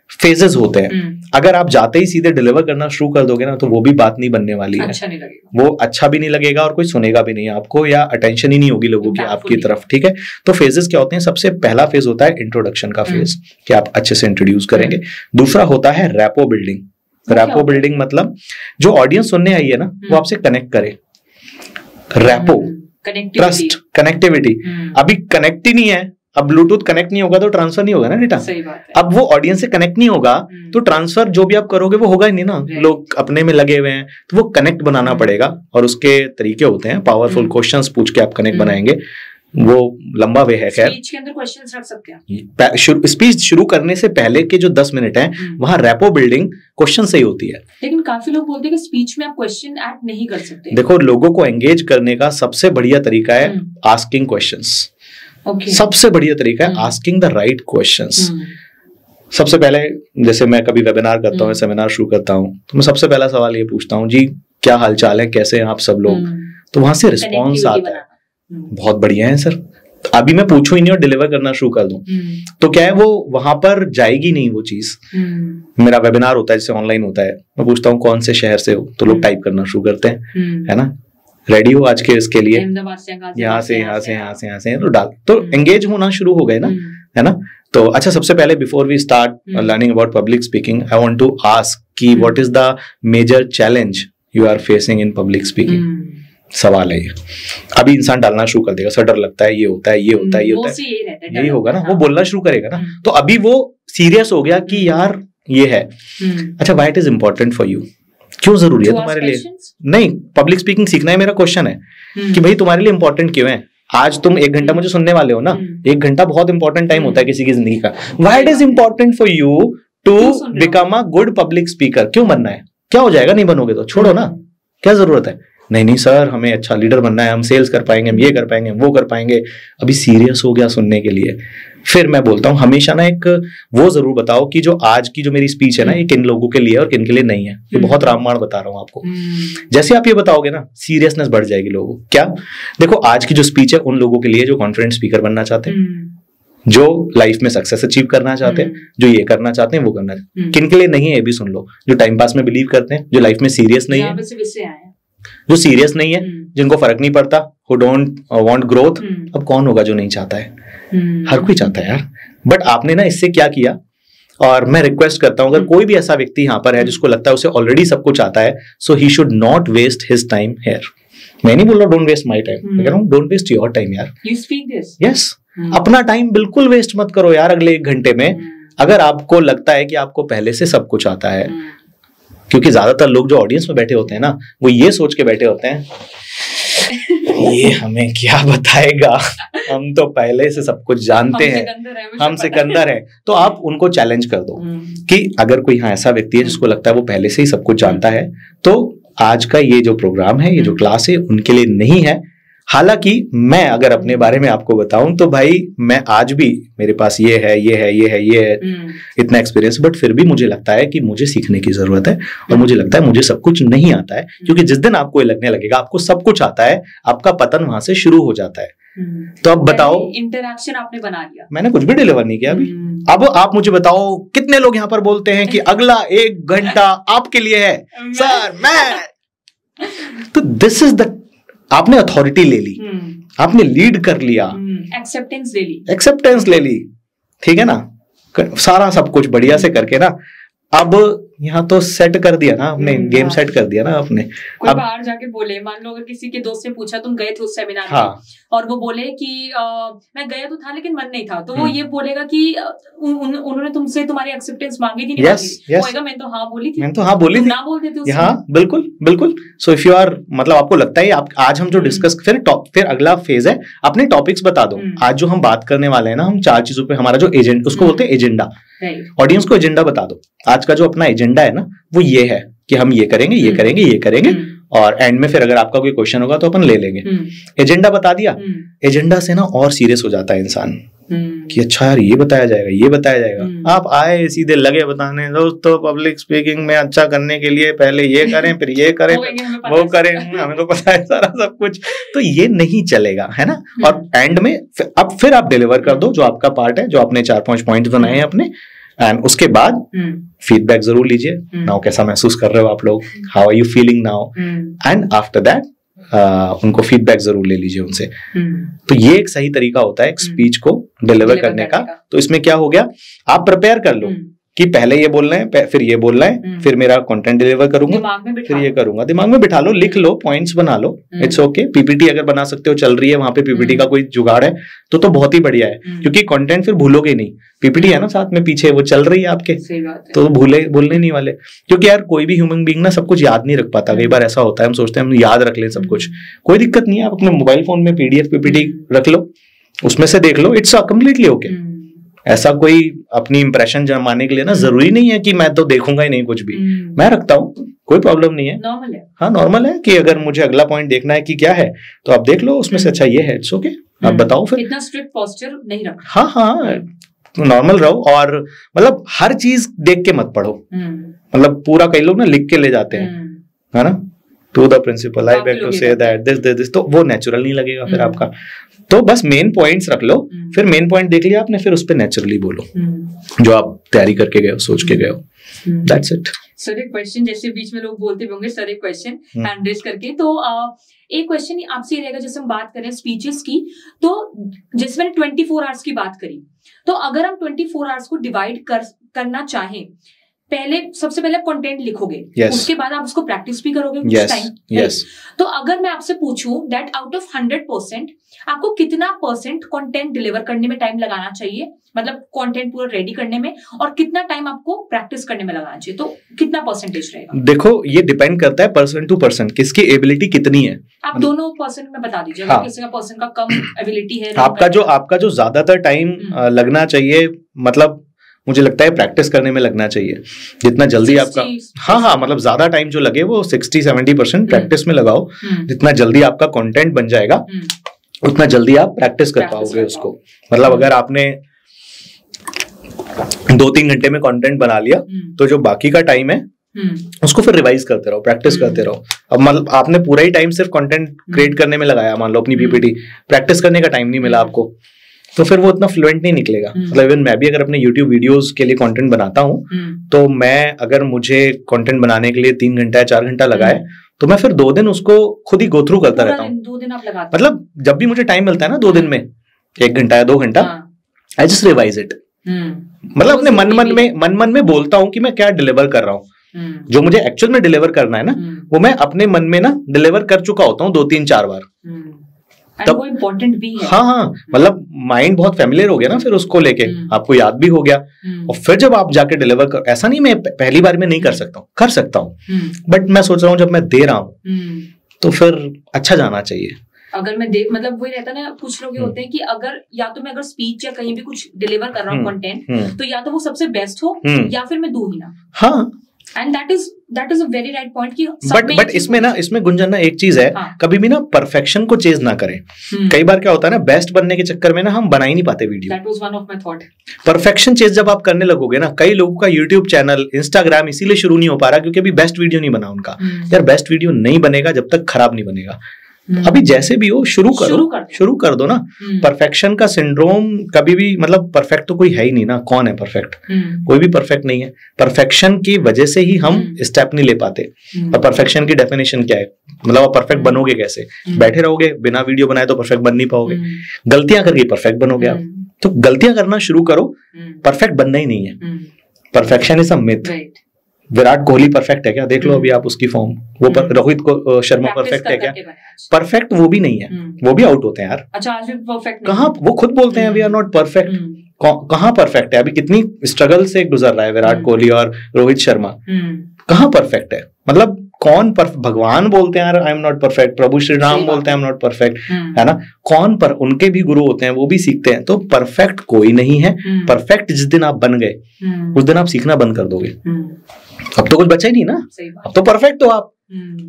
फेजेस होते हैं। अगर आप जाते ही सीधे डिलीवर करना शुरू कर दोगे ना, तो वो भी बात नहीं बनने वाली है, अच्छा नहीं लगेगा, वो अच्छा भी नहीं लगेगा और कोई सुनेगा भी नहीं आपको, या अटेंशन ही नहीं होगी लोगों की आपकी तरफ। ठीक है, तो फेजेस क्या होते हैं? सबसे पहला फेज होता है इंट्रोडक्शन का फेज, कि आप अच्छे से इंट्रोड्यूस करेंगे। दूसरा होता है रैपो बिल्डिंग। रैपो बिल्डिंग मतलब जो ऑडियंस सुनने आई है ना, वो आपसे कनेक्ट करे। Rapport, trust, connectivity. अभी कनेक्ट ही नहीं है, अब ब्लूटूथ कनेक्ट नहीं होगा तो ट्रांसफर नहीं होगा ना डेटा। सही बात है। अब वो ऑडियंस से कनेक्ट नहीं होगा तो ट्रांसफर जो भी आप करोगे वो होगा ही नहीं ना। लोग अपने में लगे हुए हैं, तो वो कनेक्ट बनाना पड़ेगा, और उसके तरीके होते हैं। पावरफुल क्वेश्चंस पूछ के आप कनेक्ट बनाएंगे, वो लंबा वे है। खैर, स्पीच के अंदर क्वेश्चंस रख सकते हैं। स्पीच शुरू करने से पहले के जो 10 मिनट हैं, वहां रैपो बिल्डिंग क्वेश्चन से ही होती है। लेकिन काफी लोग बोलते हैं कि स्पीच में आप क्वेश्चन ऐड नहीं कर सकते। देखो, लोगों को एंगेज करने का सबसे बढ़िया तरीका है आस्किंग क्वेश्चंस। सबसे बढ़िया तरीका है आस्किंग द राइट क्वेश्चंस। सबसे पहले, जैसे मैं कभी वेबिनार करता हूँ, सेमिनार शुरू करता हूँ, तो मैं सबसे पहला सवाल ये पूछता हूँ, जी क्या हालचाल है, कैसे हैं आप सब लोग? तो वहां से रिस्पॉन्स आता है, बहुत बढ़िया है सर। तो अभी मैं पूछूं ही नहीं और डिलीवर करना शुरू कर दूं, तो क्या है, वो वहां पर जाएगी नहीं वो चीज। मेरा वेबिनार होता है, जैसे ऑनलाइन होता है, मैं पूछता हूँ कौन से शहर से हो, तो लोग टाइप करना शुरू करते हैं, है ना, रेडी हो आज के इसके लिए, यहाँ से तो डाल, तो एंगेज होना शुरू हो गए ना, है ना। तो अच्छा, सबसे पहले before we start learning about public speaking, I want to ask कि what is the major challenge you are facing in public speaking. सवाल है ये। अभी इंसान डालना शुरू कर देगा, सर डर लगता है, ये होता है, ये होता है, ये होता है, यही होगा ना, वो बोलना शुरू करेगा ना। तो अभी वो सीरियस हो गया कि यार ये है। अच्छा, why it is important for you, क्यों जरूरी है तुम्हारे लिए? नहीं, पब्लिक स्पीकिंग सीखना है, मेरा क्वेश्चन है कि भाई तुम्हारे लिए इंपॉर्टेंट क्यों है? आज तुम 1 घंटा मुझे सुनने वाले हो ना, 1 घंटा बहुत इंपॉर्टेंट टाइम होता है किसी की जिंदगी का। Why it is important for you to become a good public speaker? क्यों बनना है? क्या हो जाएगा नहीं बनोगे तो? छोड़ो ना, क्या जरूरत है? नहीं सर, हमें अच्छा लीडर बनना है, हम सेल्स कर पाएंगे, हम ये कर पाएंगे, हम वो कर पाएंगे। अभी सीरियस हो गया सुनने के लिए। फिर मैं बोलता हूँ हमेशा ना, एक वो जरूर बताओ कि जो आज की जो मेरी स्पीच है ना, ये किन लोगों के लिए और किन के लिए नहीं है। ये बहुत रामबाण बता रहा हूँ आपको। जैसे आप ये बताओगे ना, सीरियसनेस बढ़ जाएगी लोगों को। क्या? देखो, आज की जो स्पीच है उन लोगों के लिए जो कॉन्फिडेंट स्पीकर बनना चाहते हैं, जो लाइफ में सक्सेस अचीव करना चाहते हैं, जो ये करना चाहते हैं, वो करना चाहते हैं। किन के लिए नहीं है ये भी सुन लो। जो टाइम पास में बिलीव करते हैं, जो लाइफ में सीरियस नहीं है, जो सीरियस नहीं है, जिनको फर्क नहीं पड़ता, हु डोंट वांट ग्रोथ। अब कौन होगा जो नहीं चाहता है? हर कोई चाहता है यार। बट आपने ना इससे क्या किया, और मैं रिक्वेस्ट करता हूं, अगर कोई भी ऐसा व्यक्ति यहाँ पर है जिसको लगता है उसे ऑलरेडी सब कुछ आता है, so he should not waste his time here. मैं नहीं बोल रहा डोंट वेस्ट माय टाइम, मैं कह रहा हूं डोंट वेस्ट योर टाइम यार। You speak this. यस, अपना टाइम बिल्कुल वेस्ट मत करो यार अगले 1 घंटे में। अगर आपको लगता है कि आपको पहले से सब कुछ आता है, क्योंकि ज्यादातर लोग जो ऑडियंस में बैठे होते हैं ना, वो ये सोच के बैठे होते हैं ये हमें क्या बताएगा, हम तो पहले से सब कुछ जानते हैं, हम सिकंदर हैं। तो आप उनको चैलेंज कर दो कि अगर कोई यहाँ ऐसा व्यक्ति है जिसको लगता है वो पहले से ही सब कुछ जानता है, तो आज का ये जो प्रोग्राम है, ये जो क्लास है, उनके लिए नहीं है। हालांकि मैं अगर अपने बारे में आपको बताऊं तो भाई, मैं आज भी, मेरे पास ये है, ये है, ये है, ये है, इतना एक्सपीरियंस, बट फिर भी मुझे लगता है कि मुझे सीखने की जरूरत है, और मुझे लगता है मुझे सब कुछ नहीं आता है। क्योंकि जिस दिन आपको ये लगने लगेगा आपको सब कुछ आता है, आपका पतन वहां से शुरू हो जाता है। तो अब बताओ, इंटरैक्शन आपने बना लिया, मैंने कुछ भी डिलीवर नहीं किया अभी। अब आप मुझे बताओ, कितने लोग यहाँ पर बोलते हैं कि अगला 1 घंटा आपके लिए है सर, मैं तो दिस इज द, आपने अथॉरिटी ले ली, आपने लीड कर लिया, एक्सेप्टेंस ले ली, ठीक है ना, सारा सब कुछ बढ़िया से करके ना। अब यहाँ तो सेट कर दिया ना आपने, गेम सेट कर दिया ना आपने। कोई बाहर जाके बोले, मान लो अगर किसी के दोस्त से पूछा तुम गए थे उस सेमिनार में, और वो बोले कि मैं गया तो था लेकिन मन नहीं था, तो वो ये बोलेगा कि उन्होंने तुमसे तुम्हारी एक्सेप्टेंस मांगी थी, नहीं मांगी? मैं तो हाँ बोली थी, मैं तो हाँ बोली थी, ना बोल देते। हाँ बिल्कुल बिल्कुल। सो इफ यू आर, मतलब आपको लगता है आज हम जो डिस्कस, फिर अगला फेज है अपने टॉपिक्स बता दो। आज जो हम बात करने वाले हैं ना, हम 4 चीजों पे, हमारा जो एजेंडा, उसको बोलते हैं एजेंडा। ऑडियंस को एजेंडा बता दो। आज का जो अपना एजेंडा है ना, वो ये है कि हम ये करेंगे, ये करेंगे, ये करेंगे, और एंड में फिर अगर आपका कोई क्वेश्चन होगा तो अपन ले लेंगे। एजेंडा बता दिया। एजेंडा से ना और सीरियस हो जाता है इंसान कि अच्छा यार ये बताया जाएगा, ये बताया जाएगा। आप आए सीधे लगे बताने, दोस्तों पब्लिक स्पीकिंग में अच्छा करने के लिए पहले ये करें, फिर ये करें, वो करें, हमें तो पता है सारा सब कुछ, तो ये नहीं चलेगा, है ना। और एंड में अब फिर आप डिलीवर कर दो जो आपका पार्ट है, जो आपने 4-5 पॉइंट बनाए हैं अपने, एंड उसके बाद फीडबैक जरूर लीजिए। नाउ कैसा महसूस कर रहे हो आप लोग, how are you feeling now, and after that उनको फीडबैक जरूर ले लीजिए उनसे। तो ये एक सही तरीका होता है एक स्पीच को डिलीवर करने का। तो इसमें क्या हो गया, आप प्रिपेयर कर लो कि पहले ये बोलना है, फिर ये बोलना है, फिर मेरा कंटेंट डिलीवर करूंगा, फिर ये करूंगा। दिमाग में बिठा लो, लिख लो, पॉइंट्स बना लो, इट्स ओके। पीपीटी अगर बना सकते हो, चल रही है वहां पे पीपीटी का कोई जुगाड़ है तो बहुत ही बढ़िया है, क्योंकि कंटेंट फिर भूलोगे नहीं। पीपीटी है ना साथ में पीछे, वो चल रही है आपके, तो भूलने नहीं वाले। क्योंकि यार कोई भी ह्यूमन बीइंग ना सब कुछ याद नहीं रख पाता। कई बार ऐसा होता है हम सोचते हैं हम याद रख लें सब कुछ, कोई दिक्कत नहीं है। आप अपने मोबाइल फोन में पीडीएफ पीपीटी रख लो, उसमें से देख लो, इट्स कम्प्लीटली ओके। ऐसा कोई अपनी इंप्रेशन जमाने के लिए ना जरूरी नहीं है कि मैं तो देखूंगा ही नहीं कुछ भी, मैं रखता हूँ, कोई प्रॉब्लम नहीं है, नॉर्मल है। हाँ नॉर्मल है कि अगर मुझे अगला पॉइंट देखना है कि क्या है तो आप देख लो, उसमें से अच्छा ये है, इट्स ओके, आप बताओ। फिर इतना स्ट्रिक्ट पोस्चर नहीं रखना। हाँ नॉर्मल रहो, और मतलब हर चीज देख के मत पढ़ो। मतलब पूरा कई लोग ना लिख के ले जाते हैं, है ना, to the principal I beg to say that this, तो वो नेचुरल नहीं लगेगा फिर आपका। तो बस मेन पॉइंट्स रख लो, फिर मेन पॉइंट देख लिया आपने, फिर उस पर नेचुरली बोलो जो आप तैयारी करके गए हो, सोच के गए हो, दैट्स इट। सर एक क्वेश्चन, जैसे बीच में लोग बोलते होंगे सर एक क्वेश्चन हैंड रेज करके, तो एक क्वेश्चन आपसे रहेगा, जैसे हम बात करें स्पीचेस की, तो जैसे मैंने 24 आवर्स की बात करी, तो अगर हम 24 आवर्स को डिवाइड करना चाहें, पहले सबसे पहले कंटेंट लिखोगे, उसके बाद आप उसको प्रैक्टिस भी करोगे कुछ टाइम। तो अगर मैं आपसे पूछूं दैट आउट ऑफ 100% आपको कितना % कंटेंट डिलीवर करने में टाइम लगाना चाहिए, मतलब कंटेंट पूरा रेडी करने में, और कितना टाइम आपको प्रैक्टिस करने में लगाना चाहिए, तो कितना % रहेगा? देखो ये डिपेंड करता है पर्सन टू पर्सन, किसकी एबिलिटी कितनी है। आप दोनों पर्सन में बता दीजिए। हाँ। किसी का पर्सन का कम एबिलिटी है, आपका जो ज्यादातर टाइम लगना चाहिए, मतलब मुझे लगता है प्रैक्टिस करने में लगना चाहिए। जितना जल्दी आपका, हाँ मतलब ज्यादा टाइम जो लगे वो 60-70% प्रैक्टिस में लगाओ। जितना जल्दी आपका कंटेंट बन जाएगा उतना जल्दी आप प्रैक्टिस कर पाओगे उसको। मतलब अगर आपने 2-3 घंटे में कंटेंट बना लिया तो जो बाकी का टाइम है उसको फिर रिवाइज करते रहो, प्रैक्टिस करते रहो। अब मतलब आपने पूरा ही टाइम सिर्फ कंटेंट क्रिएट करने में लगाया, मान लो अपनी पीपीटी, प्रैक्टिस करने का टाइम नहीं मिला आपको, तो फिर वो इतना फ्लुएंट नहीं निकलेगा। मतलब इवन मैं भी अगर अपने YouTube वीडियोस के लिए कंटेंट बनाता हूँ तो मैं, अगर मुझे कंटेंट बनाने के लिए 3 घंटा या 4 घंटा लगाए तो मैं फिर 2 दिन उसको खुद ही गो थ्रू करता रहता हूँ। 2 दिन आप लगाते, मतलब जब भी मुझे टाइम मिलता है ना 2 दिन में, 1 घंटा या 2 घंटा, आई जस्ट रिवाइज इट। मतलब अपने मन में बोलता हूँ कि मैं क्या डिलीवर कर रहा हूँ। जो मुझे एक्चुअल में डिलीवर करना है ना, वो मैं अपने मन में ना डिलीवर कर चुका होता हूँ 2-3-4 बार। तब वो इम्पोर्टेंट भी है। हाँ मतलब माइंड बहुत फैमिलियर हो गया ना फिर उसको लेके, आपको याद भी हो गया। और फिर जब आप जाके डिलीवर कर, ऐसा नहीं मैं पहली बार में नहीं कर सकता हूँ, कर सकता हूँ, बट मैं सोच रहा हूँ जब मैं दे रहा हूँ तो फिर अच्छा जाना चाहिए। अगर मैं मतलब वही रहता ना, कुछ लोग होते हैं कि अगर या तो मैं अगर स्पीच या कहीं भी कुछ डिलीवर कर रहा हूँ कंटेंट, तो या तो वो सबसे बेस्ट हो या फिर मैं दूं ही ना। हाँ, and that is a very right point कि बट इसमें गुंजन ना एक चीज है, कभी भी ना परफेक्शन को चेज ना करें। कई बार क्या होता है ना, बेस्ट बनने के चक्कर में ना हम बना ही नहीं पाते video. That was one of my thought. Perfection chase जब आप करने लगोगे ना, कई लोगों का यूट्यूब चैनल, इंस्टाग्राम इसीलिए शुरू नहीं हो पा रहा क्योंकि अभी बेस्ट वीडियो नहीं बना उनका। यार बेस्ट वीडियो नहीं बनेगा जब तक खराब नहीं बनेगा। अभी जैसे भी हो शुरू कर दो ना। परफेक्शन का सिंड्रोम कभी भी, मतलब परफेक्ट तो कोई है ही नहीं ना, कौन है परफेक्ट? कोई भी परफेक्ट नहीं है। परफेक्शन की वजह से ही हम स्टेप नहीं ले पाते। और परफेक्शन की डेफिनेशन क्या है, मतलब आप परफेक्ट बनोगे कैसे? बैठे रहोगे बिना वीडियो बनाए तो परफेक्ट बन नहीं पाओगे। गलतियां करके परफेक्ट बनोगे आप। तो गलतियां करना शुरू करो, परफेक्ट बनना ही नहीं है। Perfection is a myth. Virat Kohli perfect है क्या? देख लो अभी आप उसकी फॉर्म, वो रोहित शर्मा परफेक्ट है क्या? परफेक्ट वो भी नहीं है, वो भी आउट होते हैं यार। अच्छा, आज भी परफेक्ट कहाँ, वो खुद बोलते हैं वी आर नॉट परफेक्ट। कहाँ परफेक्ट है? अभी कितनी स्ट्रगल से गुजर रहा है विराट कोहली और रोहित शर्मा, कहाँ परफेक्ट है? मतलब कौन भगवान बोलते हैं आई एम नॉट परफेक्ट, प्रभु श्री राम बोलते हैं आई एम नॉट परफेक्ट, है ना? कौन पर उनके भी गुरु होते हैं, वो भी सीखते हैं। तो परफेक्ट कोई नहीं है। परफेक्ट जिस दिन आप बन गए उस दिन आप सीखना बंद कर दोगे। अब तो कुछ बचा ही नहीं ना, अब तो परफेक्ट हो आप।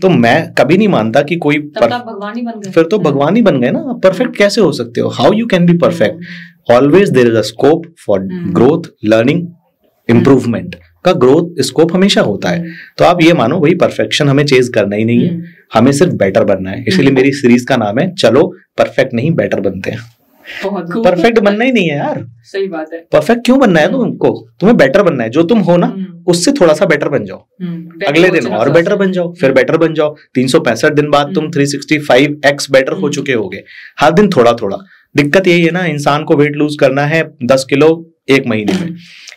तो मैं कभी नहीं मानता कि कोई भगवान ही बन गए, फिर तो भगवान ही बन गए ना। आप परफेक्ट कैसे हो सकते हो? How you can be perfect? Always there is a scope for growth, learning, improvement का ग्रोथ स्कोप हमेशा होता है। तो आप ये मानो भाई परफेक्शन हमें चेज करना ही नहीं है, हमें सिर्फ बेटर बनना है। इसीलिए मेरी सीरीज का नाम है चलो परफेक्ट नहीं बेटर बनते हैं। परफेक्ट बनना ही नहीं है यार, सही बात है। परफेक्ट क्यों बनना है तुमको? तुम्हें बेटर बनना है। जो तुम हो ना उससे थोड़ा सा बेटर बन जाओ, अगले दिन और बेटर बन जाओ, फिर बेटर बन जाओ। 365 दिन बाद तुम 365x बेटर हो चुके होगे, हर दिन थोड़ा थोड़ा। दिक्कत यही है ना, इंसान को वेट लूज करना है 10 किलो 1 महीने में,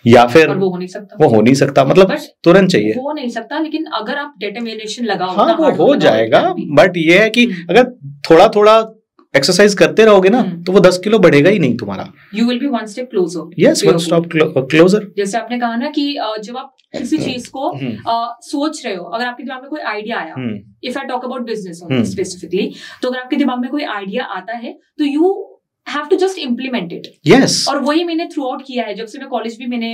या फिर वो हो नहीं सकता मतलब तुरंत चाहिए, हो नहीं सकता। लेकिन अगर आप डिटरमिनेशन लगाओ, हाँ वो हो जाएगा। बट ये है कि अगर थोड़ा थोड़ा एक्सरसाइज करते रहोगे ना तो वो 10 किलो बढ़ेगा ही नहीं तुम्हारा। You will be one step closer. Yes, one step closer. जैसे आपने कहा ना कि जब आप किसी चीज को सोच रहे हो, अगर आपके दिमाग में कोई आइडिया आया, if I talk about business specifically, तो अगर आपके दिमाग में कोई आइडिया आता है तो you have to just implement it. Yes. और वही मैंने थ्रू आउट किया है। जब से मैं कॉलेज भी मैंने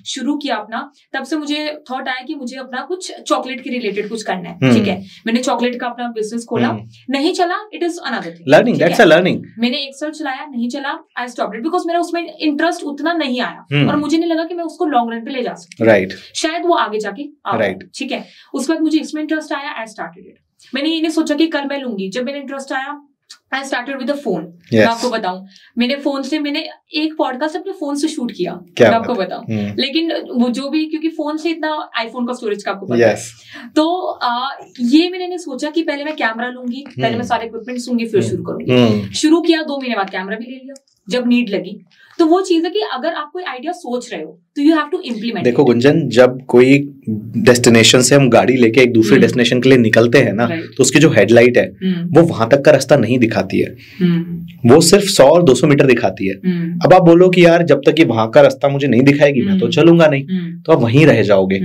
शुरू किया अपना, तब से मुझे थॉट आया कि मुझे अपना कुछ चॉकलेट के रिलेटेड कुछ करना है। ठीक है, मैंने चॉकलेट का अपना बिजनेस खोला, नहीं चला, it is another thing. Learning, that's a learning. मैंने एक्सेल चलाया, नहीं चला, आई स्टॉप्ड इट बिकॉज मेरा उसमें इंटरेस्ट उतना नहीं आया और मुझे नहीं लगा कि मैं उसको लॉन्ग रन पे ले जा सकती। राइट, शायद वो आगे जाके राइट, ठीक है। उसके बाद मुझे इसमें इंटरेस्ट आया, आई स्टार्टेड इट। मैंने ये नहीं सोचा कि कल मैं लूंगी। जब मैंने इंटरेस्ट आया, I started with a phone. मैं आपको बताऊं, मैंने फोन से मैंने एक पॉडकास्ट अपने फोन से शूट किया, मैं आपको बताऊं। लेकिन वो जो भी, क्योंकि फोन से इतना आईफोन का स्टोरेज का आपको पता है, तो ये मैंने नहीं सोचा कि पहले मैं कैमरा लूंगी, पहले मैं सारे इक्विपमेंट्स लूंगी, फिर शुरू करूंगी। शुरू किया, 2 महीने बाद कैमरा भी ले लिया जब नीड लगी। तो वो चीज है कि अगर आप कोई आइडिया सोच रहे हो तो यू हैव टू इम्प्लीमेंट। देखो गुंजन, जब कोई डेस्टिनेशन से हम गाड़ी लेके एक दूसरे डेस्टिनेशन के लिए निकलते हैं ना, तो उसकी जो हेडलाइट है वो वहां तक का रास्ता नहीं दिखाती है, वो सिर्फ 100 और 200 मीटर दिखाती है। अब आप बोलो कि यार जब तक ये वहां का रास्ता मुझे नहीं दिखाएगी मैं तो चलूंगा नहीं, तो आप वहीं रह जाओगे।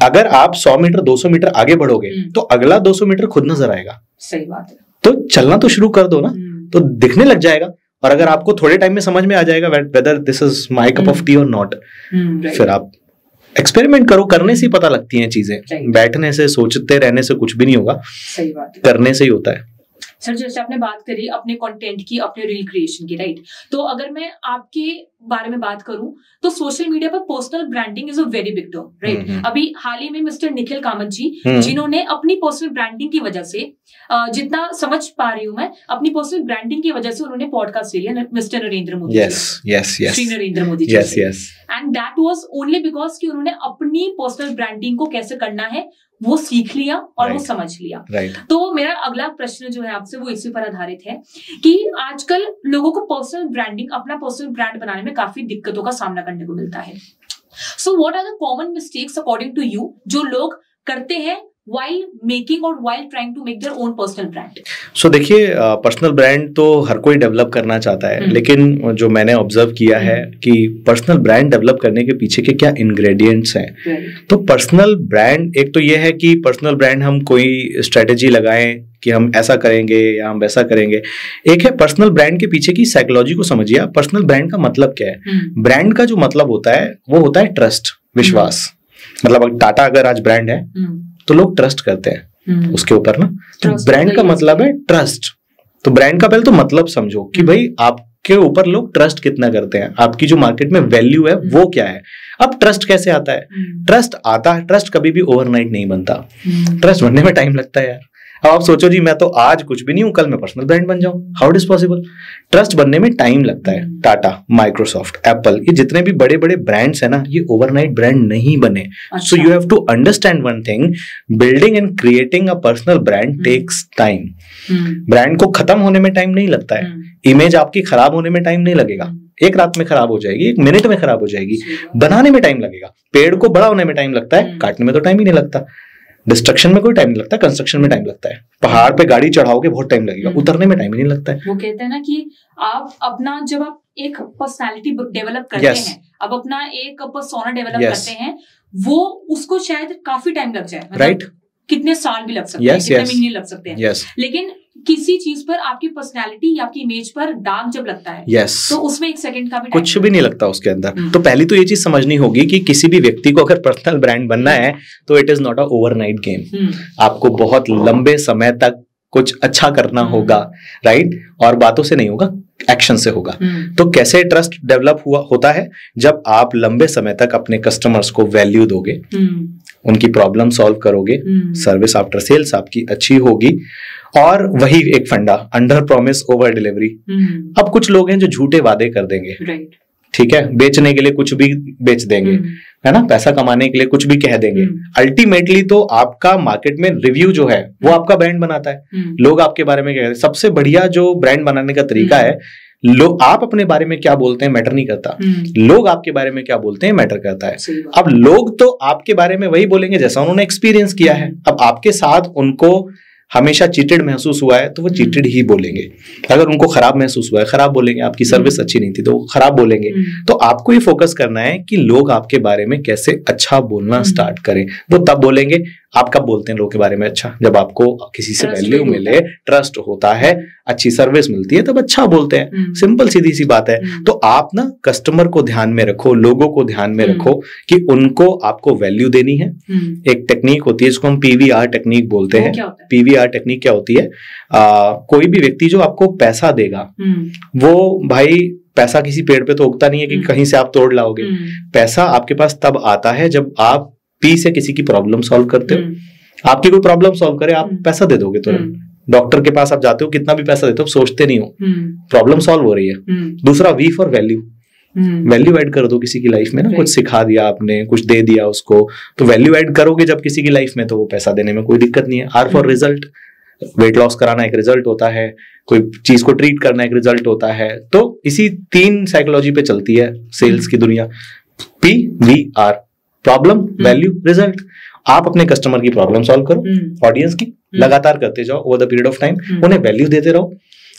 अगर आप 100 मीटर 200 मीटर आगे बढ़ोगे तो अगला 200 मीटर खुद नजर आएगा। सही बात है। तो चलना तो शुरू कर दो ना, तो दिखने लग जाएगा। और अगर आपको थोड़े टाइम में समझ में आ जाएगा whether this is my cup of T और नॉट, फिर आप एक्सपेरिमेंट करो। करने से ही पता लगती हैं चीजें, बैठने से सोचते रहने से कुछ भी नहीं होगा। सही बात है, करने से ही होता है। सर जैसे आपने बात करी अपने कंटेंट की, अपने रील क्रिएशन की, राइट? तो अगर मैं आपके बारे में बात करूं तो सोशल मीडिया पर personal branding is a very big term, right? अभी हाल ही में मिस्टर निखिल कामत जी, जिन्होंने अपनी पर्सनल ब्रांडिंग की वजह से, जितना समझ पा रही हूं मैं, अपनी पर्सनल ब्रांडिंग की वजह से उन्होंने पॉडकास्ट ले लिया mister Narendra Modi, Shri Narendra Modi ji, and that was only because कि उन्होंने अपनी पर्सनल ब्रांडिंग को कैसे करना है वो सीख लिया और वो समझ लिया। तो मेरा अगला प्रश्न जो है आपसे वो इसी पर आधारित है कि आजकल लोगों को पर्सनल ब्रांडिंग, अपना पर्सनल ब्रांड बनाने में काफी दिक्कतों का सामना करने को मिलता है। So what are the common mistakes according to you जो लोग करते हैं while making or while trying to make their own personal brand? So देखिए, पर्सनल ब्रांड तो हर कोई डेवलप करना चाहता है, लेकिन जो मैंने ऑब्जर्व किया है कि पर्सनल ब्रांड डेवलप करने के पीछे के क्या इंग्रेडिएंट्स हैं। तो पर्सनल ब्रांड, एक तो ये है कि पर्सनल ब्रांड हम कोई स्ट्रेटेजी लगाएं कि हम ऐसा करेंगे या हम वैसा करेंगे। एक है पर्सनल ब्रांड के पीछे की साइकोलॉजी को समझिए। पर्सनल ब्रांड का मतलब क्या है? ब्रांड का जो मतलब होता है वो होता है ट्रस्ट, विश्वास। मतलब टाटा अगर आज ब्रांड है तो लोग ट्रस्ट करते हैं उसके ऊपर ना, तो ब्रांड का मतलब है ट्रस्ट। तो ब्रांड का पहले तो मतलब समझो कि भाई आपके ऊपर लोग ट्रस्ट कितना करते हैं, आपकी जो मार्केट में वैल्यू है वो क्या है। अब ट्रस्ट कैसे आता है? ट्रस्ट आता है, ट्रस्ट कभी भी ओवरनाइट नहीं बनता, ट्रस्ट बनने में टाइम लगता है यार। अब आप सोचो जी, मैं तो आज कुछ भी नहीं हूं, कल मैं पर्सनल ब्रांड बन जाऊं, how it is possible? Trust बनने में टाइम लगता है। टाटा, माइक्रोसॉफ्ट, एप्पल, ये जितने भी बड़े बड़े ब्रांड्स है ना, ये ओवरनाइट ब्रांड नहीं बने। So you have to understand one thing, building and creating a personal brand takes time. Brand को खत्म होने में टाइम नहीं लगता है, इमेज आपकी खराब होने में टाइम नहीं लगेगा, एक रात में खराब हो जाएगी, एक मिनट में खराब हो जाएगी, बनाने में टाइम लगेगा। पेड़ को बड़ा होने में टाइम लगता है, काटने में तो टाइम ही नहीं लगता। डिस्ट्रक्शन में कोई टाइम नहीं लगता, कंस्ट्रक्शन में टाइम लगता है। पहाड़ पे गाड़ी चढ़ाओगे बहुत टाइम लगेगा, उतरने में टाइम ही नहीं लगता है। वो कहते हैं ना कि आप अपना, जब आप एक पर्सनालिटी डेवलप करते हैं, अब अपना एक पर्सोना डेवलप करते हैं, वो उसको शायद काफी टाइम लग जाए, राइट, कितने साल भी लग सकते हैं, कितने महीने लग सकते हैं, लेकिन किसी चीज पर आपकी पर्सनालिटी या आपकी इमेज पर दाग जब लगता है, तो उसमें एक सेकंड का भी कुछ भी नहीं लगता उसके अंदर। तो पहली तो ये चीज समझनी होगी कि किसी भी व्यक्ति को अगर पर्सनल ब्रांड बनना है तो it is not a overnight game. आपको बहुत लंबे समय तक कुछ अच्छा करना होगा, राइट, और बातों से नहीं होगा, एक्शन से होगा। तो कैसे ट्रस्ट डेवलप होता है? जब आप लंबे समय तक अपने कस्टमर्स को वैल्यू दोगे, उनकी प्रॉब्लम सॉल्व करोगे, सर्विस आफ्टर सेल्स आपकी अच्छी होगी, और वही एक फंडा, अंडर प्रॉमिस ओवर डिलीवरी। अब कुछ लोग हैं जो झूठे वादे कर देंगे, ठीक है, बेचने के लिए कुछ भी बेच देंगे, है ना, पैसा कमाने के लिए कुछ भी कह देंगे। अल्टीमेटली तो आपका मार्केट में रिव्यू जो है वो आपका ब्रांड बनाता है। लोग आपके बारे में क्या कहते हैं, सबसे बढ़िया जो ब्रांड बनाने का तरीका है, लोग आप अपने बारे में क्या बोलते हैं मैटर नहीं करता, लोग आपके बारे में क्या बोलते हैं मैटर करता है। अब लोग तो आपके बारे में वही बोलेंगे जैसा उन्होंने एक्सपीरियंस किया है। अब आपके साथ उनको हमेशा चीटेड महसूस हुआ है तो वो चीटेड ही बोलेंगे, अगर उनको खराब महसूस हुआ है खराब बोलेंगे, आपकी सर्विस अच्छी नहीं थी तो वो खराब बोलेंगे। तो आपको ये फोकस करना है कि लोग आपके बारे में कैसे अच्छा बोलना स्टार्ट करें। वो तब बोलेंगे, आप कब बोलते हैं लोगों के बारे में अच्छा? जब आपको किसी से वैल्यू मिले, ट्रस्ट होता है, अच्छी सर्विस मिलती है, तब अच्छा बोलते हैं। सिंपल सीधी सी बात है। तो आप ना कस्टमर को ध्यान में रखो, लोगों को ध्यान में रखो कि उनको आपको वैल्यू देनी है। एक टेक्निक होती है जिसको हम PVR टेक्निक बोलते हैं। PVR टेक्निक क्या होती है? कोई भी व्यक्ति जो आपको पैसा देगा, वो भाई पैसा किसी पेड़ पे तो उगता नहीं है कि कहीं से आप तोड़ लाओगे। पैसा आपके पास तब आता है जब आप P से किसी की प्रॉब्लम सॉल्व करते हो। आपकी कोई प्रॉब्लम सॉल्व करे, आप पैसा दे दोगे तुरंत। डॉक्टर के पास आप जाते हो, कितना भी पैसा देते हो, सोचते नहीं हो, प्रॉब्लम सॉल्व हो रही है। दूसरा V for value, value add कर दो किसी की लाइफ में ना, कुछ सिखा दिया आपने, कुछ दे दिया उसको, तो वैल्यू ऐड करोगे जब किसी की लाइफ में, तो वो पैसा देने में कोई दिक्कत नहीं है। R for result, weight loss कराना एक रिजल्ट होता है, कोई चीज को ट्रीट करना एक रिजल्ट होता है। तो इसी 3 साइकोलॉजी पे चलती है सेल्स की दुनिया। PVR, problem, value, result. आप अपने कस्टमर की प्रॉब्लम सॉल्व करो, ऑडियंस की लगातार करते जाओ over the period of time, उन्हें वैल्यू देते रहो,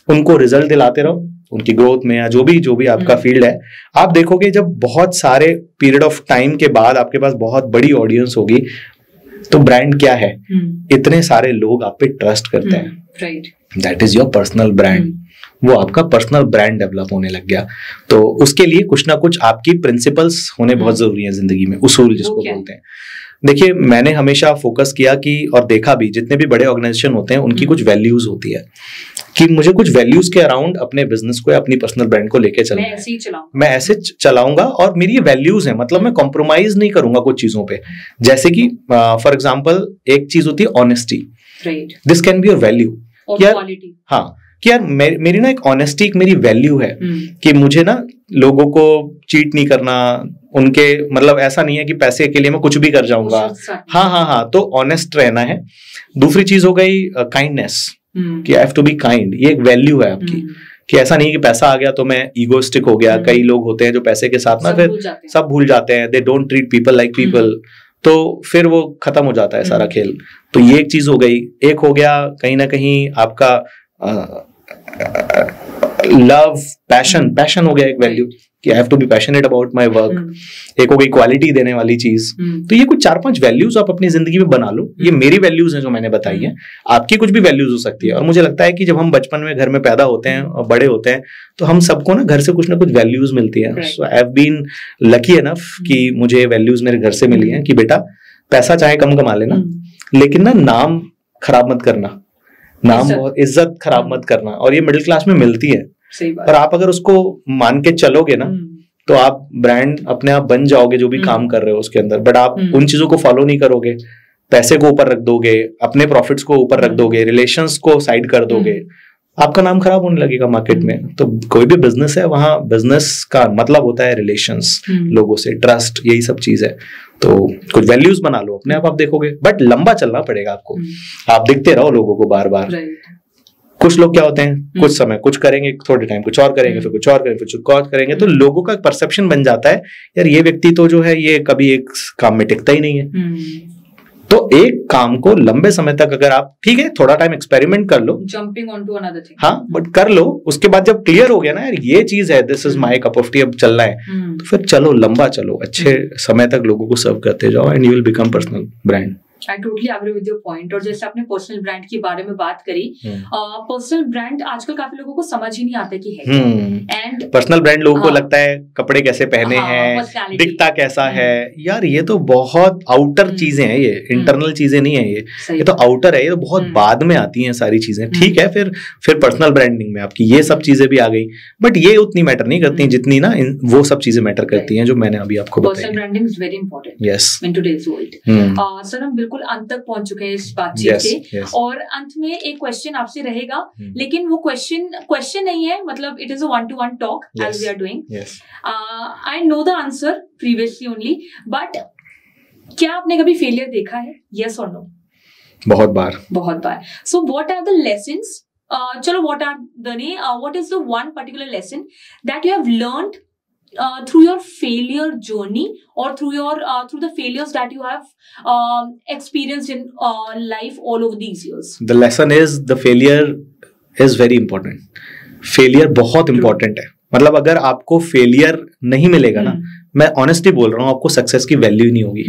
उनको रिजल्ट दिलाते रहो उनकी ग्रोथ में, या जो भी आपका फील्ड है। आप देखोगे जब बहुत सारे पीरियड ऑफ टाइम के बाद आपके पास बहुत बड़ी ऑडियंस होगी, तो ब्रांड क्या है? इतने सारे लोग आप पे ट्रस्ट करते हैं, right, that is your personal brand. वो आपका पर्सनल ब्रांड डेवलप होने लग गया। तो उसके लिए कुछ ना कुछ आपकी प्रिंसिपल्स होने बहुत जरूरी है जिंदगी में, उसूल जिसको बोलते हैं। देखिए, मैंने हमेशा फोकस किया कि, और देखा भी, जितने भी बड़े ऑर्गेनाइजेशन होते हैं उनकी कुछ वैल्यूज होती है कि मुझे कुछ वैल्यूज के अराउंड अपने बिजनेस को या अपनी पर्सनल ब्रांड को लेके चलना है। मैं ऐसे चलाऊंगा और मेरी ये वैल्यूज है, मतलब मैं कॉम्प्रोमाइज नहीं करूंगा कुछ चीजों पे। जैसे कि फॉर एग्जांपल एक चीज होती है honesty, this can be your value. हाँ, कि यार मेरी ना एक ऑनेस्टी, एक मेरी वैल्यू है कि मुझे ना लोगों को चीट नहीं करना, उनके मतलब ऐसा नहीं है कि पैसे के लिए मैं कुछ भी कर जाऊंगा। हाँ, तो ऑनेस्ट रहना है। दूसरी चीज हो गई काइंडनेस, कि I have to be kind. ये एक वैल्यू है आपकी, कि ऐसा नहीं कि पैसा आ गया तो मैं ईगोइस्टिक हो गया। कई लोग होते हैं जो पैसे के साथ ना फिर सब भूल जाते हैं, they don't treat people like people, तो फिर वो खत्म हो जाता है सारा खेल। तो ये एक चीज हो गई। एक हो गया कहीं ना कहीं आपका लव, पैशन हो गया एक वैल्यू, कि I have to be passionate about my work. एक हो गई क्वालिटी देने वाली चीज। तो ये कुछ 4-5 वैल्यूज आप अपनी जिंदगी में बना लो। ये मेरी वैल्यूज हैं जो मैंने बताई हैं, आपकी कुछ भी वैल्यूज हो सकती है। और मुझे लगता है कि जब हम बचपन में घर में पैदा होते हैं और बड़े होते हैं, तो हम सबको ना घर से कुछ ना कुछ वैल्यूज मिलती है। So I have been lucky enough कि मुझे वैल्यूज मेरे घर से मिली हैं कि बेटा पैसा चाहे कम कमा लेना, लेकिन ना नाम खराब मत करना, नाम बहुत इज्जत खराब मत करना। और ये मिडिल क्लास में मिलती है। और आप अगर उसको मान के चलोगे ना, तो आप ब्रांड अपने आप बन जाओगे जो भी काम कर रहे हो उसके अंदर। बट आप उन चीजों को फॉलो नहीं करोगे पैसे को ऊपर रख दोगे, अपने प्रॉफिट्स को ऊपर रख दोगे, रिलेशंस को साइड कर दोगे, आपका नाम खराब होने लगेगा मार्केट में। तो कोई भी बिजनेस है, वहां बिजनेस का मतलब होता है रिलेशंस, लोगों से ट्रस्ट, यही सब चीज है। तो कुछ वैल्यूज बना लो, अपने आप देखोगे, बट लंबा चलना पड़ेगा आपको। आप दिखते रहो लोगों को बार बार। कुछ लोग क्या होते हैं, कुछ समय कुछ करेंगे, थोड़े टाइम कुछ और करेंगे, फिर कुछ और करेंगे, फिर कुछ और करेंगे, तो लोगों का परसेप्शन बन जाता है यार ये व्यक्ति तो जो है ये कभी एक काम में टिकता ही नहीं है। तो एक काम को लंबे समय तक अगर आप, ठीक है थोड़ा टाइम एक्सपेरिमेंट कर लो, jumping on to another thing, हाँ बट कर लो, उसके बाद जब क्लियर हो गया ना यार ये चीज है, this is my cup of T, अब चलना है, तो फिर चलो लंबा चलो, अच्छे समय तक लोगों को सर्व करते जाओ, and you will become personal brand. I totally agree with your point। और जैसे आपने पर्सनल ब्रांड के बारे में बात करी, पर्सनल ब्रांड आजकल काफी लोगों को समझ ही नहीं आता कि है। एंड पर्सनल ब्रांड लोगों को लगता है कपड़े कैसे पहने हैं, दिखता कैसा है, यार ये तो बहुत आउटर चीजें हैं, ये इंटरनल चीजें नहीं है, ये तो आउटर है, ये तो बहुत बाद में आती हैं सारी चीजें। ठीक है, फिर पर्सनल ब्रांडिंग में आपकी ये सब चीजें भी आ गई, बट ये उतनी मैटर नहीं करती जितनी ना वो सब चीजें मैटर करती हैं जो मैंने अभी आपको बताई। Personal branding is very important yes in today's world. Sir हम बिल्कुल अंत तक पहुंच चुके हैं इस बातचीत के, और अंत में एक क्वेश्चन आपसे रहेगा, लेकिन वो क्वेश्चन नहीं है, मतलब it is a 1-to-1 talk as we are doing. I know the answer previously only, but क्या आपने कभी फेलियर देखा है, यस और नो? बहुत बार। So what are the lessons, चलो what are the what is the one particular lesson that you have learned through your failure journey, or through the failures that you have experienced in life all over these years? The lesson is the failure is very important. Failure बहुत important है। मतलब अगर आपको फेलियर नहीं मिलेगा ना, मैं ऑनेस्टली बोल रहा हूँ, आपको सक्सेस की वैल्यू ही नहीं होगी।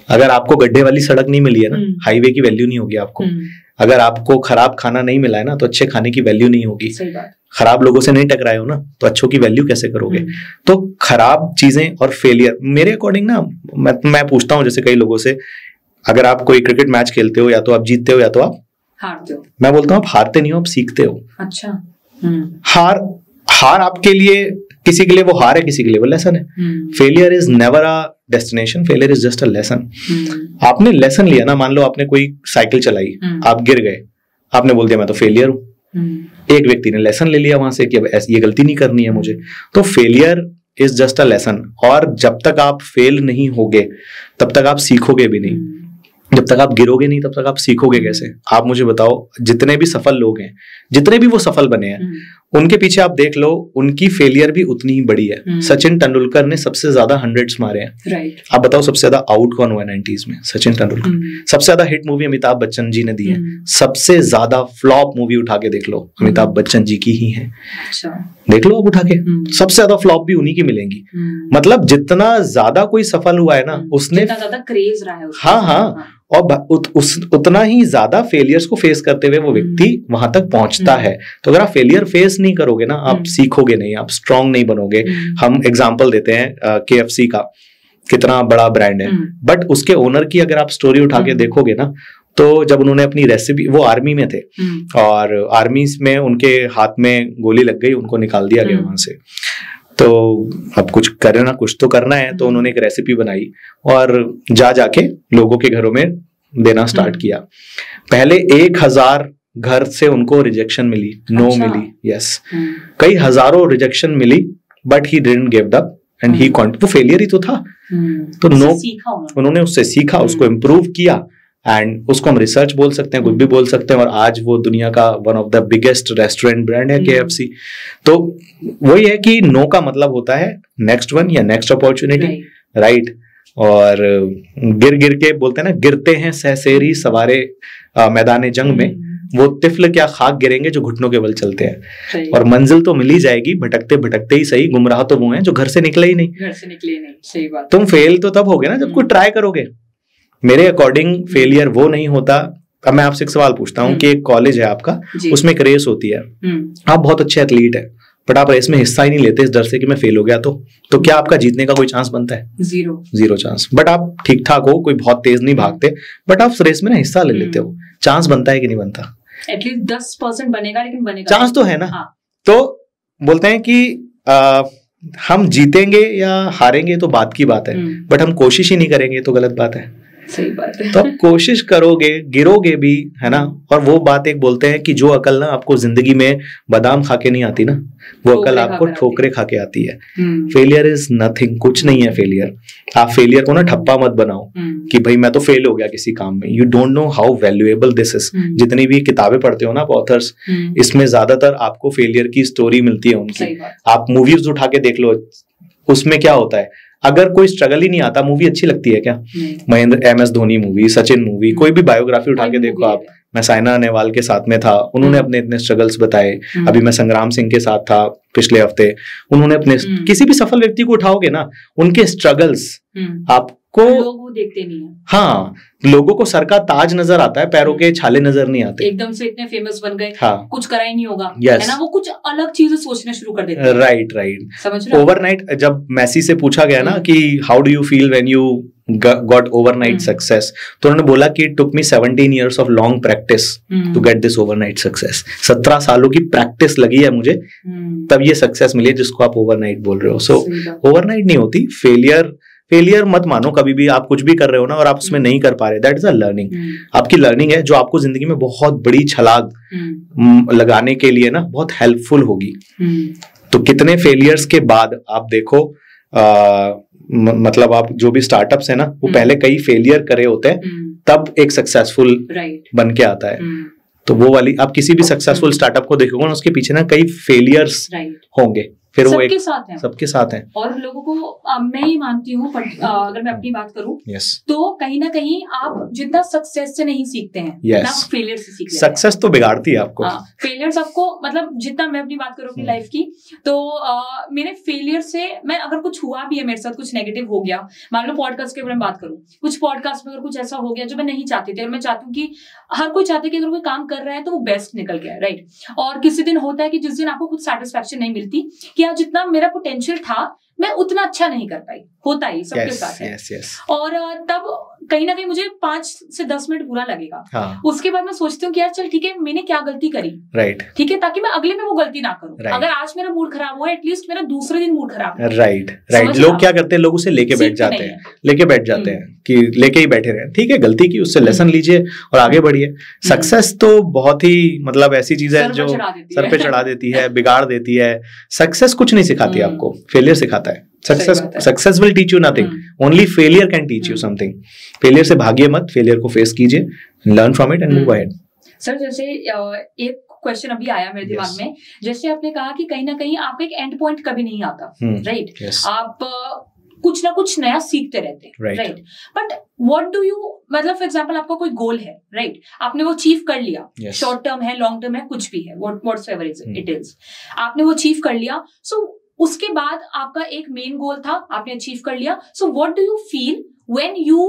अगर आपको गड्ढे वाली सड़क नहीं मिली है ना, हाईवे की वैल्यू नहीं होगी आपको। अगर आपको खराब खाना नहीं मिला है ना, तो अच्छे खाने की वैल्यू नहीं होगी। सही बात। खराब लोगों से नहीं टकराए हो ना, तो अच्छों की वैल्यू कैसे करोगे? तो खराब चीजें और फेलियर, मेरे अकॉर्डिंग ना, मैं पूछता हूँ जैसे कई लोगों से, अगर आप कोई क्रिकेट मैच खेलते हो, या तो आप जीतते हो या तो आप हारते हो। मैं बोलता हूँ आप हारते नहीं हो, आप सीखते हो। अच्छा। हार आपके लिए, किसी के लिए वो हार है, किसी के लिए वो लेसन है। Failure is never a destination, failure is just a lesson. आपने लेसन लिया ना, मान लो आपने कोई साइकिल चलाई, आप गिर गए, आपने बोल दिया मैं तो फेलियर हूँ। एक व्यक्ति ने लेसन ले लिया वहां से कि अब ये गलती नहीं करनी है मुझे। तो failure is just a lesson, और जब तक आप फेल नहीं होगे तब तक आप सीखोगे भी नहीं। जब तक आप गिरोगे नहीं तब तक आप सीखोगे कैसे? आप मुझे बताओ, जितने भी सफल लोग हैं, जितने भी वो सफल बने हैं, उनके पीछे आप देख लो, उनकी फेलियर भी उतनी ही बड़ी है। सचिन तेंदुलकर ने सबसे ज्यादा 100s मारे हैं। आप बताओ सबसे ज्यादा आउट कौन हुआ 90s में? सचिन तेंदुलकर। सबसे ज्यादा हिट मूवी अमिताभ बच्चन जी ने दी है। सबसे ज्यादा फ्लॉप मूवी उठा के देख लो, अमिताभ बच्चन जी की ही है। देख लो आप उठा के, सबसे ज्यादा फ्लॉप भी उन्हीं की मिलेंगी। मतलब जितना ज्यादा कोई सफल हुआ है ना, उसने ज्यादा क्रेज रहा है। हाँ, और उतना ही ज्यादा फेलियर्स को फेस करते हुए वो व्यक्ति वहां तक पहुंचता है। तो अगर आप फेलियर फेस नहीं करोगे ना, आप सीखोगे नहीं, आप स्ट्रांग नहीं बनोगे। हम एग्जांपल देते हैं KFC का, कितना बड़ा ब्रांड है, बट उसके ओनर की अगर आप स्टोरी उठा के देखोगे ना, तो जब उन्होंने अपनी रेसिपी, वो आर्मी में थे और आर्मी में उनके हाथ में गोली लग गई, उनको निकाल दिया गया वहां से। तो अब कुछ करना, कुछ तो करना है, तो उन्होंने एक रेसिपी बनाई और जाके लोगों के घरों में देना स्टार्ट किया। पहले 1000 घर से उनको रिजेक्शन मिली, नो मिली, यस, कई हजारों रिजेक्शन मिली, but he didn't give up and he continued. वो फेलियर ही तो था। तो नो, उन्होंने उससे सीखा, उसको इम्प्रूव किया, एंड उसको हम रिसर्च बोल सकते हैं, कुछ भी बोल सकते हैं, और आज वो दुनिया का one of the biggest restaurant brand है KFC। तो वही है कि नो का मतलब होता है नेक्स्ट वन या नेक्स्ट अपॉर्चुनिटी, राइट। और गिर के बोलते हैं ना, गिरते हैं सहसेरी सवारे मैदान जंग में, वो तिफल क्या खाक गिरेंगे जो घुटनों के बल चलते हैं। और मंजिल तो मिल ही जाएगी, भटकते भटकते ही सही, गुमराह तो वो हैं जो घर से निकले ही नहीं। सही बात। तुम फेल तो तब होगे ना जब कोई ट्राई करोगे। मेरे अकॉर्डिंग फेलियर वो नहीं होता। अब मैं आपसे एक सवाल पूछता हूँ कि एक कॉलेज है आपका, उसमें एक रेस होती है, आप बहुत अच्छे एथलीट है, बट आप रेस में हिस्सा ही नहीं लेते इस डर से कि मैं फेल हो गया तो क्या आपका जीतने का कोई चांस बनता है? Zero chance. बट आप ठीक ठाक हो, कोई बहुत तेज नहीं भागते, बट आप रेस में ना हिस्सा ले लेते हो, चांस बनता है कि नहीं बनता? एटलीस्ट 10% बनेगा, लेकिन बनेगा, चांस तो है ना। तो बोलते हैं कि हम जीतेंगे या हारेंगे तो बात की बात है, बट हम कोशिश ही नहीं करेंगे तो गलत बात है। सही बात है। तो आप कोशिश करोगे, गिरोगे भी, है ना। और वो बात एक बोलते हैं कि जो अकल ना आपको जिंदगी में बादाम खा के नहीं आती ना, वो अकल आपको ठोकरे खा के आती है। फेलियर इज नथिंग, कुछ नहीं है फेलियर। आप फेलियर को ना ठप्पा मत बनाओ कि भाई मैं तो फेल हो गया किसी काम में। You don't know how valuable this is. जितनी भी किताबें पढ़ते हो ना आप ऑथर्स, इसमें ज्यादातर आपको फेलियर की स्टोरी मिलती है उनकी। आप मूवीज उठा के देख लो, उसमें क्या होता है, अगर कोई स्ट्रगल ही नहीं आता, मूवी अच्छी लगती है क्या? Mahendra MS Dhoni movie, Sachin movie, कोई भी बायोग्राफी उठा के देखो आप। मैं साइना नेहवाल के साथ में था, उन्होंने अपने इतने स्ट्रगल्स बताए। अभी मैं संग्राम सिंह के साथ था पिछले हफ्ते, उन्होंने अपने किसी भी सफल व्यक्ति को उठाओगे ना, उनके स्ट्रगल्स आपको लोग वो देखते नहीं है। हाँ, लोगों को सर का ताज नजर आता है, पैरों के छाले नजर नहीं आते। एकदम से इतने फेमस बन गए, हाँ, कुछ करा ही नहीं होगा, yes. है ना, वो कुछ अलग चीजें सोचना शुरू कर देते हैं। राइट। समझ रहे हो? ओवरनाइट जब मेसी से पूछा गया ना कि how do you feel when you got overnight success, तो उन्होंने बोला कि it took me 17 years of long practice to get this overnight success. 17 सालों की प्रैक्टिस लगी है मुझे, तब ये सक्सेस मिली है जिसको आप ओवरनाइट बोल रहे हो। सो ओवरनाइट नहीं होती। फेलियर मत मानो कभी भी। आप कुछ भी कर रहे हो ना और आप उसमें नहीं कर पा रहे, दैट इज अ लर्निंग। आपकी लर्निंग है जो आपको जिंदगी में बहुत बड़ी छलांग लगाने के लिए ना बहुत हेल्पफुल होगी। तो कितने फेलियर्स के बाद आप देखो, मतलब आप जो भी स्टार्टअप्स है ना, वो पहले कई फेलियर करे होते हैं, तब एक सक्सेसफुल बन के आता है। तो वो वाली आप किसी भी सक्सेसफुल स्टार्टअप को देखोगे ना, उसके पीछे ना कई फेलियर्स होंगे, फिर वो एक सबके साथ है। और लोगों को मैं ही मानती हूँ, अगर मैं अपनी बात करूँ, तो कहीं ना कहीं आप जितना सक्सेस से नहीं सीखते हैं, ना फेलियर से सीखते हैं। सक्सेस तो बिगाड़ती है आपको। फेलियर्स आपको, मतलब जितना मैं अपनी बात करूँ अपनी लाइफ की, तो मेरे फेलियर से, मैं अगर कुछ हुआ भी है मेरे साथ, कुछ नेगेटिव हो गया, मान लो पॉडकास्ट के बारे में बात करूँ, कुछ पॉडकास्ट में अगर कुछ ऐसा हो गया जो मैं नहीं चाहती थी, मैं चाहती हूँ कि हर कोई चाहता है कि अगर कोई काम कर रहा है तो वो बेस्ट निकल गया, राइट। और किसी दिन होता है कि जिस दिन आपको कुछ सेटिस्फेक्शन नहीं मिलती कि यार जितना मेरा पोटेंशियल था मैं उतना अच्छा नहीं कर पाई, होता ही सबके साथ है। और तब कहीं ना कहीं मुझे 5 से 10 मिनट बुरा लगेगा। हाँ। उसके बाद मैं सोचती हूँ कि यार चल ठीक है, मैंने क्या गलती करी, राइट, ठीक है, ताकि मैं अगले में वो गलती ना करूँ। अगर आज मेरा मूड खराब हुआ, एटलीस्ट मेरा दूसरे दिन मूड खराब है। राइट। लोग क्या करते हैं, लोग उसे लेके बैठ जाते हैं कि लेके ही बैठे रहे। ठीक है, गलती की, उससे लेसन लीजिए और आगे बढ़िए। सक्सेस तो बहुत ही मतलब ऐसी चीज है जो सर पे चढ़ा देती है, बिगाड़ देती है। सक्सेस कुछ नहीं सिखाती आपको, फेलियर सिखाता है। Success will teach you nothing, only failure can teach you something. Failure से भागिए मत, फेलियर को फेस कीजिए, learn from it and move ahead. Sir जैसे एक क्वेश्चन अभी आया मेरे दिमाग में, जैसे आपने कहा कि कहीं ना कहीं आपका एक एंड पॉइंट कभी नहीं आता, राइट। आप कुछ ना कुछ नया सीखते रहते हैं, right. But what do you, मतलब फॉर एग्जांपल आपका कोई गोल है, राइट, आपने वो अचीव कर लिया, शॉर्ट टर्म है, लॉन्ग टर्म है, कुछ भी है, व्हाटएवर इट इज, आपने वो अचीव कर लिया। सो उसके बाद आपका एक मेन गोल था, आपने अचीव कर लिया। So what do you feel when you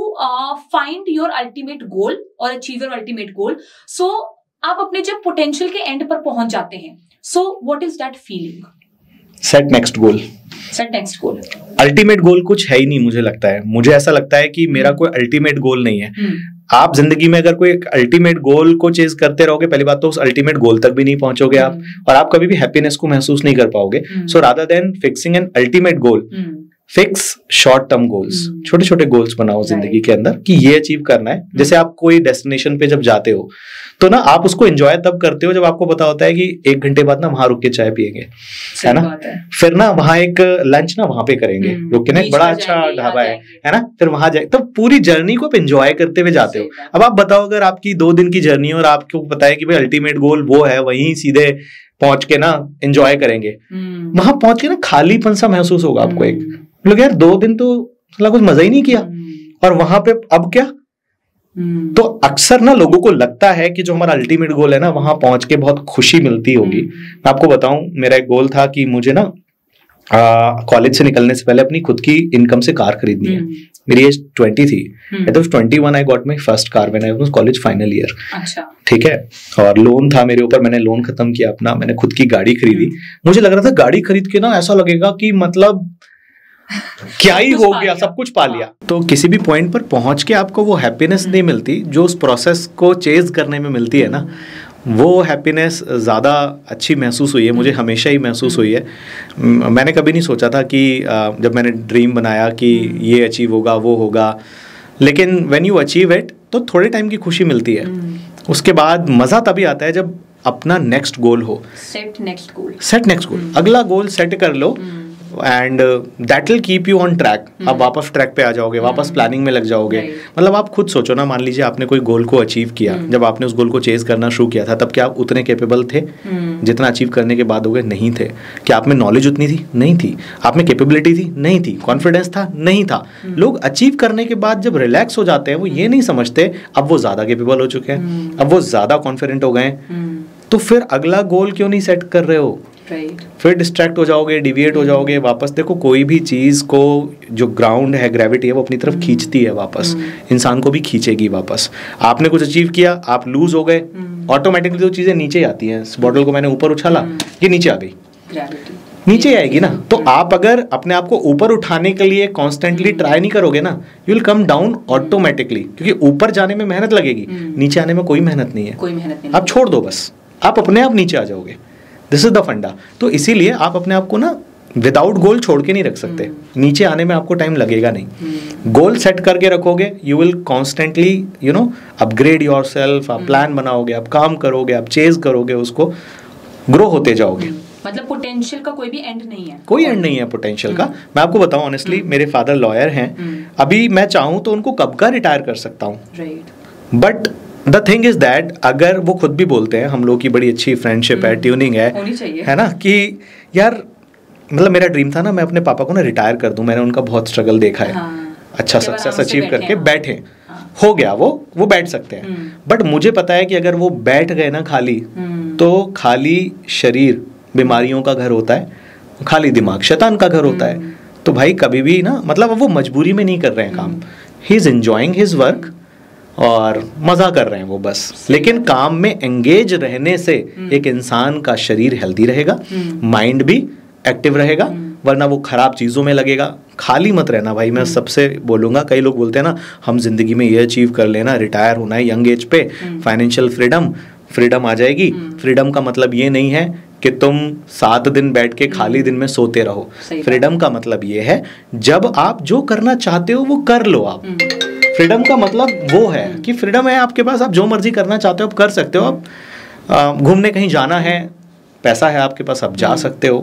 find your ultimate goal और अचीव योर अल्टीमेट गोल? सो आप अपने जब पोटेंशियल के एंड पर पहुंच जाते हैं, सो what is that feeling? Set next goal. Ultimate goal कुछ है ही नहीं, मुझे लगता है। मुझे ऐसा लगता है कि मेरा कोई अल्टीमेट गोल नहीं है। आप जिंदगी में अगर कोई अल्टीमेट गोल को चेज करते रहोगे, पहली बात तो उस अल्टीमेट गोल तक भी नहीं पहुंचोगे आप, और आप कभी भी हैप्पीनेस को महसूस नहीं कर पाओगे। So rather than fixing an ultimate goal, fix short term goals, छोटे छोटे गोल्स बनाओ जिंदगी के अंदर कि ये अचीव करना है। जैसे आप कोई डेस्टिनेशन पे जब जाते हो तो ना आप उसको एंजॉय तब करते हो जब आपको पता होता है कि 1 घंटे बाद ना वहां रुक के चाय पियेंगे, है ना, फिर ना वहां एक लंच ना वहां पे करेंगे, रुक के ना एक बड़ा अच्छा ढाबा है ना, फिर वहां जाए। तो पूरी जर्नी को आप एंजॉय करते हुए जाते हो। अब आप बताओ, अगर आपकी 2 दिन की जर्नी और आपको पता है कि भाई अल्टीमेट गोल वो है, वहीं सीधे पहुंच के ना एंजॉय करेंगे, वहां पहुंच के ना खालीपन सा महसूस होगा आपको। एक लोग यार 2 दिन तो कुछ मजा ही नहीं किया, और वहां पे अब क्या। तो अक्सर ना लोगों को लगता है कि जो हमारा अल्टीमेट गोल है ना, वहां पहुंच के बहुत खुशी मिलती होगी। मैं आपको बताऊं, मेरा एक गोल था कि मुझे ना कॉलेज से निकलने से पहले अपनी खुद की इनकम से कार खरीदनी है। मेरी एज 20 थी। At 21 I got my first car when I was college final year. ठीक है, और लोन था मेरे ऊपर, मैंने लोन खत्म किया अपना, मैंने खुद की गाड़ी खरीदी। मुझे लग रहा था गाड़ी खरीद के ना ऐसा लगेगा कि मतलब क्या ही हो गया, सब कुछ पा लिया। तो किसी भी पॉइंट पर पहुंच के आपको वो हैप्पीनेस नहीं मिलती जो उस प्रोसेस को चेज करने में मिलती है ना, वो हैप्पीनेस ज़्यादा अच्छी महसूस हुई है मुझे, हमेशा ही महसूस हुई है। मैंने कभी नहीं सोचा था कि जब मैंने ड्रीम बनाया कि ये अचीव होगा, वो होगा, लेकिन व्हेन यू अचीव इट तो थोड़े टाइम की खुशी मिलती है, उसके बाद मजा तभी आता है जब अपना नेक्स्ट गोल हो। सेट नेक्स्ट गोल, अगला गोल सेट कर लो and that will keep you on track. आप वापस ट्रैक पे आ जाओगे, वापस प्लानिंग में लग जाओगे। मतलब आप खुद सोचो ना, मान लीजिए आपने कोई गोल को अचीव किया, जब आपने उस गोल को चेज करना शुरू किया था तब क्या आप उतने कैपेबल थे जितना अचीव करने के बाद हो गए? नहीं थे। क्या आप में नॉलेज उतनी थी? नहीं थी। आप में कैपेबिलिटी थी? नहीं थी। कॉन्फिडेंस था? नहीं था। लोग अचीव करने के बाद जब रिलैक्स हो जाते हैं वो ये नहीं समझते अब वो ज्यादा कैपेबल हो चुके हैं, अब वो ज्यादा कॉन्फिडेंट हो गए, तो फिर अगला गोल क्यों नहीं सेट कर रहे हो? फिर डिस्ट्रैक्ट हो जाओगे, डिविएट हो जाओगे वापस। देखो कोई भी चीज को जो ग्राउंड है, ग्रेविटी है, वो अपनी तरफ खींचती है वापस, इंसान को भी खींचेगी वापस। आपने कुछ अचीव किया, आप लूज हो गए, ऑटोमेटिकली तो चीजें नीचे आती हैं। इस बॉटल को मैंने ऊपर उछाला, ये नीचे आ गई, नीचे आएगी ना। तो आप अगर अपने आप को ऊपर उठाने के लिए कॉन्स्टेंटली ट्राई नहीं करोगे ना, you will come down automatically, क्योंकि ऊपर जाने में मेहनत लगेगी, नीचे आने में कोई मेहनत नहीं है। आप छोड़ दो बस, आप अपने आप नीचे आ जाओगे। दिस इज द फंडा। तो इसीलिए आप अपने आप को ना विदाउट गोल छोड़ के नहीं रख सकते। नीचे आने में आपको टाइम लगेगा नहीं। गोल सेट करके रखोगे, you will constantly upgrade your self. आप प्लान बनाओगे, आप काम करोगे, आप चेज करोगे, उसको ग्रो होते जाओगे। मतलब पोटेंशियल का कोई भी एंड नहीं है, कोई एंड नहीं है पोटेंशियल का। मैं आपको बताऊं ऑनेस्टली, मेरे फादर लॉयर हैं, अभी मैं चाहूं तो उनको कब का रिटायर कर सकता हूं। But the thing is that अगर वो खुद भी बोलते हैं, हम लोग की बड़ी अच्छी फ्रेंडशिप है, ट्यूनिंग है ना, कि यार मतलब मेरा ड्रीम था ना मैं अपने पापा को ना रिटायर कर दूं। मैंने उनका बहुत स्ट्रगल देखा है, अच्छा सक्सेस अचीव करके बैठे, हो गया वो बैठ सकते हैं। बट मुझे पता है कि अगर वो बैठ गए ना खाली, तो खाली शरीर बीमारियों का घर होता है, खाली दिमाग शैतान का घर होता है। तो भाई कभी भी ना, मतलब वो मजबूरी में नहीं कर रहे हैं काम, he is enjoying his work और मजा कर रहे हैं वो बस। लेकिन काम में एंगेज रहने से एक इंसान का शरीर हेल्दी रहेगा, माइंड भी एक्टिव रहेगा, वरना वो खराब चीजों में लगेगा। खाली मत रहना भाई, मैं सबसे बोलूंगा। कई लोग बोलते हैं ना हम जिंदगी में ये अचीव कर लेना, रिटायर होना है यंग एज पे, फाइनेंशियल फ्रीडम आ जाएगी। फ्रीडम का मतलब ये नहीं है कि तुम 7 दिन बैठ के खाली दिन में सोते रहो। फ्रीडम का मतलब ये है जब आप जो करना चाहते हो वो कर लो। आप फ्रीडम का मतलब वो है कि फ्रीडम है आपके पास, आप जो मर्जी करना चाहते हो आप कर सकते हो। आप घूमने कहीं जाना है, पैसा है आपके पास, आप जा सकते हो।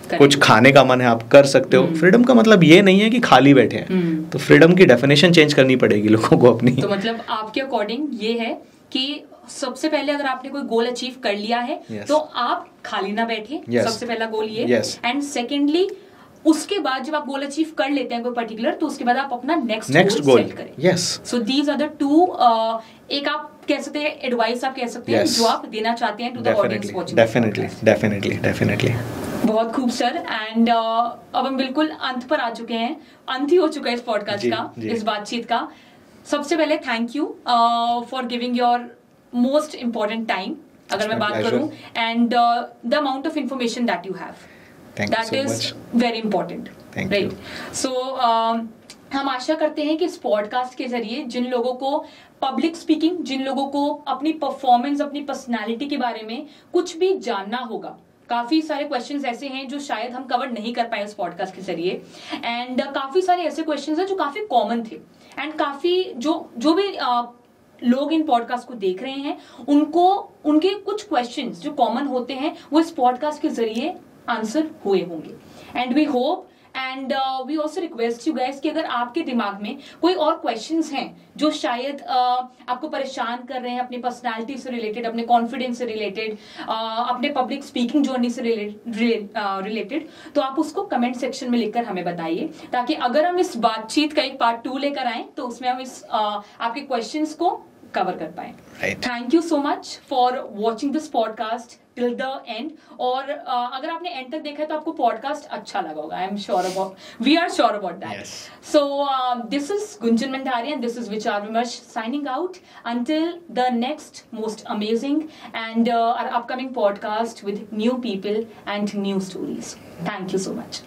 कुछ खाने का मन है, आप कर सकते हो। फ्रीडम का मतलब ये नहीं है कि खाली बैठे हैं। तो फ्रीडम की डेफिनेशन चेंज करनी पड़ेगी लोगों को अपनी। तो मतलब आपके अकॉर्डिंग ये है कि सबसे पहले अगर आपने कोई गोल अचीव कर लिया है तो आप खाली ना बैठे, सबसे पहला गोल ये। एंड सेकेंडली उसके बाद जब आप गोल अचीव कर लेते हैं कोई पर्टिकुलर, तो उसके बाद आप अपना नेक्स्ट गोल सेट करें। Yes, so these are the two, एक आप कह सकते हैं एडवाइस, आप कह सकते हैं जो आप देना चाहते हैं to the audience watching. Definitely बहुत खूब सर। एंड अब हम बिल्कुल अंत पर आ चुके हैं, अंत ही हो चुका है इस पॉडकास्ट का, इस बातचीत का। सबसे पहले thank you for giving your most important time, अगर मैं बात करूं, and the amount of information that you have, that is very important, right? So हम आशा करते हैं कि इस पॉडकास्ट के जरिए जिन लोगों को पब्लिक स्पीकिंग, जिन लोगों को अपनी परफॉर्मेंस, अपनी पर्सनालिटी के बारे में कुछ भी जानना होगा, काफी सारे क्वेश्चंस ऐसे हैं जो शायद हम कवर नहीं कर पाए इस पॉडकास्ट के जरिए, एंड काफी सारे ऐसे क्वेश्चंस हैं जो काफी कॉमन थे, एंड काफी जो भी लोग इन पॉडकास्ट को देख रहे हैं उनको उनके कुछ क्वेश्चंस जो कॉमन होते हैं वो इस पॉडकास्ट के जरिए आंसर हुए होंगे। And we hope and we also request you guys कि अगर आपके दिमाग में कोई और क्वेश्चंस हैं जो शायद आपको परेशान कर रहे हैं, अपनी पर्सनालिटी से रिलेटेड, अपने कॉन्फिडेंस से रिलेटेड, अपने पब्लिक स्पीकिंग जर्नी से रिलेटेड, तो आप उसको कमेंट सेक्शन में लिखकर हमें बताइए, ताकि अगर हम इस बातचीत का एक पार्ट 2 लेकर आए तो उसमें हम इस आपके क्वेश्चंस को कवर कर पाए। Thank you so much for watching this podcast till the end. और अगर आपने एंड तक देखा है तो आपको पॉडकास्ट अच्छा लगा होगा, I am sure about, we are sure about that. So this is Gunjan Mandari and this is Vichar Vimarsh signing out until the next most amazing and our upcoming podcast with new people and new stories. Thank you so much.